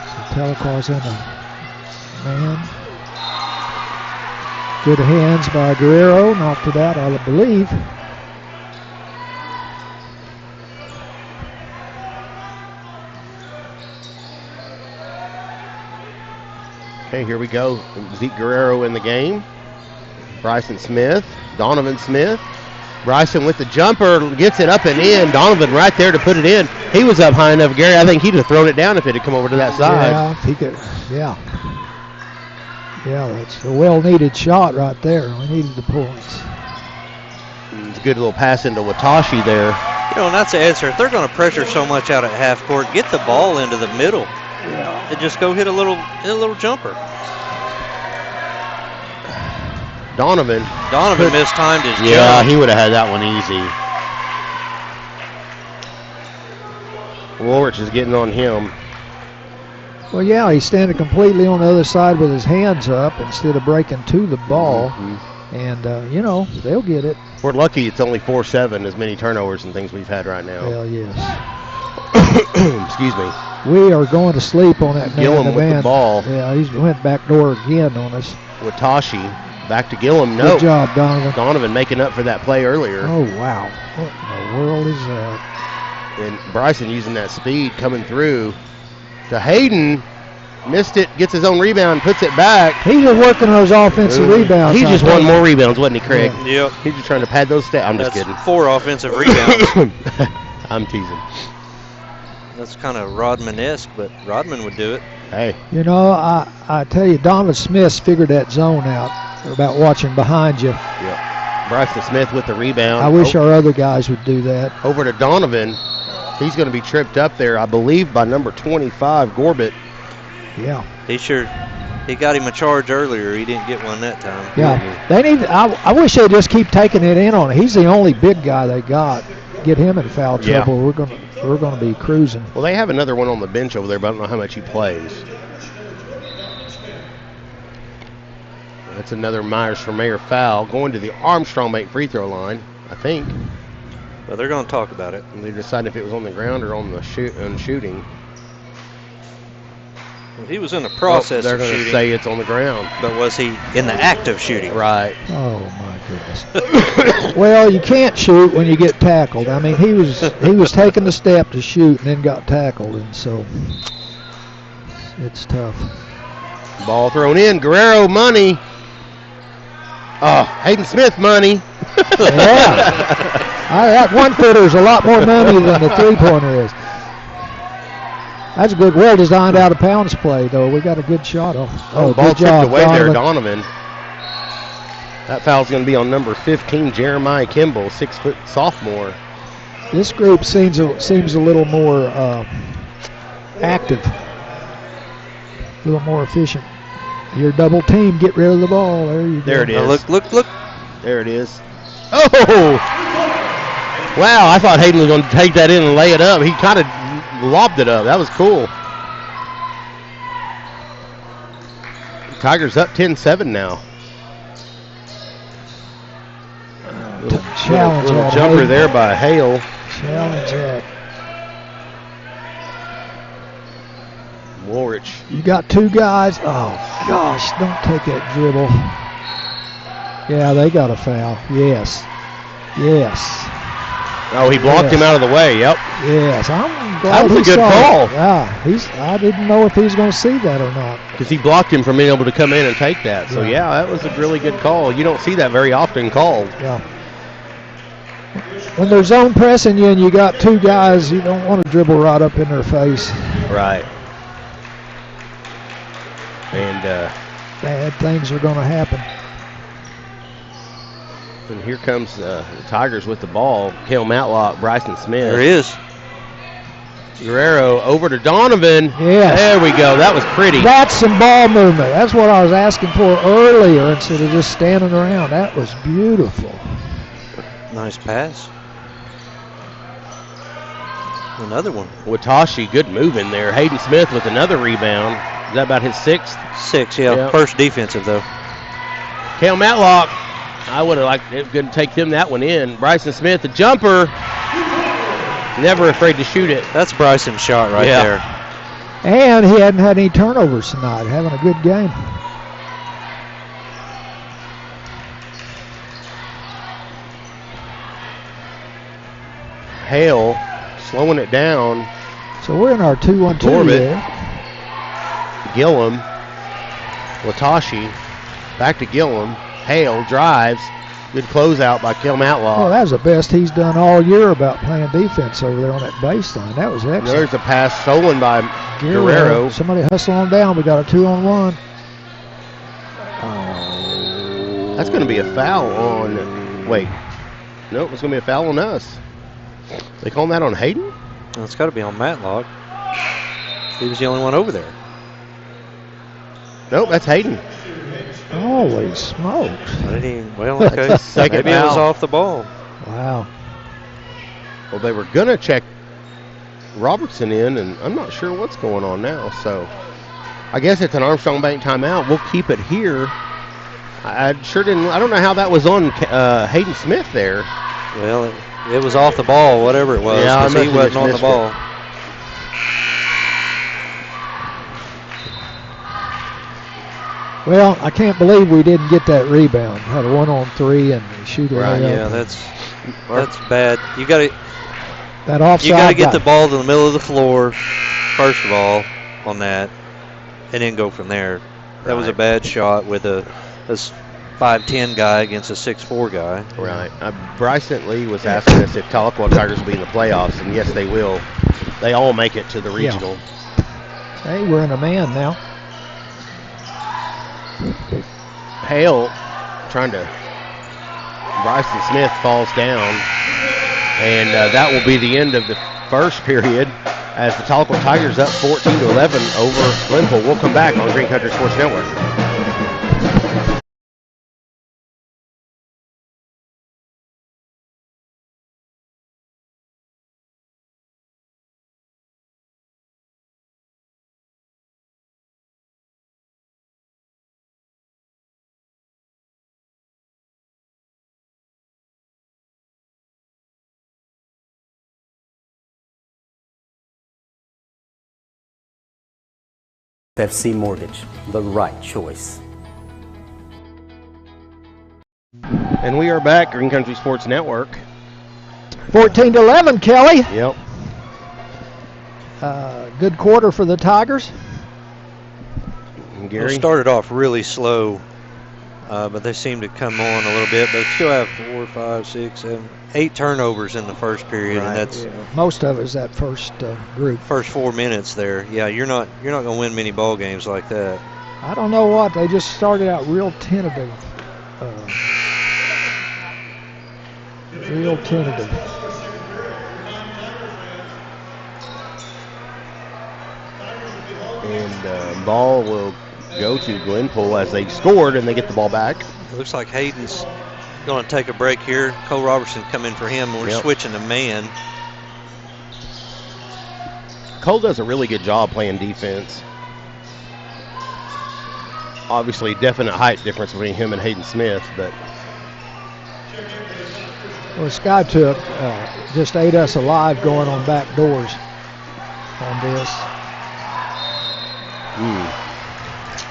So Tahlequah's in the man. Good hands by Guerrero. Knocked it out, I believe. Okay, here we go. Zeke Guerrero in the game. Bryson Smith, Donovan Smith. Bryson with the jumper, gets it up and in. Donovan right there to put it in. He was up high enough, Gary. I think he'd have thrown it down if it had come over to that side. Yeah, if he could. Yeah. Yeah, that's a well-needed shot right there. We needed the points. It's a good little pass into Watashi there. You know, and that's the answer. If they're going to pressure so much out at half court, get the ball into the middle. Yeah. And just go hit a little jumper. Donovan mistimed his jump. Yeah, he would have had that one easy. Woolrich is getting on him. Well, yeah, he's standing completely on the other side with his hands up instead of breaking to the ball. Mm-hmm. And, you know, they'll get it. We're lucky it's only 4-7, as many turnovers and things we've had right now. Well, yes. Excuse me. We are going to sleep on that Gillum man. with the ball. Yeah, he went back door again on us. Watashi back to Gillum. No. Good job, Donovan. Donovan making up for that play earlier. Oh, wow. What in the world is that? And Bryson using that speed coming through to Hayden. Missed it, gets his own rebound, puts it back. He's just working those offensive rebounds. He just won more rebounds, wasn't he, Craig? Yeah. Yep. He's just trying to pad those stats. I'm just kidding. 4 offensive rebounds. I'm teasing. That's kind of Rodman-esque, but Rodman would do it. Hey. You know, I tell you, Donovan Smith figured that zone out about watching behind you. Yeah. Bryson Smith with the rebound. I wish our other guys would do that. Over to Donovan. He's going to be tripped up there, I believe, by number 25, Gorbett. Yeah. He got him a charge earlier. He didn't get one that time. Yeah. They need. I wish they'd just keep taking it in on him. He's the only big guy they got. Get him in foul trouble. Yeah. We're gonna be cruising. Well, they have another one on the bench over there, but I don't know how much he plays. That's another Myers for Mayor foul. Going to the Armstrong Bank free throw line, I think. Well, they're going to talk about it. And they decide if it was on the ground or on the shooting. Well, he was in the process they're of going shooting. to say it's on the ground. But was he in the act of shooting? Right. Oh my goodness. Well, you can't shoot when you get tackled. I mean, he was taking the step to shoot and then got tackled, and so it's tough. Ball thrown in. Guerrero money. Oh, Hayden Smith money. Yeah. That one-footer is a lot more money than the three-pointer is. That's a good, well-designed out-of-bounds play, though. We got a good shot off. Oh, ball tipped away there, Donovan. That foul's going to be on number 15, Jeremiah Kimball, 6-foot sophomore. This group seems a little more active, a little more efficient. Your double team, get rid of the ball. There you go. There it is. Look. There it is. Oh! Wow, I thought Hayden was going to take that in and lay it up. He kind of lobbed it up. That was cool. Tigers up 10-7 now. Little jumper there by Hale. Challenge that. Woolrich. You got two guys. Oh, gosh, don't take that dribble. Yeah, they got a foul. Yes. Oh, he blocked him out of the way. Yep. Yes, I'm glad That was he a good saw call. it. Yeah, I didn't know if he was going to see that or not. Because he blocked him from being able to come in and take that. So, yeah, that was a really good call. You don't see that very often called. Yeah. When they're zone pressing you and you got two guys, you don't want to dribble right up in their face. Right. And bad things are going to happen. And here comes the Tigers with the ball. Cale Matlock, Bryson Smith. There he is. Guerrero over to Donovan. Yes. There we go. That was pretty. That's some ball movement. That's what I was asking for earlier instead of just standing around. That was beautiful. Nice pass. Another one. Watashi, good move in there. Hayden Smith with another rebound. Is that about his sixth? Six, yeah. Yep. First defensive, though. Cale Matlock. I would have liked it. Couldn't take them that one in. Bryson Smith, the jumper. Never afraid to shoot it. That's Bryson's shot right there. And he hadn't had any turnovers tonight. Having a good game. Hale slowing it down. So we're in our 2-1-2 there. Gillum. Watashi. Back to Gillum. Hale drives. Good closeout by Cale Matlock. Well, that was the best he's done all year about playing defense over there on that baseline. That was excellent. There's a pass stolen by Guerrero. Somebody hustle on down. We got a 2-on-1. That's going to be a foul on. Wait. Nope, it's going to be a foul on us. They calling that on Hayden? Well, it's got to be on Matlock. He was the only one over there. Nope, that's Hayden. Holy smokes. Well, okay. Maybe it was off the ball. Wow. Well, they were going to check Robertson in, and I'm not sure what's going on now. So I guess it's an Armstrong Bank timeout. We'll keep it here. I don't know how that was on Hayden Smith there. Well, it was off the ball, whatever it was, because he wasn't on the ball. Well, I can't believe we didn't get that rebound. Had a 1-on-3 and shoot it right. Yeah, that's bad. You got to that offside. You got to get the ball to the middle of the floor first of all on that, and then go from there. That was a bad shot with a 5'10" guy against a 6'4" guy. Right. Bryson Lee was asking us if Tahlequah Tigers will be in the playoffs, and yes, they will. They all make it to the regional. Yeah. Hey, we're in a man now. Hale trying to. Bryson Smith falls down, and that will be the end of the first period as the Tahlequah Tigers up 14-11 over Glenpool. We'll come back on Green Country Sports Network. FC Mortgage, the right choice. And we are back, Green Country Sports Network. 14-11, Kelly. Yep. Good quarter for the Tigers. Gary? It started off really slow, but they seem to come on a little bit. But still have 4, 5, 6, 7, 8 turnovers in the first period, and that's most of it is that first group. First 4 minutes there. Yeah, you're not going to win many ball games like that. I don't know what they just started out real tentative. And ball will go to Glenpool as they scored, and they get the ball back. It looks like Hayden's going to take a break here. Cole Robertson come in for him. We're switching to man. Cole does a really good job playing defense. Obviously, definite height difference between him and Hayden Smith, but. Well, Sky took just ate us alive going on back doors on this.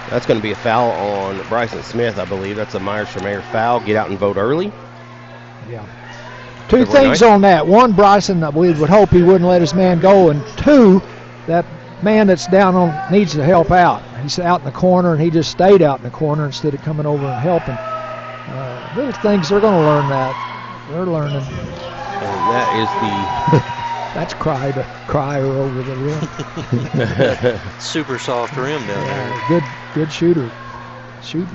That's going to be a foul on Bryson Smith, I believe. That's a Myers for Mayor foul. Get out and vote early. Yeah. Two February things 9th. on that. One, Bryson, we would hope he wouldn't let his man go. And two, that man that's down on needs to help out. He's out in the corner, and he just stayed out in the corner instead of coming over and helping. Little things, they're going to learn that. They're learning. And that is That's Crier over the rim. Super soft rim down there. Yeah, good shooting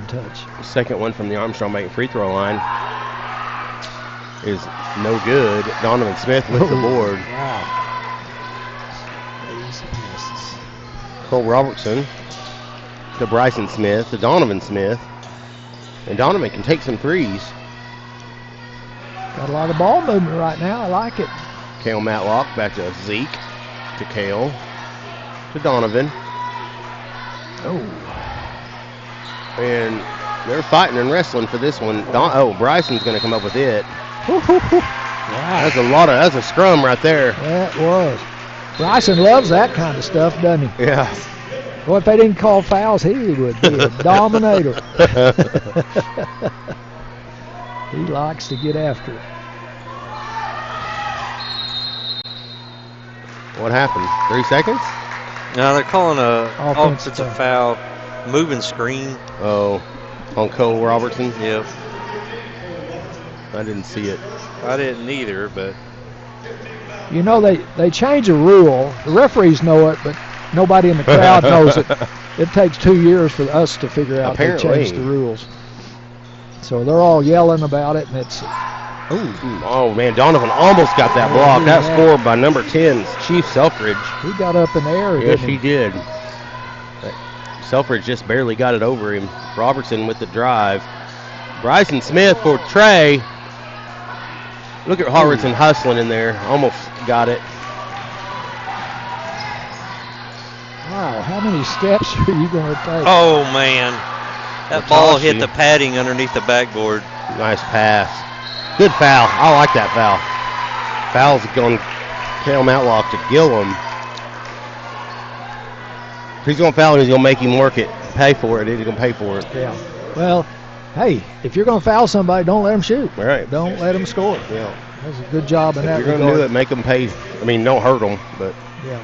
touch. the second one from the Armstrong-Bank free throw line. Is no good. Donovan Smith with the board. Wow. Easy misses. Cole Robertson to Bryson Smith to Donovan Smith. And Donovan can take some threes. Got a lot of ball movement right now. I like it. Cale Matlock back to Zeke, to Cale, to Donovan. Oh. And they're fighting and wrestling for this one. Bryson's going to come up with it. Wow. That's a scrum right there. That was. Bryson loves that kind of stuff, doesn't he? Yeah. Well, if they didn't call fouls, he would be a dominator. He likes to get after it. What happened? 3 seconds? No, they're calling a Offensive offensive foul. Moving screen. Oh, on Cole Robertson? Yep. I didn't see it. I didn't either, but You know, they change a rule. The referees know it, but nobody in the crowd knows it. It takes 2 years for us to figure out they changed the rules. So they're all yelling about it, and it's... Oh, man, Donovan almost got that block. That scored by number 10, Chief Selfridge. He got up in the air, Yes, didn't he did. Selfridge just barely got it over him. Robertson with the drive. Bryson Smith for Trey. Look at Robertson hustling in there. Almost got it. Wow, how many steps are you going to take? oh man, that ball hit the padding underneath the backboard. Nice pass. Good foul. I like that foul. Foul's going Cale Matlock to Gillum. If he's going to foul him, he's going to make him work it. Pay for it. He's going to pay for it. Yeah. Well, hey, if you're going to foul somebody, don't let them shoot. All right. Don't let them score. Yeah. That's a good job in that If you're going to do it, make them pay. I mean, don't hurt them, but. Yeah.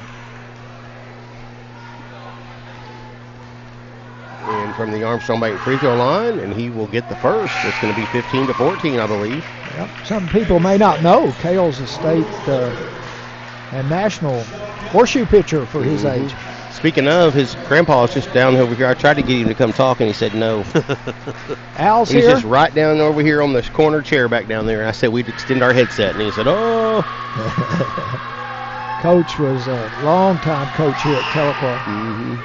And from the Armstrong-Bank free throw line, and he will get the first. It's going to be 15-14, I believe. Yep. Some people may not know Cale's a state and national horseshoe pitcher for his age. Speaking of, his grandpa is just down over here. I tried to get him to come talk, and he said no. Al's He's here. just right down over here on this corner chair back down there. And I said we'd extend our headset, and he said, oh. Coach was a long-time coach here at Tahlequah.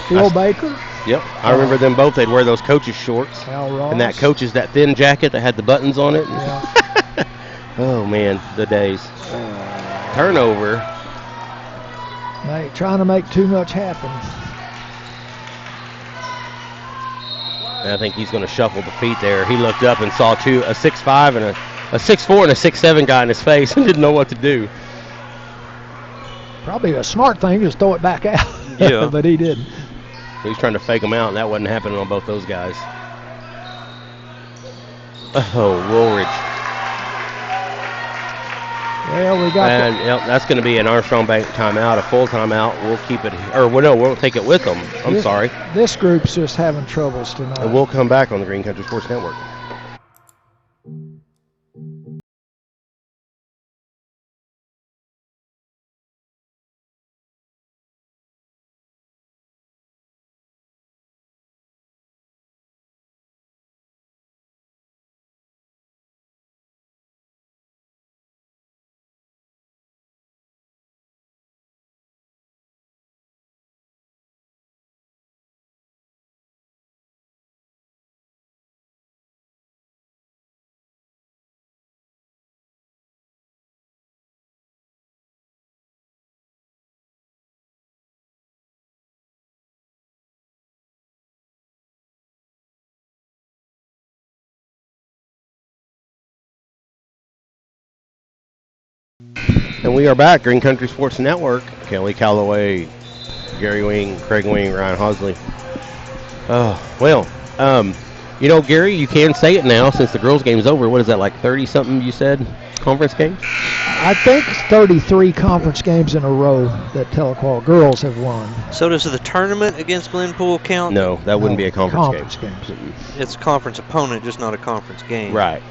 Phil Baker. Yep, I remember them both. They'd wear those coaches' shorts. Al Ross. And that coach's, that thin jacket that had the buttons on it. Yeah. Oh, man, the days. Turnover. Trying to make too much happen. And I think he's going to shuffle the feet there. He looked up and saw a 6'5" and a 6'4" and a 6'7" guy in his face and didn't know what to do. Probably a smart thing is throw it back out. Yeah. But he didn't. He was trying to fake them out, and that wasn't happening on both those guys. Oh, Woolridge. Well, we got And yep, that's going to be an Armstrong-Bank timeout, a full timeout. We'll keep it, we'll take it with them. I'm sorry. This group's just having troubles tonight. And we'll come back on the Green Country Sports Network. And we are back, Green Country Sports Network. Kelly Calloway, Gary Wing, Craig Wing, Ryan Hosley. You know, Gary, you can say it now since the girls' game's over. What is that, like 30-something you said, conference games? I think 33 conference games in a row that Tahlequah girls have won. So does the tournament against Glenpool count? No, that wouldn't be a conference game. Games. It's a conference opponent, just not a conference game. Right.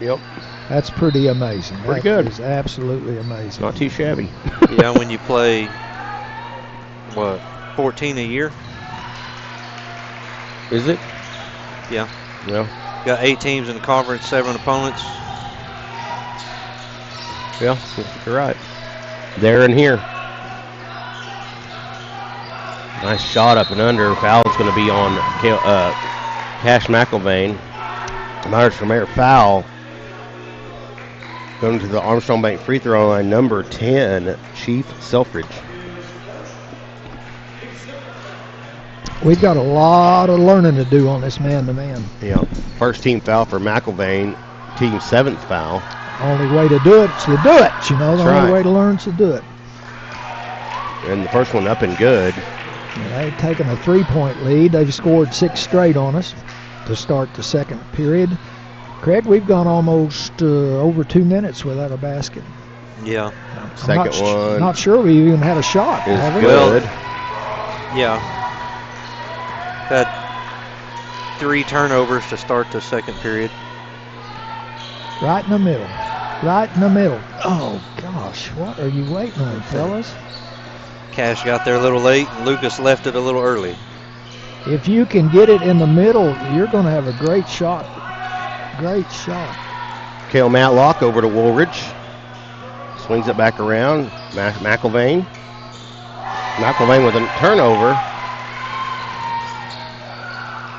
Yep. That's pretty amazing. Pretty good. That is absolutely amazing. Not too shabby. Yeah, when you play, what, 14 a year? Is it? Yeah. Yeah. Got 8 teams in the conference, 7 opponents. Yeah, you're right. There and here. Nice shot up and under. Foul's going to be on Cash McElvain. Myers from Air foul. Going to the Armstrong Bank free throw line, number 10, Chief Selfridge. We've got a lot of learning to do on this man-to-man. Yeah. First team foul for McElvain. Team 7th foul. Only way to do it is to do it. You know, the That's only right. way to learn is to do it. And the first one up and good. And they've taken a 3-point lead. They've scored 6 straight on us to start the second period. Craig, we've gone almost over 2 minutes without a basket. Yeah. Second one. Not sure we even had a shot. Is have we? good. Yeah. Had 3 turnovers to start the second period. Right in the middle. Right in the middle. Oh, gosh. What are you waiting on, fellas? Cash got there a little late, and Lucas left it a little early. If you can get it in the middle, you're going to have a great shot. Great shot. Cale Matlock over to Woolridge. Swings it back around. McElvain. McElvain with a turnover.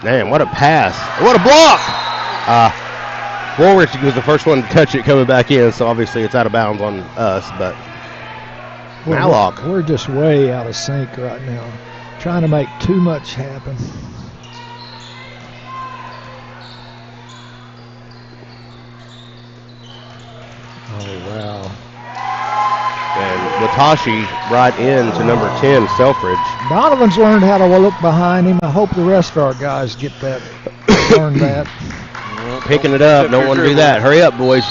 Man, what a pass. What a block! Woolridge was the first one to touch it coming back in, so obviously it's out of bounds on us, but Matlock. We're just way out of sync right now. Trying to make too much happen. Oh, wow. And Watashi right into number 10, Selfridge. Donovan's learned how to look behind him. I hope the rest of our guys get that, learn that. Picking it up. Don't want to do that. Hurry up, boys.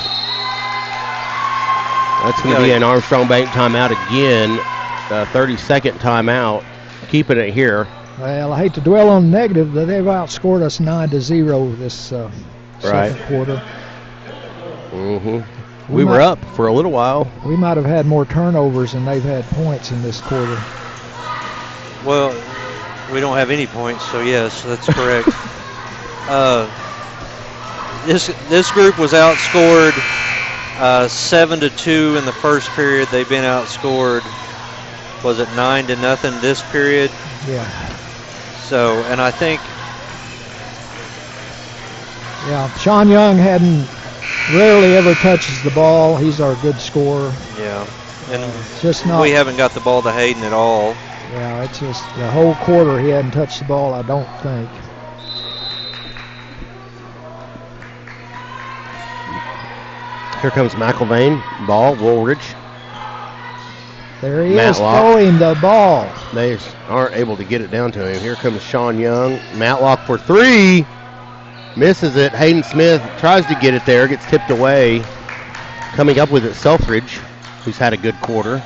That's going to be an Armstrong Bank timeout again. 30-second timeout. Keeping it here. Well, I hate to dwell on the negative, but they've outscored us 9-0 this second quarter. Mm-hmm. We were up for a little while. We might have had more turnovers than they've had points in this quarter. Well, we don't have any points, so yes, that's correct. This group was outscored 7-2 in the first period. They've been outscored, was it 9-0 this period? Yeah. So, and I think, yeah, Sean Young rarely ever touches the ball. He's our good scorer. yeah, and Just not. we haven't got the ball to Hayden at all. Yeah, it's just the whole quarter he hadn't touched the ball, I don't think. Here comes McElvain. Ball, Woolridge. There he Matlock. is throwing the ball. They aren't able to get it down to him. Here comes Sean Young. Matlock for 3. Misses it. Hayden Smith tries to get it there. Gets tipped away. Coming up with it, Selfridge, who's had a good quarter.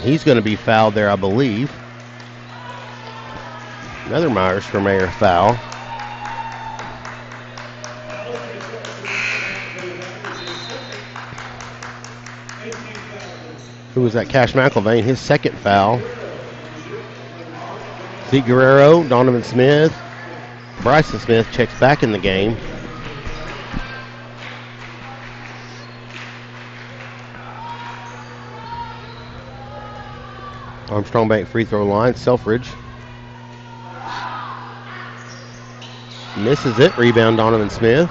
He's going to be fouled there, I believe. Another Myers for Mayor foul. Who was that? Cash McElvain, his second foul. Zeke Guerrero, Donovan Smith. Bryson Smith checks back in the game. Armstrong Bank free throw line, Selfridge. Misses it, rebound Donovan Smith.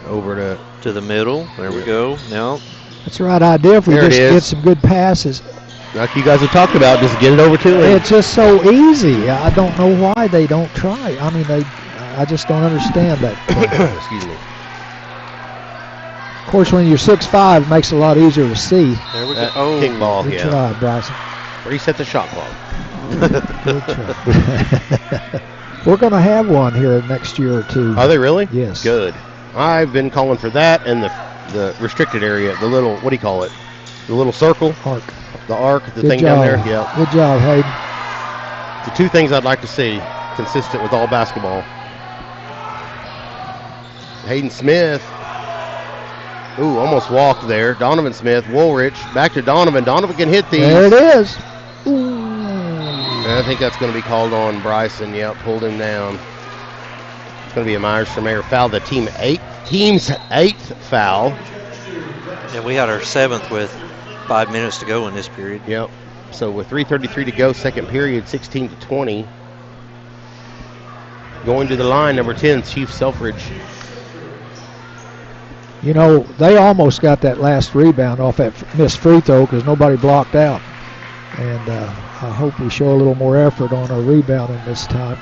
Over To the middle. There we go. Now, That's the right idea if we There it just is. get some good passes. like you guys have talked about, just get it over to him. It's just so easy. I don't know why they don't try. I mean, I just don't understand that. Excuse me. Of course, when you're 6'5", it makes it a lot easier to see. There we go. Oh, kickball, Good yeah. try, Bryson. Reset the shot clock. Good try. We're going to have one here next year or two. Are they really? Yes. Good. I've been calling for that and the restricted area, the little, what do you call it? The little circle? Arc. The arc, the Good thing job. down there? Yeah. Good job, Hayden. The two things I'd like to see consistent with all basketball. Hayden Smith. Ooh, almost walked there. Donovan Smith, Woolrich, back to Donovan. Donovan can hit these. There it is. Ooh. And I think that's going to be called on Bryson. Yep, pulled him down. It's going to be a Myers for Mayor foul. The team's eighth foul. And we had our 7th with 5 minutes to go in this period. Yep. So with 3:33 to go, second period, 16-20. Going to the line, number 10, Chief Selfridge. You know, they almost got that last rebound off that missed free throw because nobody blocked out. And I hope we show a little more effort on our rebounding this time.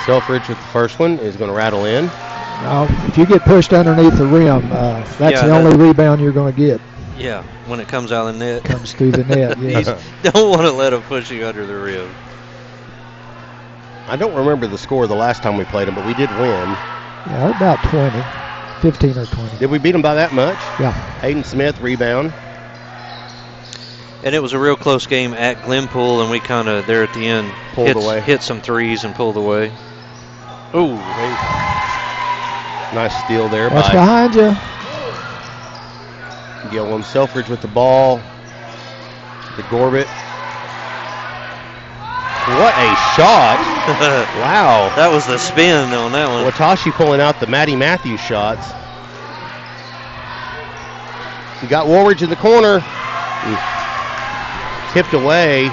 Selfridge with the first one is going to rattle in. Now, if you get pushed underneath the rim, that's Yeah, the only rebound you're going to get. Yeah, when it comes out of the net. Comes through the net, yes. You don't want to let them push you under the rim. I don't remember the score the last time we played them, but we did win. Yeah, about 20, 15 or 20. Did we beat them by that much? Yeah. Hayden Smith, rebound. And it was a real close game at Glenpool, and we kind of, there at the end, hit some threes and pulled away. Ooh. Nice steal there Watch by behind you. Gillum. Selfridge with the ball. To Gorbett. What a shot. Wow. That was the spin on that one. Watashi pulling out the Matty Matthews shots. You got Woolridge in the corner. Tipped away.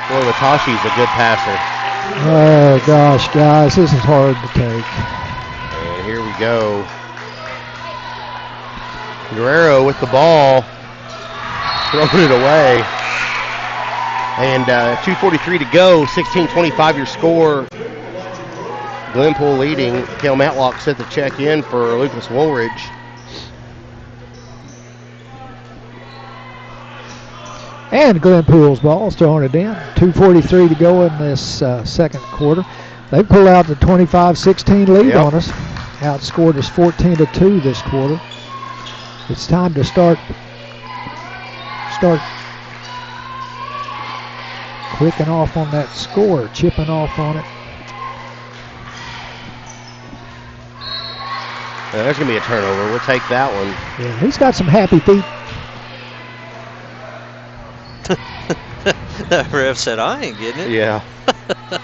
Boy, Watashi's a good passer. Oh, gosh, guys, this is hard to take. And here we go. Guerrero with the ball. Throwing it away. And 2:43 to go, 16-25 your score. Glenpool leading. Cale Matlock set the check in for Lucas Woolridge. And Glenpool's ball's throwing it in. 2:43 to go in this second quarter. They pull out the 25-16 lead on us. Outscored us 14-2 this quarter. It's time to start clicking off on that score, chipping off on it. There's going to be a turnover. We'll take that one. Yeah, he's got some happy feet. That ref said, I ain't getting it. Yeah.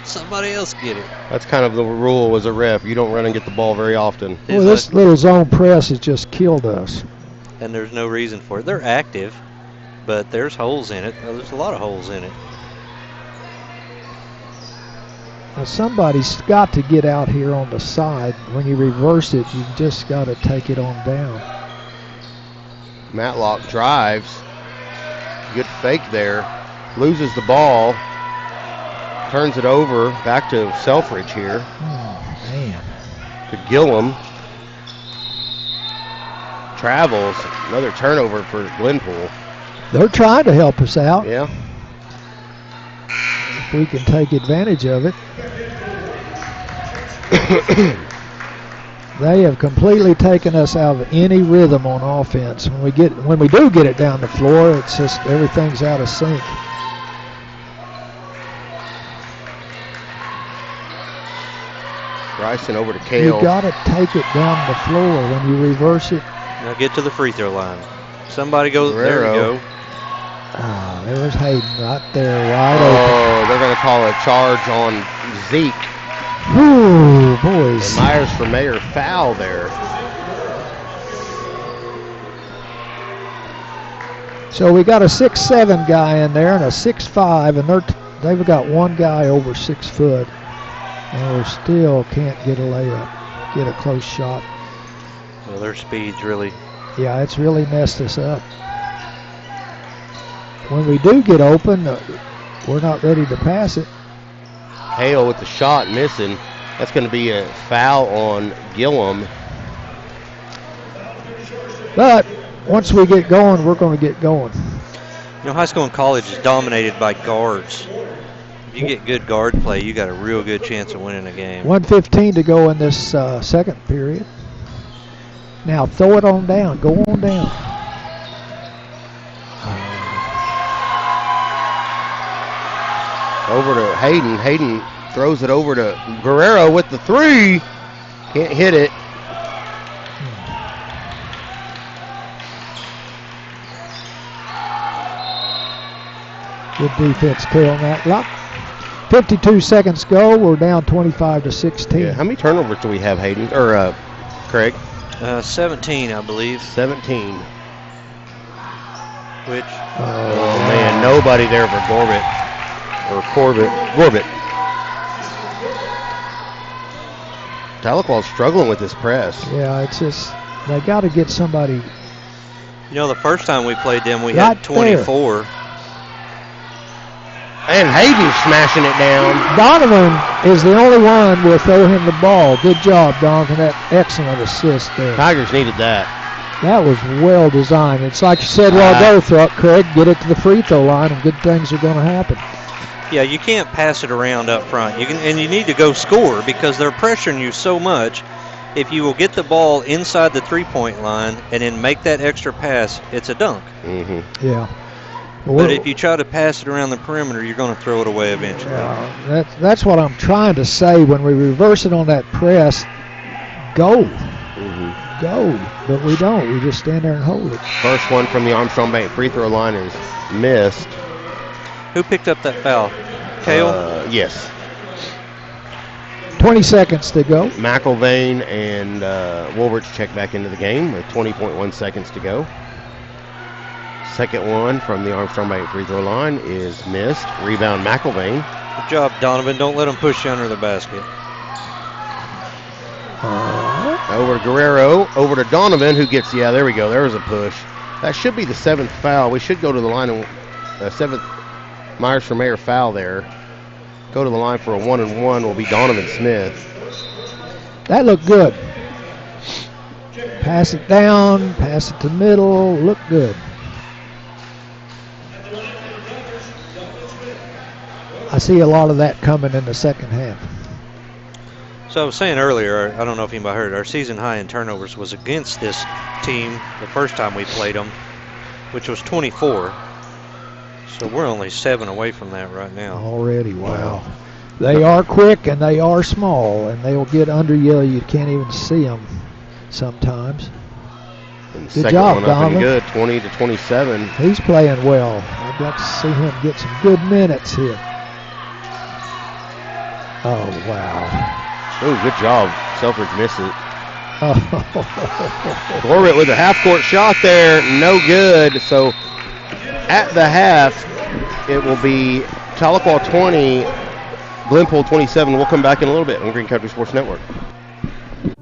Somebody else get it. That's kind of the rule as a ref. You don't run and get the ball very often. Well, this little zone press has just killed us. And there's no reason for it. They're active, but there's holes in it. There's a lot of holes in it. Now somebody's got to get out here on the side. When you reverse it, you just got to take it on down. Matlock drives. Good fake there. Loses the ball. Turns it over. Back to Selfridge here. Oh, man. To Gillum. Travels. Another turnover for Glenpool. They're trying to help us out. Yeah. If we can take advantage of it. They have completely taken us out of any rhythm on offense. When we do get it down the floor, it's just everything's out of sync. Bryson over to Cale. You got to take it down the floor when you reverse it. Now get to the free throw line. Somebody goes. There we go. Ah, there's Hayden right there, wide open. Oh, they're going to call a charge on Zeke. Ooh, boys. And Myers for Mayor foul there. So we got a 6'7" guy in there and a 6'5", and they've got one guy over 6 foot, and we still can't get a layup, get a close shot. Well, their speed's really. Yeah, it's really messed us up. When we do get open, we're not ready to pass it. Hale with the shot missing. That's going to be a foul on Gillum. But once we get going, we're going to get going. You know, high school and college is dominated by guards. If you get good guard play, you got a real good chance of winning a game. 1:15 to go in this second period. Now throw it on down. Go on down. Over to Hayden. Hayden throws it over to Guerrero with the three. Can't hit it. Good defense clear on that block. 52 seconds go. We're down 25-16. Yeah. How many turnovers do we have, Hayden? Or Craig? 17, I believe. 17. Which? Oh man, nobody there for Corbett. Corbett. Tahlequah's struggling with this press. Yeah, it's just they got to get somebody. You know, the first time we played them, we had 24. And Hayden smashing it down. Donovan is the only one will throw him the ball. Good job, Donovan. That excellent assist there. Tigers needed that. That was well designed. It's like you said a while ago, Craig, get it to the free throw line and good things are going to happen. Yeah, you can't pass it around up front. And you need to go score because they're pressuring you so much. If you will get the ball inside the three-point line and then make that extra pass, it's a dunk. Mm-hmm. Yeah. But if you try to pass it around the perimeter, you're going to throw it away eventually. That's what I'm trying to say. When we reverse it on that press, go. Mm-hmm. Go. But we don't. We just stand there and hold it. First one from the Armstrong Bank free throw line is missed. Who picked up that foul? Cale? Yes. 20 seconds to go. McElvain and Woolrich check back into the game with 20.1 seconds to go. Second one from the Armstrong Bank free throw line is missed. Rebound McElvain. Good job, Donovan. Don't let him push you under the basket. Over to Guerrero. Over to Donovan, who gets, there we go. There was a push. That should be the seventh foul. We should go to the line and seventh Myers for Mayor foul there. Go to the line for a 1-and-1 will be Donovan Smith. That looked good. Pass it down, pass it to middle, look good. I see a lot of that coming in the second half. So I was saying earlier, I don't know if anybody heard, our season high in turnovers was against this team the first time we played them, which was 24. So we're only 7 away from that right now. Already, wow. They are quick and they are small, and they'll get under you. You can't even see them sometimes. And good job, Donovan. Good, 20-27. He's playing well. I'd like to see him get some good minutes here. Oh, wow. Oh, good job. Selfridge missed it. Oh. Corbett with a half-court shot there. No good. So at the half, it will be Tahlequah 20, Glenpool 27. We'll come back in a little bit on Green Country Sports Network.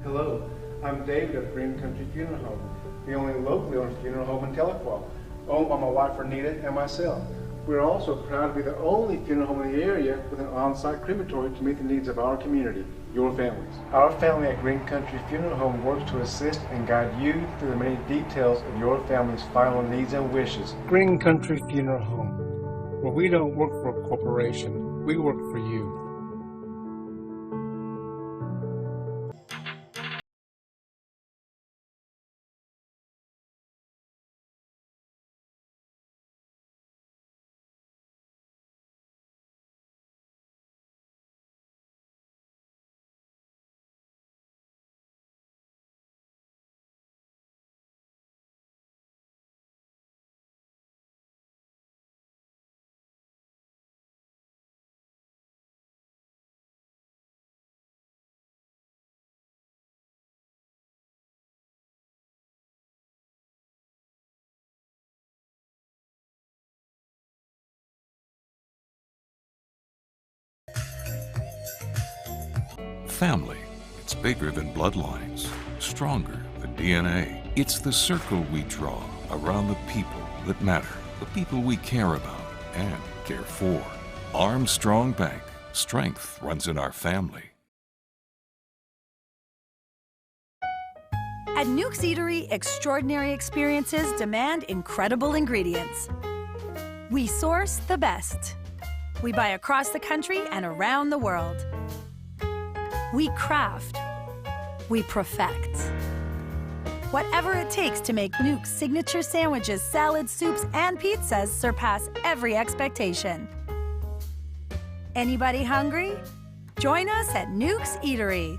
Hello, I'm David of Green Country Funeral Home, the only locally owned funeral home in Tahlequah, owned by my wife Renita and myself. We're also proud to be the only funeral home in the area with an on-site crematory to meet the needs of our community, your families. Our family at Green Country Funeral Home works to assist and guide you through the many details of your family's final needs and wishes. Green Country Funeral Home, where we don't work for a corporation, we work for you. Family, it's bigger than bloodlines, stronger than DNA. It's the circle we draw around the people that matter, the people we care about and care for. Armstrong Bank, strength runs in our family. At Nuke's Eatery, extraordinary experiences demand incredible ingredients. We source the best. We buy across the country and around the world. We craft. We perfect. Whatever it takes to make Nuke's signature sandwiches, salads, soups, and pizzas surpass every expectation. Anybody hungry? Join us at Nuke's Eatery.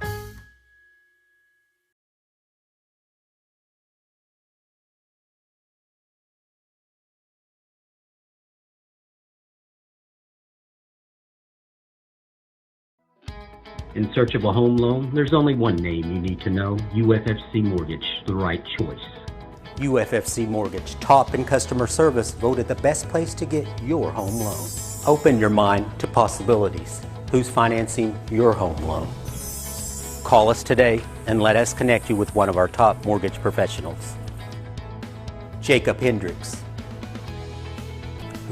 In search of a home loan, there's only one name you need to know: UFFC Mortgage, the right choice. UFFC Mortgage, top in customer service, voted the best place to get your home loan. Open your mind to possibilities. Who's financing your home loan? Call us today and let us connect you with one of our top mortgage professionals. Jacob Hendricks.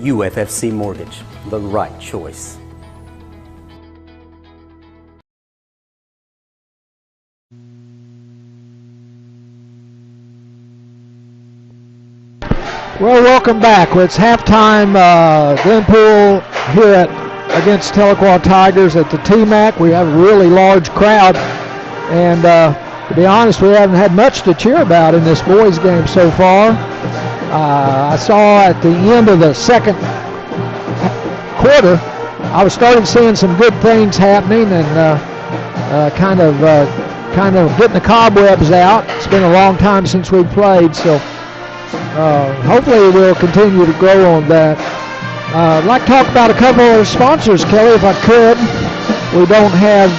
UFFC Mortgage, the right choice. Well, welcome back. Well, it's halftime. Glenpool here against Tahlequah Tigers at the TMAC. We have a really large crowd, and to be honest, we haven't had much to cheer about in this boys' game so far. I saw at the end of the second quarter, I was starting seeing some good things happening, and kind of getting the cobwebs out. It's been a long time since we played, so. Hopefully we'll continue to grow on that. I'd like to talk about a couple of our sponsors, Kelly, if I could. We don't have,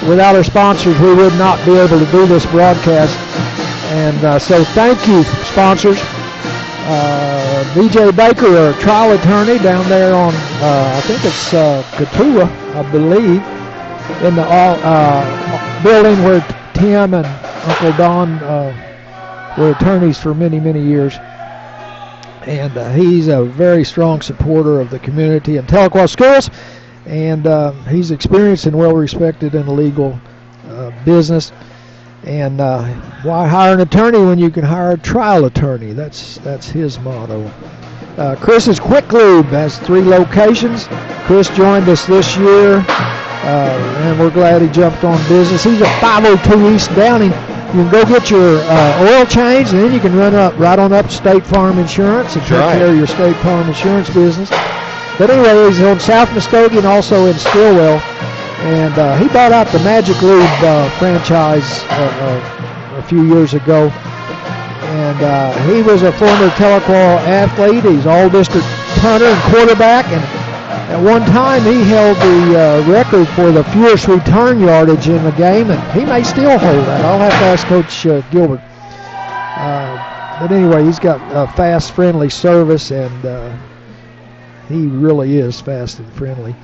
without our sponsors, we would not be able to do this broadcast. And so thank you, sponsors. VJ Baker, a trial attorney down there on, I think it's Katua, I believe, in the building where Tim and Uncle Don were attorneys for many, many years. And he's a very strong supporter of the community and Tahlequah schools. And he's experienced and well-respected in the legal business. And why hire an attorney when you can hire a trial attorney? That's his motto. Chris's Quick Lube has 3 locations. Chris joined us this year, and we're glad he jumped on business. He's at 502 East Downing. You can go get your oil change, and then you can run right on up to State Farm Insurance and take care of your State Farm Insurance business. But anyway, he's on South Muskogee and also in Stillwell. And he bought out the Magic Lube franchise a few years ago. And he was a former Tahlequah athlete. He's all-district punter and quarterback. And at one time, he held the record for the fewest return yardage in the game, and he may still hold that. I'll have to ask Coach Gilbert. But anyway, he's got fast, friendly service, and he really is fast and friendly.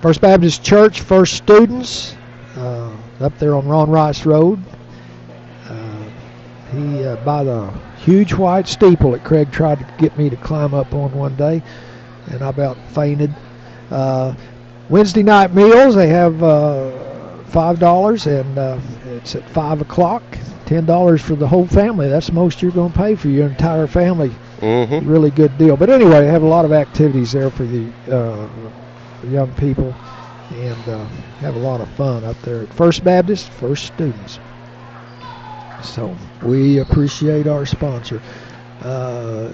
First Baptist Church, First Students, up there on Ron Rice Road. He by the huge white steeple that Craig tried to get me to climb up on one day, and I about fainted. Wednesday night meals, they have $5, and it's at 5 o'clock. $10 for the whole family. That's the most you're going to pay for your entire family. Mm-hmm. Really good deal. But anyway, they have a lot of activities there for the young people, and have a lot of fun up there at First Baptist, First Students. So we appreciate our sponsor.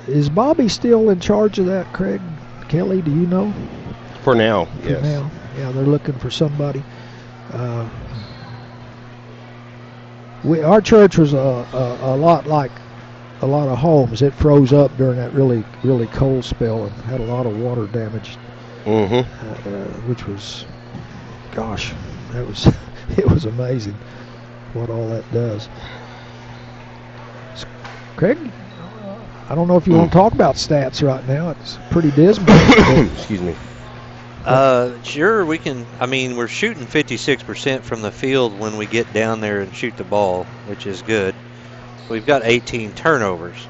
Is Bobby still in charge of that, Craig? Kelly, do you know? For now, yes. For now. Yeah, they're looking for somebody. Our church was a lot like a lot of homes. It froze up during that really, really cold spell and had a lot of water damage. Mm-hmm. Which was, gosh, it was amazing what all that does. Craig, I don't know if you want to talk about stats right now. It's pretty dismal. Excuse me. Sure, we can. I mean, we're shooting 56% from the field when we get down there and shoot the ball, which is good. We've got 18 turnovers.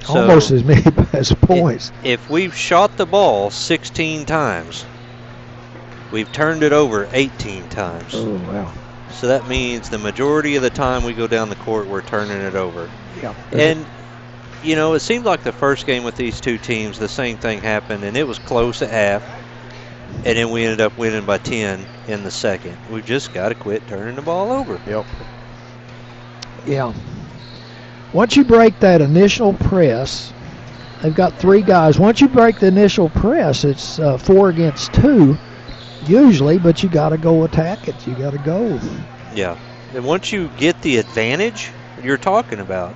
So almost as many as points. If we've shot the ball 16 times, we've turned it over 18 times. Oh, wow. So that means the majority of the time we go down the court, we're turning it over. Yeah. And, you know, it seemed like the first game with these two teams, the same thing happened, and it was close at half. And then we ended up winning by 10 in the second. We've just got to quit turning the ball over. Yep. Yeah. Once you break that initial press, they've got 3 guys. Once you break the initial press, it's 4 against 2 usually, but you got to go attack it. You got to go. Yeah. And once you get the advantage you're talking about,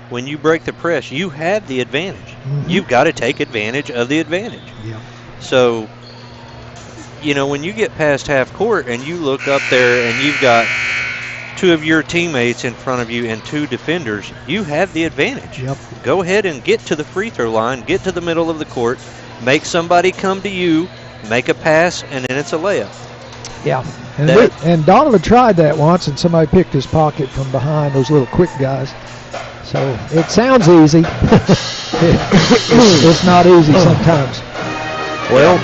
when you break the press, you have the advantage. You've got to take advantage of the advantage. Yeah. So, you know, when you get past half court and you look up there and you've got 2 of your teammates in front of you and 2 defenders, you have the advantage. Yep. Go ahead and get to the free throw line, get to the middle of the court, make somebody come to you, make a pass, and then it's a layup. Yeah. And Donovan tried that once, and somebody picked his pocket from behind, those little quick guys. So it sounds easy. It's not easy sometimes. Well,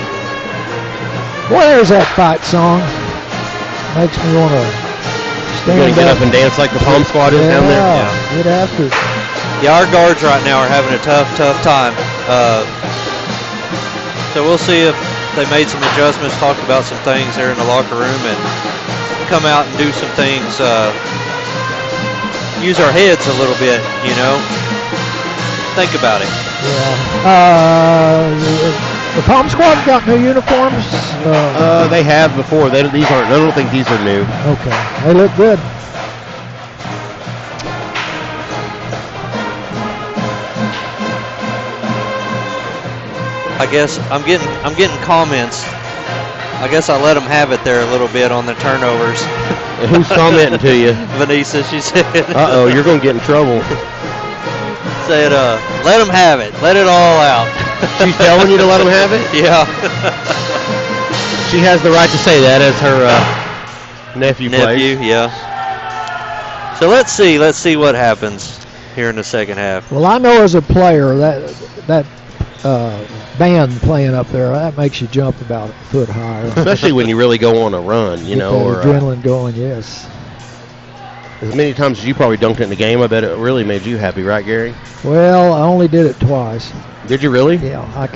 boy, there's that fight song. Makes me want to stand you gonna get up and dance like the Palm Squad is down there? Yeah, get after it. Yeah, our guards right now are having a tough time. So we'll see if they made some adjustments, talked about some things there in the locker room, and come out and do some things, use our heads a little bit, you know. Think about it. Yeah. The Palm Squad got new uniforms? They have before. These aren't. I don't think these are new. Okay. They look good. I guess I'm getting comments. I guess I let them have it there a little bit on the turnovers. Who's commenting to you? Vanessa, she said. Uh-oh, you're going to get in trouble. Said, let them have it. Let it all out. She's telling you to let them have it? Yeah. She has the right to say that as her nephew plays. Yeah. So let's see what happens here in the second half. Well, I know as a player that band playing up there, that makes you jump about a foot higher. Especially when you really go on a run, you know. Or adrenaline going, yes. As many times as you probably dunked it in the game, I bet it really made you happy, right, Gary? Well, I only did it twice. Did you really? Yeah, I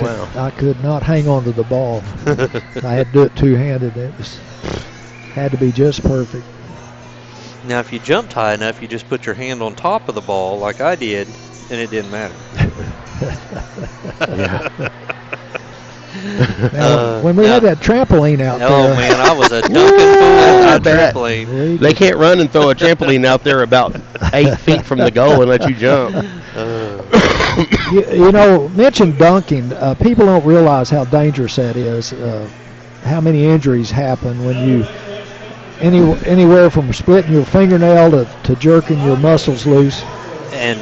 could not hang on to the ball. I had to do it two-handed. It had to be just perfect. Now, if you jumped high enough, you just put your hand on top of the ball like I did, and it didn't matter. Now, when we had that trampoline out there. Oh, man, I was a dunking fool on that trampoline. They can't run and throw a trampoline out there about 8 feet from the goal and let you jump. You know, mention dunking. People don't realize how dangerous that is. How many injuries happen when you anywhere from splitting your fingernail to jerking your muscles loose. And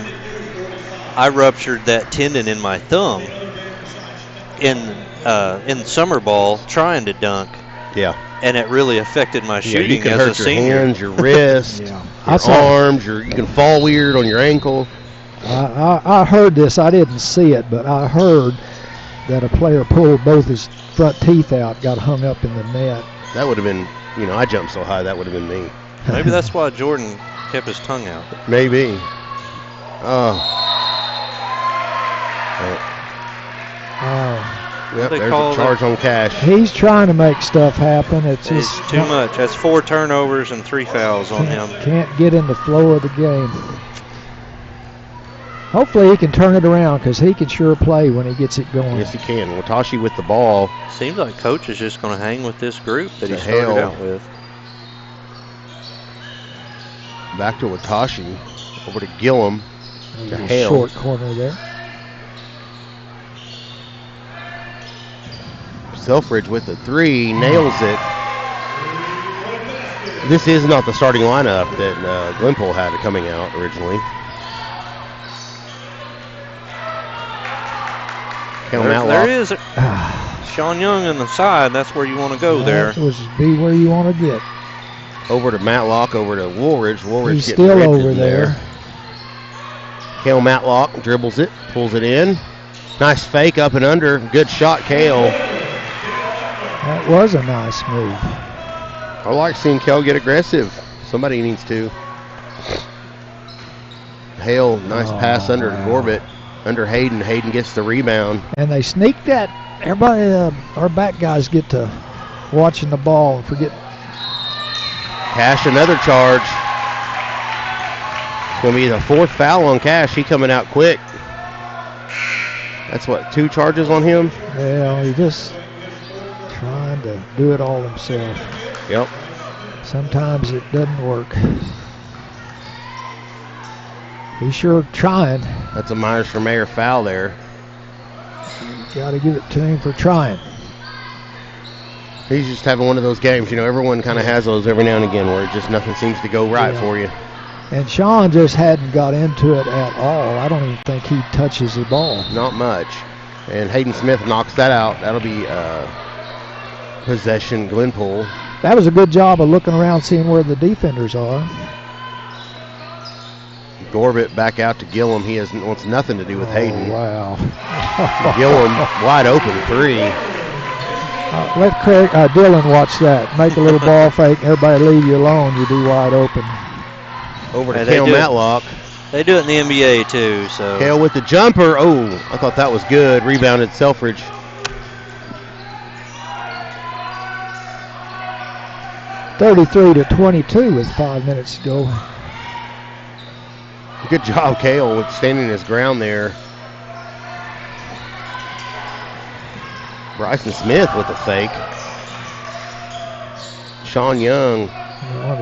I ruptured that tendon in my thumb in summer ball trying to dunk. Yeah. And it really affected my shooting you can as hurt a senior. Your hands, your wrists, your arms. You can fall weird on your ankle. I heard this. I didn't see it, but I heard that a player pulled both his front teeth out, got hung up in the net. That would have been, I jumped so high, that would have been me. Maybe that's why Jordan kept his tongue out. Maybe. Yep, there's a charge on Cash. He's trying to make stuff happen. It's too much. That's 4 turnovers and 3 fouls on him. Can't get in the flow of the game. Hopefully he can turn it around because he can sure play when he gets it going. Yes, he can. Watashi with the ball. Seems like Coach is just going to hang with this group that he started out with. Back to Watashi. Over to Gillum. To Hale. Short corner there. Selfridge with the 3. Nails it. This is not the starting lineup that Glenpool had coming out originally. There is Sean Young on the side. That's where you want to go there. That be where you want to get. Over to Matlock, over to Woolridge. Woolridge He's still over there. Cale Matlock dribbles it, pulls it in. Nice fake up and under. Good shot, Cale. That was a nice move. I like seeing Cale get aggressive. Somebody needs to. Hale, nice pass under Gorbett, under Hayden. Hayden gets the rebound. And they sneak that. Everybody, our back guys get to watching the ball and forget. Cash, another charge. It's going to be the 4th foul on Cash. He coming out quick. That's what, 2 charges on him? Yeah, he just trying to do it all himself. Yep. Sometimes it doesn't work. He's sure trying. That's a Myers for Mayor foul there. Got to give it to him for trying. He's just having one of those games. You know, everyone kind of has those every now and again where just nothing seems to go right for you. And Sean just hadn't got into it at all. I don't even think he touches the ball. Not much. And Hayden Smith knocks that out. That'll be possession Glenpool. That was a good job of looking around, seeing where the defenders are. Gorbett back out to Gillum. He wants nothing to do with Hayden. Wow. Gillum wide open 3. Let Dylan watch that. Make a little ball fake. Everybody leave you alone. You do wide open. Over to Cale Matlock. They do it in the NBA too. So Cale with the jumper. Oh, I thought that was good. Rebounded Selfridge. (33-22) with 5 minutes to go. Good job, Cale, with standing his ground there. Bryson Smith with a fake. Sean Young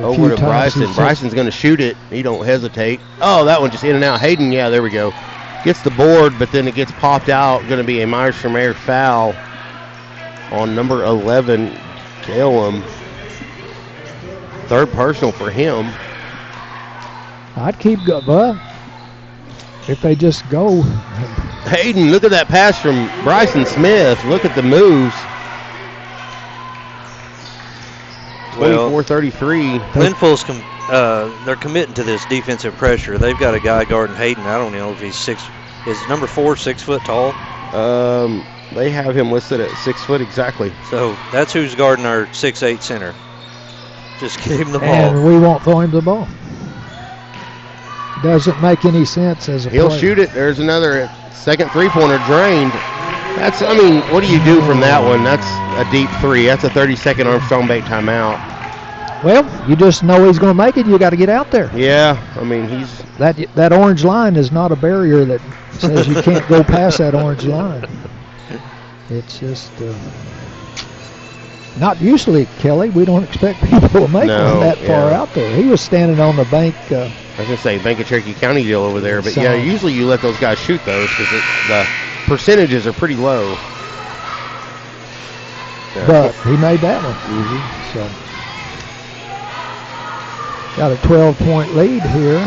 over to Bryson. Bryson's going to shoot it. He don't hesitate. Oh, that one just in and out. Hayden, yeah, there we go. Gets the board, but then it gets popped out. Going to be a Myers for Mayor foul on number 11, Calum. 3rd personal for him. I'd keep going, but if they just go. Hayden, look at that pass from Bryson Smith. Look at the moves. 24-33. Glenpool's they're committing to this defensive pressure. They've got a guy guarding Hayden. I don't know if he's is number 4 6 foot tall? They have him listed at 6 foot exactly. So that's who's guarding our 6'8" center. Just give him the ball. And we won't throw him the ball. Doesn't make any sense as a He'll player. shoot it. There's another second 3-pointer drained. That's, I mean, what do you do from that one? That's a deep 3. That's a 30-second Armstrong Bank timeout. Well, you just know he's going to make it. You got to get out there. Yeah, I mean, he's... That orange line is not a barrier that says you can't go past that orange line. It's just... not usually, Kelly. We don't expect people to make one that far out there. He was standing on the bank. I was going to say Bank of Cherokee County deal over there. But, yeah, usually you let those guys shoot those because the percentages are pretty low. Yeah. But he made that one. So got a 12-point lead here.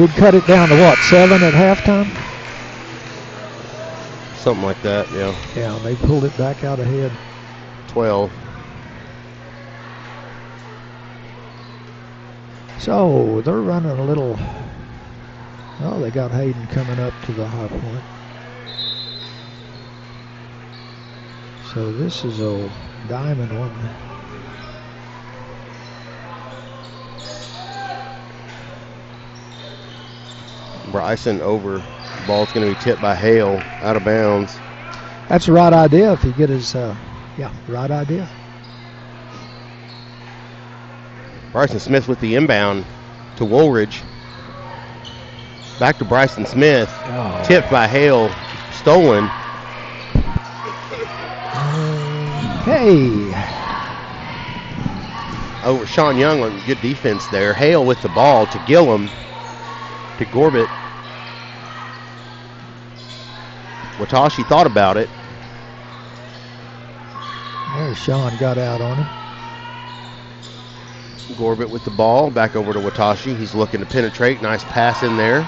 We'd cut it down to, what, 7 at halftime? Something like that, yeah. Yeah, they pulled it back out ahead. 12. So they're running a little. Oh, they got Hayden coming up to the high point. So this is a diamond one. Bryson over. Ball's going to be tipped by Hale, out of bounds. That's the right idea if you get his, right idea. Bryson Smith with the inbound to Woolridge. Back to Bryson Smith. Oh. Tipped by Hale, stolen. Hey. Over Sean Young on good defense there. Hale with the ball to Gillum, to Gorbett. Watashi thought about it. There, Sean got out on him. Gorbett with the ball, back over to Watashi. He's looking to penetrate. Nice pass in there.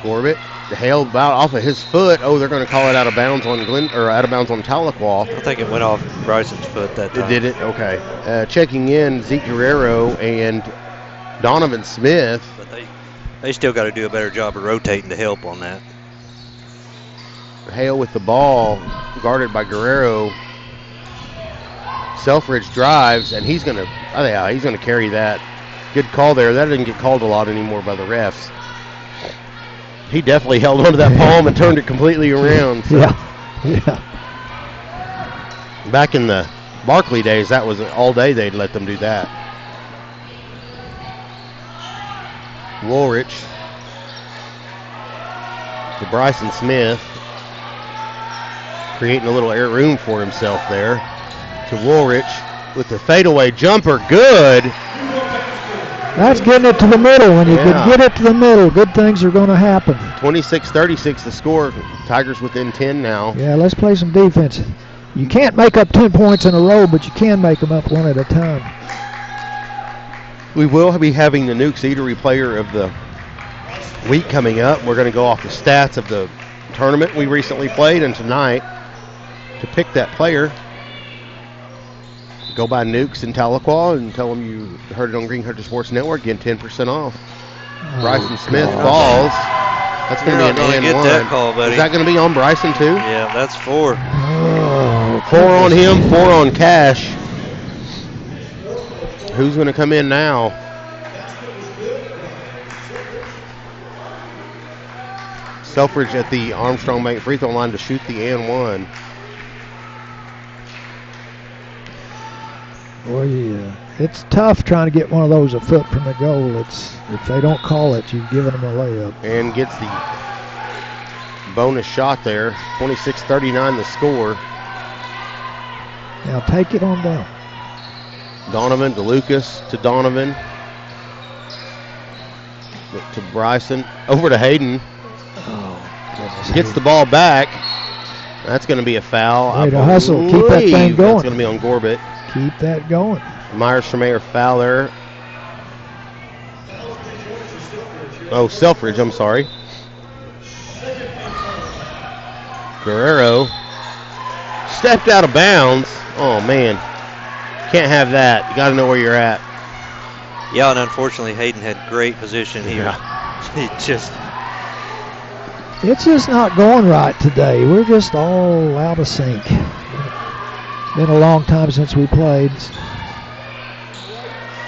Gorbett, Hale about off of his foot. Oh, they're going to call it out of bounds on out of bounds on Tahlequah. I think it went off Bryson's foot that time. It did it? Okay. Checking in, Zeke Guerrero and Donovan Smith. But they still got to do a better job of rotating to help on that. Hale with the ball, guarded by Guerrero. Selfridge drives, and he's gonna carry that. Good call there. That didn't get called a lot anymore by the refs. He definitely held onto that palm and turned it completely around. So. Yeah. Back in the Barkley days, that was all day they'd let them do that. Woolrich to Bryson Smith, creating a little air room for himself there. To Woolrich with the fadeaway jumper. Good. That's getting it to the middle. When you can get it to the middle, good things are going to happen. 26-36 the score. Tigers within 10 now. Yeah, let's play some defense. You can't make up 10 points in a row, but you can make them up one at a time. We will be having the Nukes Eatery Player of the Week coming up. We're going to go off the stats of the tournament we recently played, and tonight, to pick that player, go by Nukes in Tahlequah and tell them you heard it on Green Country Sports Network. Get 10% off. Bryson Smith falls. That's going to be an and get one. That call, buddy. Is that going to be on Bryson too? Yeah, that's 4. Oh, 4 on him, 4 on Cash. Who's going to come in now? Selfridge at the Armstrong Bank free throw line to shoot the and one. Boy, yeah. It's tough trying to get one of those a foot from the goal. If they don't call it, you've given them a layup. And gets the bonus shot there. 26-39 the score. Now take it on down. Donovan to Lucas to Donovan. To Bryson. Over to Hayden. Oh, goodness. Gets the ball back. That's going to be a foul. Way to hustle. Keep that thing going. That's going to be on Gorbett. Keep that going. Myers-Tremaire foul there. Oh, Selfridge, I'm sorry. Guerrero stepped out of bounds. Oh, man. Can't have that. You got to know where you're at. Yeah, and unfortunately, Hayden had great position here. Yeah. It's just not going right today. We're just all out of sync. Been a long time since we played.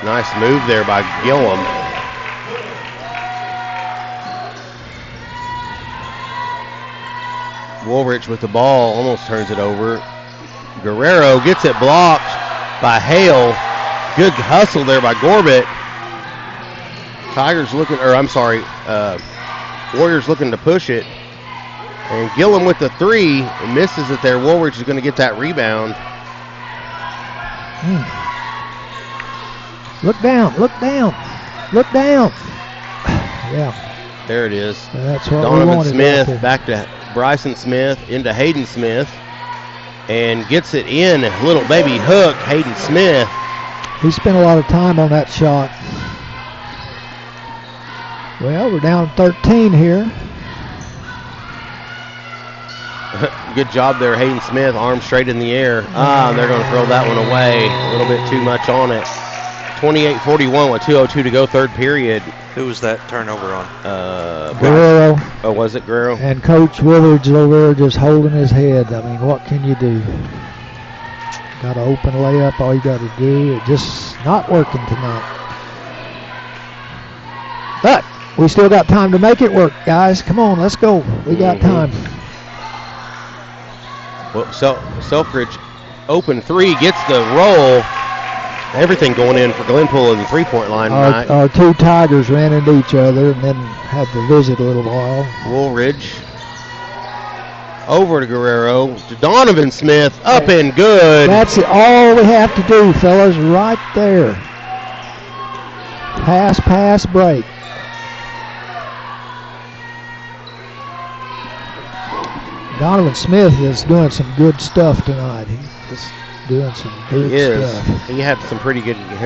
Nice move there by Gillum. Woolrich with the ball, almost turns it over. Guerrero gets it blocked by Hale. Good hustle there by Gorbett. Warriors looking to push it. And Gillum with the 3, misses it there. Woolrich is going to get that rebound. Look down, look down, look down. Yeah. There it is. That's what Donovan we wanted. Smith back to Bryson Smith, into Hayden Smith, and gets it in. A little baby hook, Hayden Smith. He spent a lot of time on that shot. Well, we're down 13 here. Good job there, Hayden Smith. Arm straight in the air. They're going to throw that one away. A little bit too much on it. 28-41 with 2:02 to go, third period. Who was that turnover on? Guerrero. Oh, was it Guerrero? And Coach Willard's over there just holding his head. I mean, what can you do? Got an open layup, all you got to do. It's just not working tonight. But we still got time to make it work, guys. Come on, let's go. We got time. Well, Selfridge, open 3, gets the roll. Everything going in for Glenpool in the three-point line tonight. Our 2 Tigers ran into each other and then had to visit a little while. Woolridge over to Guerrero, to Donovan Smith, up and good. That's all we have to do, fellas, right there. Pass, break. Donovan Smith is doing some good stuff tonight. He's doing some good stuff. He has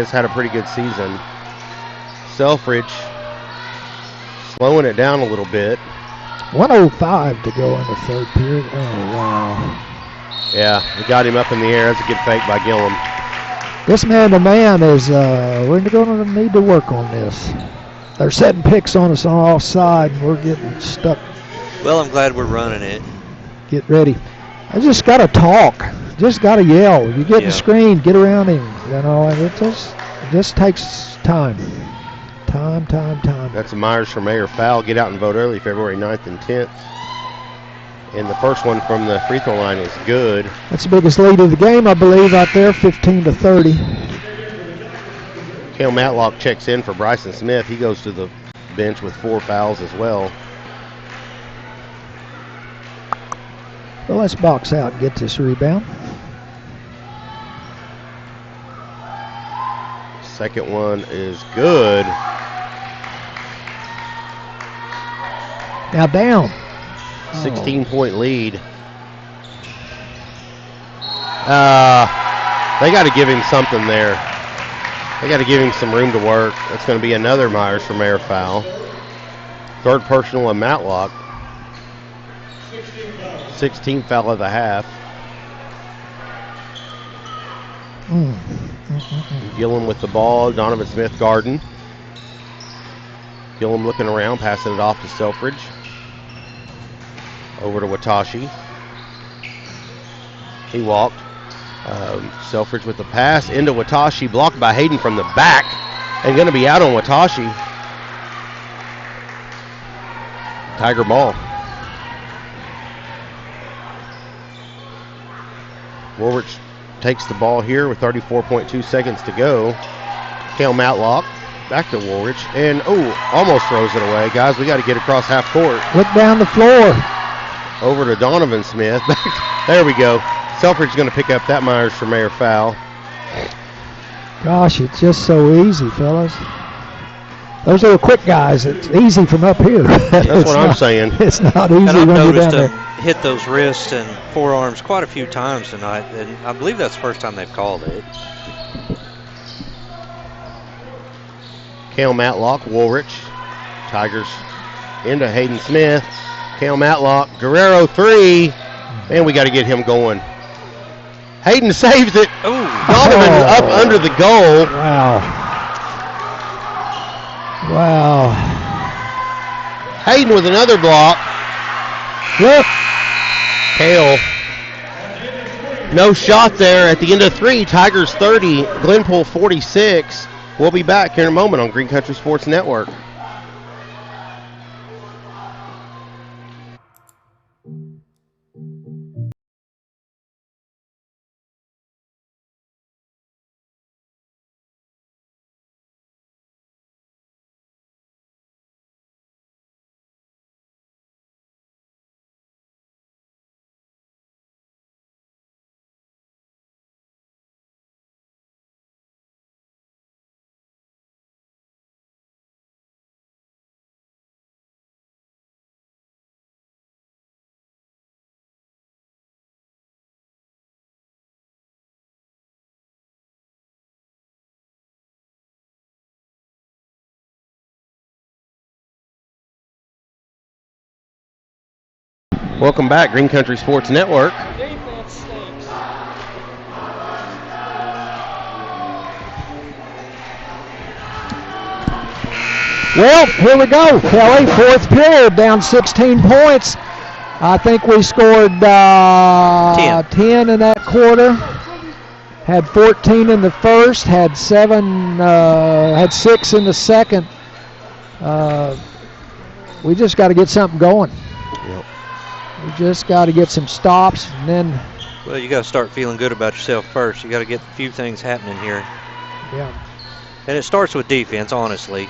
had a pretty good season. Selfridge slowing it down a little bit. 1:05 to go in the third period. Oh, wow. Yeah, he got him up in the air. That's a good fake by Gillum. This man-to-man is, we're going to need to work on this. They're setting picks on us on offside, and we're getting stuck. Well, I'm glad we're running it. Get ready. I just got to talk. just got to yell. You get the screen, get around him. You know, and it just takes time. Time. That's a Myers for Mayor foul. Get out and vote early, February 9th and 10th. And the first one from the free throw line is good. That's the biggest lead of the game, I believe, out there, 15-30. Cale Matlock checks in for Bryson Smith. He goes to the bench with 4 fouls as well. Well, let's box out and get this rebound. Second one is good. Now down. 16-point lead. They got to give him something there. They got to give him some room to work. That's going to be another Myers for Mayor foul. Third personal on Matlock. 16th foul of the half. Gillum with the ball. Donovan Smith guarding. Gillum looking around, passing it off to Selfridge. Over to Watashi. He walked. Selfridge with the pass into Watashi, blocked by Hayden from the back, and going to be out on Watashi. Tiger ball. Woolrich takes the ball here with 34.2 seconds to go. Cale Matlock back to Woolrich, and almost throws it away. Guys, we got to get across half court. Look down the floor. Over to Donovan Smith. There we go. Selfridge is going to pick up that Myers for Mayor foul. Gosh, it's just so easy, fellas. Those are the quick guys. It's easy from up here. That's what I'm saying. It's not easy and I've when you're noticed down them there. hit those wrists and forearms quite a few times tonight, and I believe that's the first time they've called it. Cale Matlock, Woolrich. Tigers into Hayden Smith. Cale Matlock, Guerrero 3, and we got to get him going. Hayden saves it. Donovan up under the goal. Wow. Hayden with another block. Yep. Cale. No shot there at the end of 3. Tigers 30, Glenpool 46. We'll be back here in a moment on Green Country Sports Network. Welcome back, Green Country Sports Network. Well, here we go, Kelly. Fourth period, down 16 points. I think we scored 10 in that quarter. Had 14 in the first. Had 6 in the second. We just got to get something going. Yep. We just got to get some stops, and then. Well, you got to start feeling good about yourself first. You got to get a few things happening here. Yeah. And it starts with defense, honestly.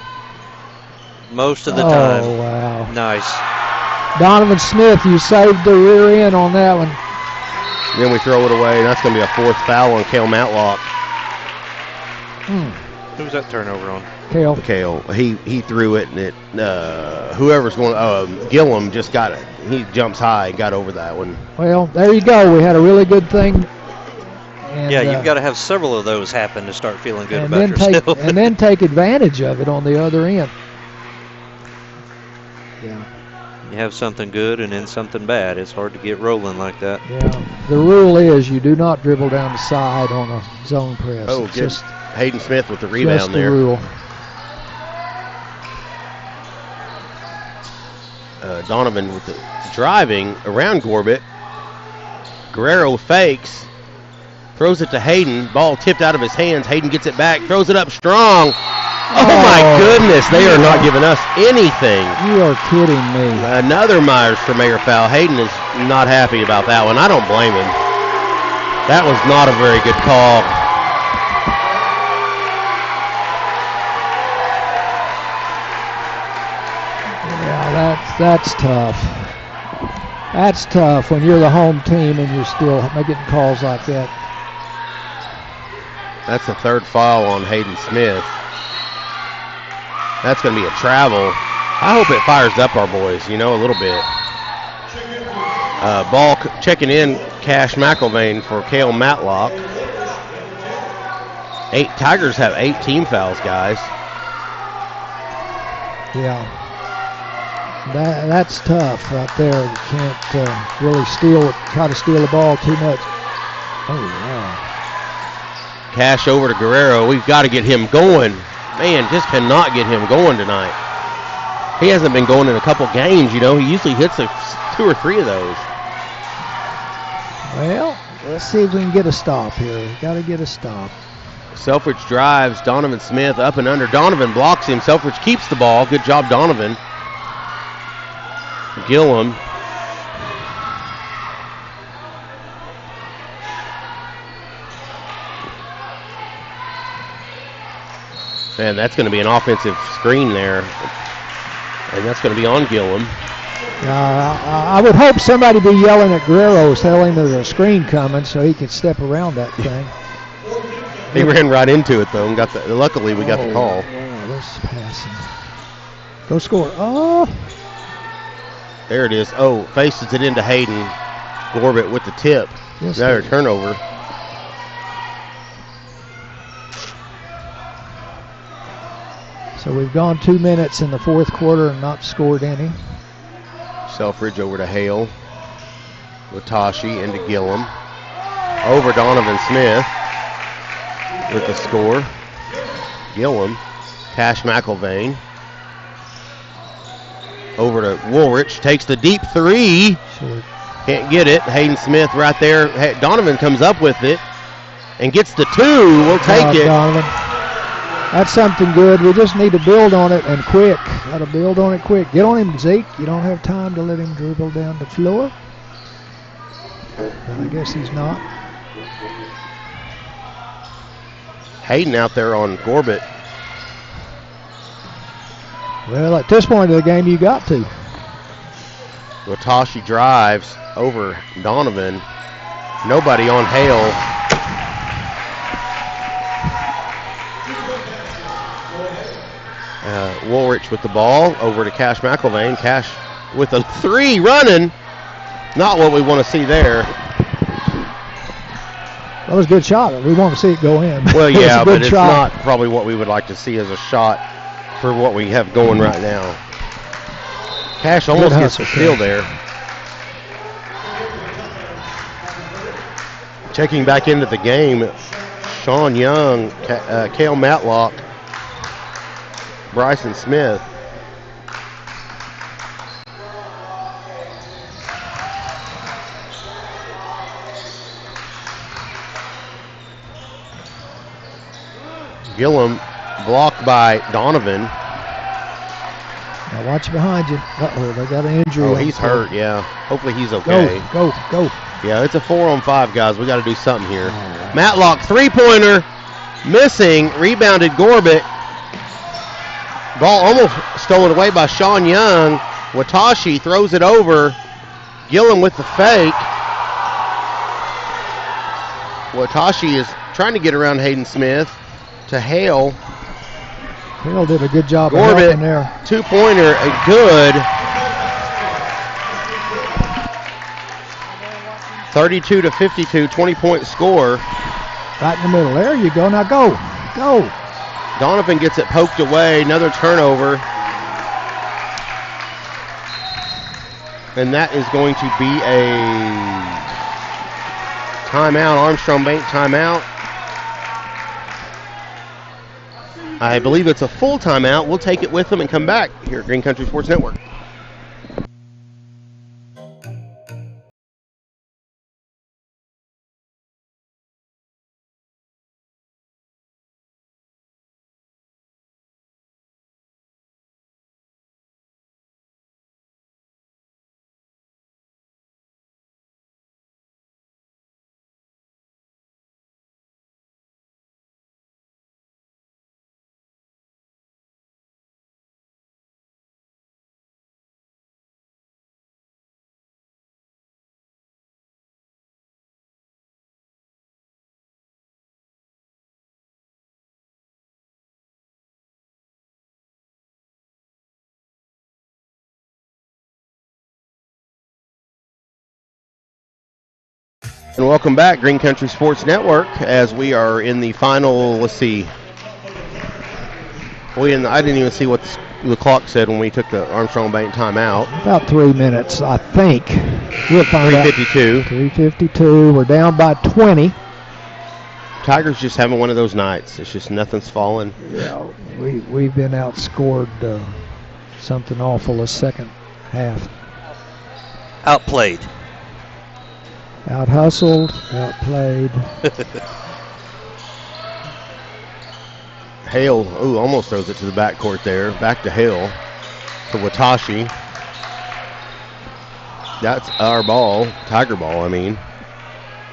Most of the time. Oh, wow. Nice. Donovan Smith, you saved the rear end on that one. Then we throw it away, and that's going to be a 4th foul on Cale Matlock. Who was that turnover on? Cale. He threw it, and it whoever's going, Gillum just got it. He jumps high and got over that one. Well, there you go. We had a really good thing. And, yeah, you've got to have several of those happen to start feeling good about yourself. And then take advantage of it on the other end. Yeah. You have something good and then something bad. It's hard to get rolling like that. Yeah. The rule is you do not dribble down the side on a zone press. Oh, it's just Hayden Smith with the rebound just there. The rule. Donovan with the driving around Gorbett. Guerrero fakes, Throws it to Hayden. Ball tipped out of his hands. Hayden gets it back. Throws it up strong. Oh, my goodness. They are not giving us anything. You are kidding me. Another Myers for Mayor foul. Hayden is not happy about that one. I don't blame him. That was not a very good call. Yeah, that's tough. That's tough when you're the home team and you're still getting calls like that. That's the third foul on Hayden Smith. That's going to be a travel. I hope it fires up our boys, a little bit. Ball checking in, Cash McElvain for Cale Matlock. Tigers have 8 team fouls, guys. Yeah. That's tough right there. You can't really try to steal the ball too much. Oh, wow. Cash over to Guerrero. We've got to get him going. Man, just cannot get him going tonight. He hasn't been going in a couple games, He usually hits 2 or 3 of those. Well, let's see if we can get a stop here. Got to get a stop. Selfridge drives. Donovan Smith up and under. Donovan blocks him. Selfridge keeps the ball. Good job, Donovan. Gillum. Man, that's going to be an offensive screen there. And that's going to be on Gillum. I would hope somebody be yelling at Guerrero, telling him there's a screen coming so he can step around that thing. He ran right into it, though, and luckily we got the call. Oh, this is passing. Go score. Oh. There it is. Oh, faces it into Hayden. Gorbett with the tip. Yes, another turnover. So we've gone 2 minutes in the fourth quarter and not scored any. Selfridge over to Hale. Watashi into Gillum. Over Donovan Smith with the score. Gillum. Cash McElvain. Over to Woolrich. Takes the deep 3. Sure. Can't get it. Hayden Smith right there. Donovan comes up with it and gets the 2. We'll take it. Donovan. That's something good. We just need to build on it and quick. Got to build on it quick. Get on him, Zeke. You don't have time to let him dribble down the floor. But I guess he's not. Hayden out there on Gorbett. Well, at this point of the game, you got to. Watashi drives over Donovan. Nobody on Hale. Woolrich with the ball over to Cash McElvain. Cash with a 3 running. Not what we want to see there. That was a good shot. We want to see it go in. Well, yeah, but it's not probably what we would like to see as a shot for what we have going right now. Cash almost gets a steal there. Checking back into the game, Sean Young, Cale Matlock, Bryson Smith. Gillum blocked by Donovan. Now watch behind you. Uh-oh, they got an injury. Oh, he's hurt, yeah. Hopefully he's okay. Go. Yeah, it's a 4-on-5, guys. We got to do something here. Right. Matlock, 3-pointer, missing, rebounded Gorbett. Ball almost stolen away by Sean Young. Watashi throws it over. Gillum with the fake. Watashi is trying to get around Hayden Smith to Hale. Hale did a good job of helping there. 2-pointer, a good. 32-52, 20-point score. Right in the middle. There you go. Now go. Donovan gets it poked away. Another turnover. And that is going to be a timeout. Armstrong Bank timeout. I believe it's a full timeout. We'll take it with them and come back here at Green Country Sports Network. And welcome back, Green Country Sports Network, as we are in the final, let's see. I didn't even see what the clock said when we took the Armstrong Bank timeout. About 3 minutes, I think. We'll find out. 3:52. 3:52. We're down by 20. Tigers just having one of those nights. It's just nothing's falling. Yeah, we've been outscored something awful the second half. Outplayed. Out-hustled, outplayed. Hale, almost throws it to the backcourt there. Back to Hale, to Watashi. That's our ball, Tiger ball, I mean.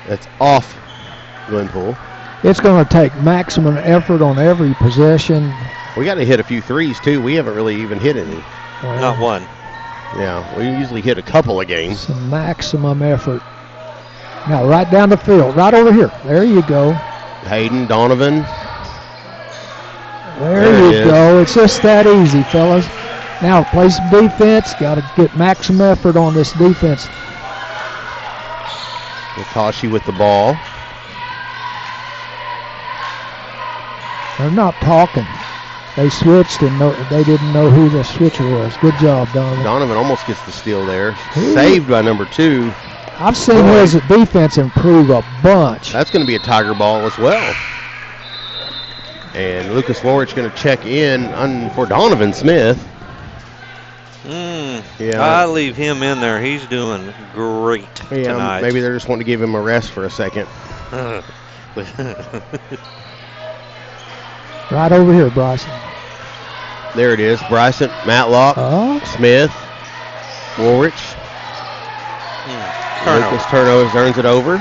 That's off Glenpool. It's going to take maximum effort on every possession. We got to hit a few threes, too. We haven't really even hit any. Well, not one. Yeah, we usually hit a couple of games. Some maximum effort. Now, right down the field, right over here. There you go. Hayden, Donovan. There you go. It's just that easy, fellas. Now, play some defense. Got to get maximum effort on this defense. Watashi with the ball. They're not talking. They switched and they didn't know who the switcher was. Good job, Donovan. Donovan almost gets the steal there. Saved by number 2. I've seen his defense improve a bunch. That's going to be a Tiger ball as well. And Lucas Lorich going to check in for Donovan Smith. Yeah, I leave him in there. He's doing great tonight. Maybe they're just wanting to give him a rest for a second. Right over here, Bryson. There it is. Bryson, Matlock, Smith, Woolrich. Lucas turns it over.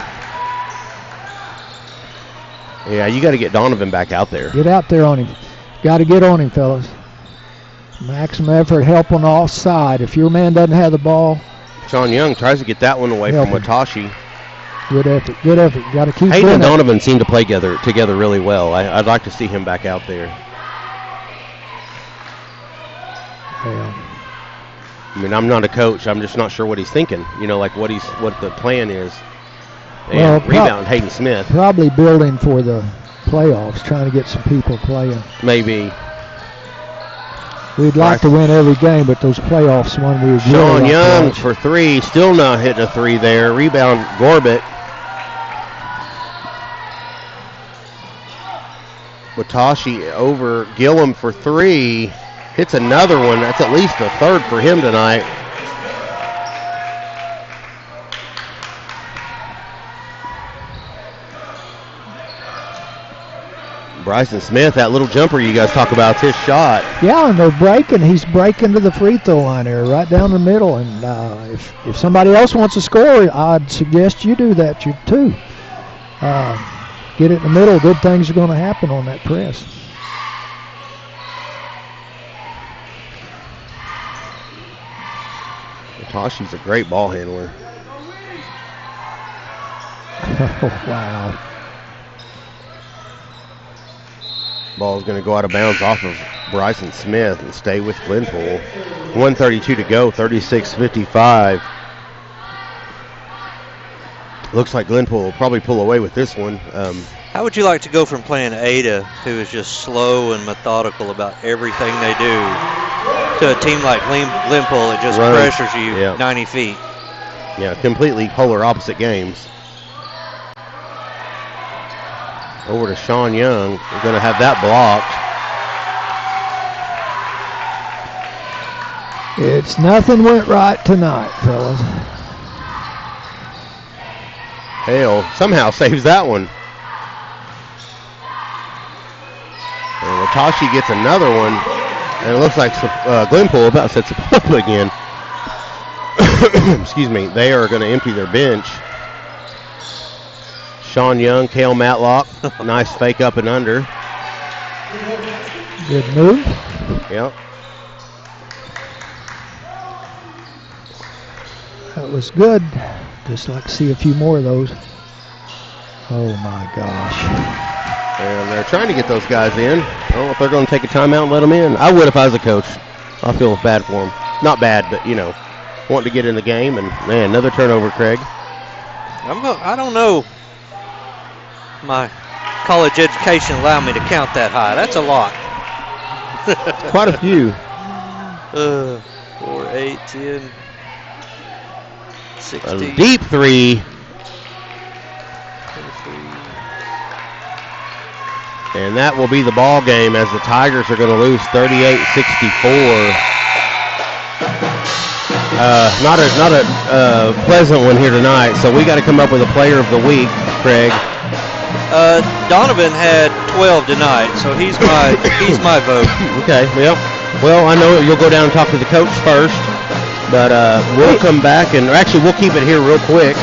Yeah, you got to get Donovan back out there. Get out there on him. Got to get on him, fellas. Maximum effort, help on the offside. If your man doesn't have the ball. Sean Young tries to get that one away from Watashi. Good effort, good effort. Got to keep Hayden and Donovan seem to play together really well. I'd like to see him back out there. Yeah. I mean, I'm not a coach. I'm just not sure what he's thinking. You know, like what the plan is. And rebound, Hayden Smith. Probably building for the playoffs, trying to get some people playing. Maybe. We'd like to win every game, but those playoffs one we would Sean Young for 3, still not hitting a 3 there. Rebound, Gorbett. Watashi over Gillum for 3. Hits another one. That's at least the 3rd for him tonight. Bryson Smith, that little jumper you guys talk about, it's his shot. Yeah, and they're breaking. He's breaking to the free throw line there, right down the middle. And if somebody else wants to score, I'd suggest you do that too. Get it in the middle. Good things are going to happen on that press. Watashi's a great ball handler. Oh, wow. Ball's going to go out of bounds off of Bryson Smith and stay with Glenpool. 1:32 to go, 36-55. Looks like Glenpool will probably pull away with this one. How would you like to go from playing Ada, who is just slow and methodical about everything they do, to a team like Glenpool that just pressures you 90 feet? Yeah, completely polar opposite games. Over to Sean Young. We're going to have that blocked. Nothing went right tonight, fellas. Hale somehow saves that one. And Watashi gets another one. And it looks like Glenpool about sets it up again. Excuse me. They are going to empty their bench. Sean Young, Cale Matlock. Nice fake up and under. Good move. Yep. That was good. Just like to see a few more of those. Oh my gosh. And they're trying to get those guys in. I don't know if they're going to take a timeout and let them in. I would if I was a coach. I feel bad for them. Not bad, but, wanting to get in the game. And, man, another turnover, Craig. I don't know. My college education allowed me to count that high. That's a lot. Quite a few. 4, 8, 10, 16. A deep three. 23. And that will be the ball game as the Tigers are going to lose 38-64. Not a pleasant one here tonight, so we got to come up with a player of the week, Craig. Donovan had 12 tonight, so he's my vote. Okay, well, I know you'll go down and talk to the coach first, but we'll come back and actually we'll keep it here real quick.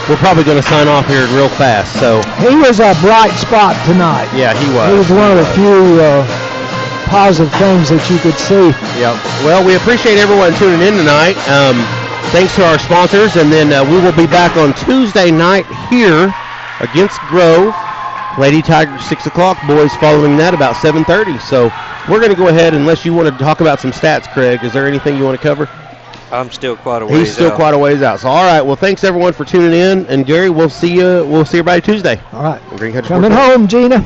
We're probably going to sign off here real fast. So he was a bright spot tonight. Yeah, he was. He was one of the few positive things that you could see. Yep. Well, we appreciate everyone tuning in tonight. Thanks to our sponsors, and then we will be back on Tuesday night here against Grove. Lady Tigers 6 o'clock, boys following that about 7:30. So we're going to go ahead, unless you want to talk about some stats, Craig. Is there anything you want to cover? I'm still quite a ways out. He's still quite a ways out. So all right, well, thanks everyone for tuning in, and Gary, we'll see everybody Tuesday. All right. Green Country Coming home, Gina.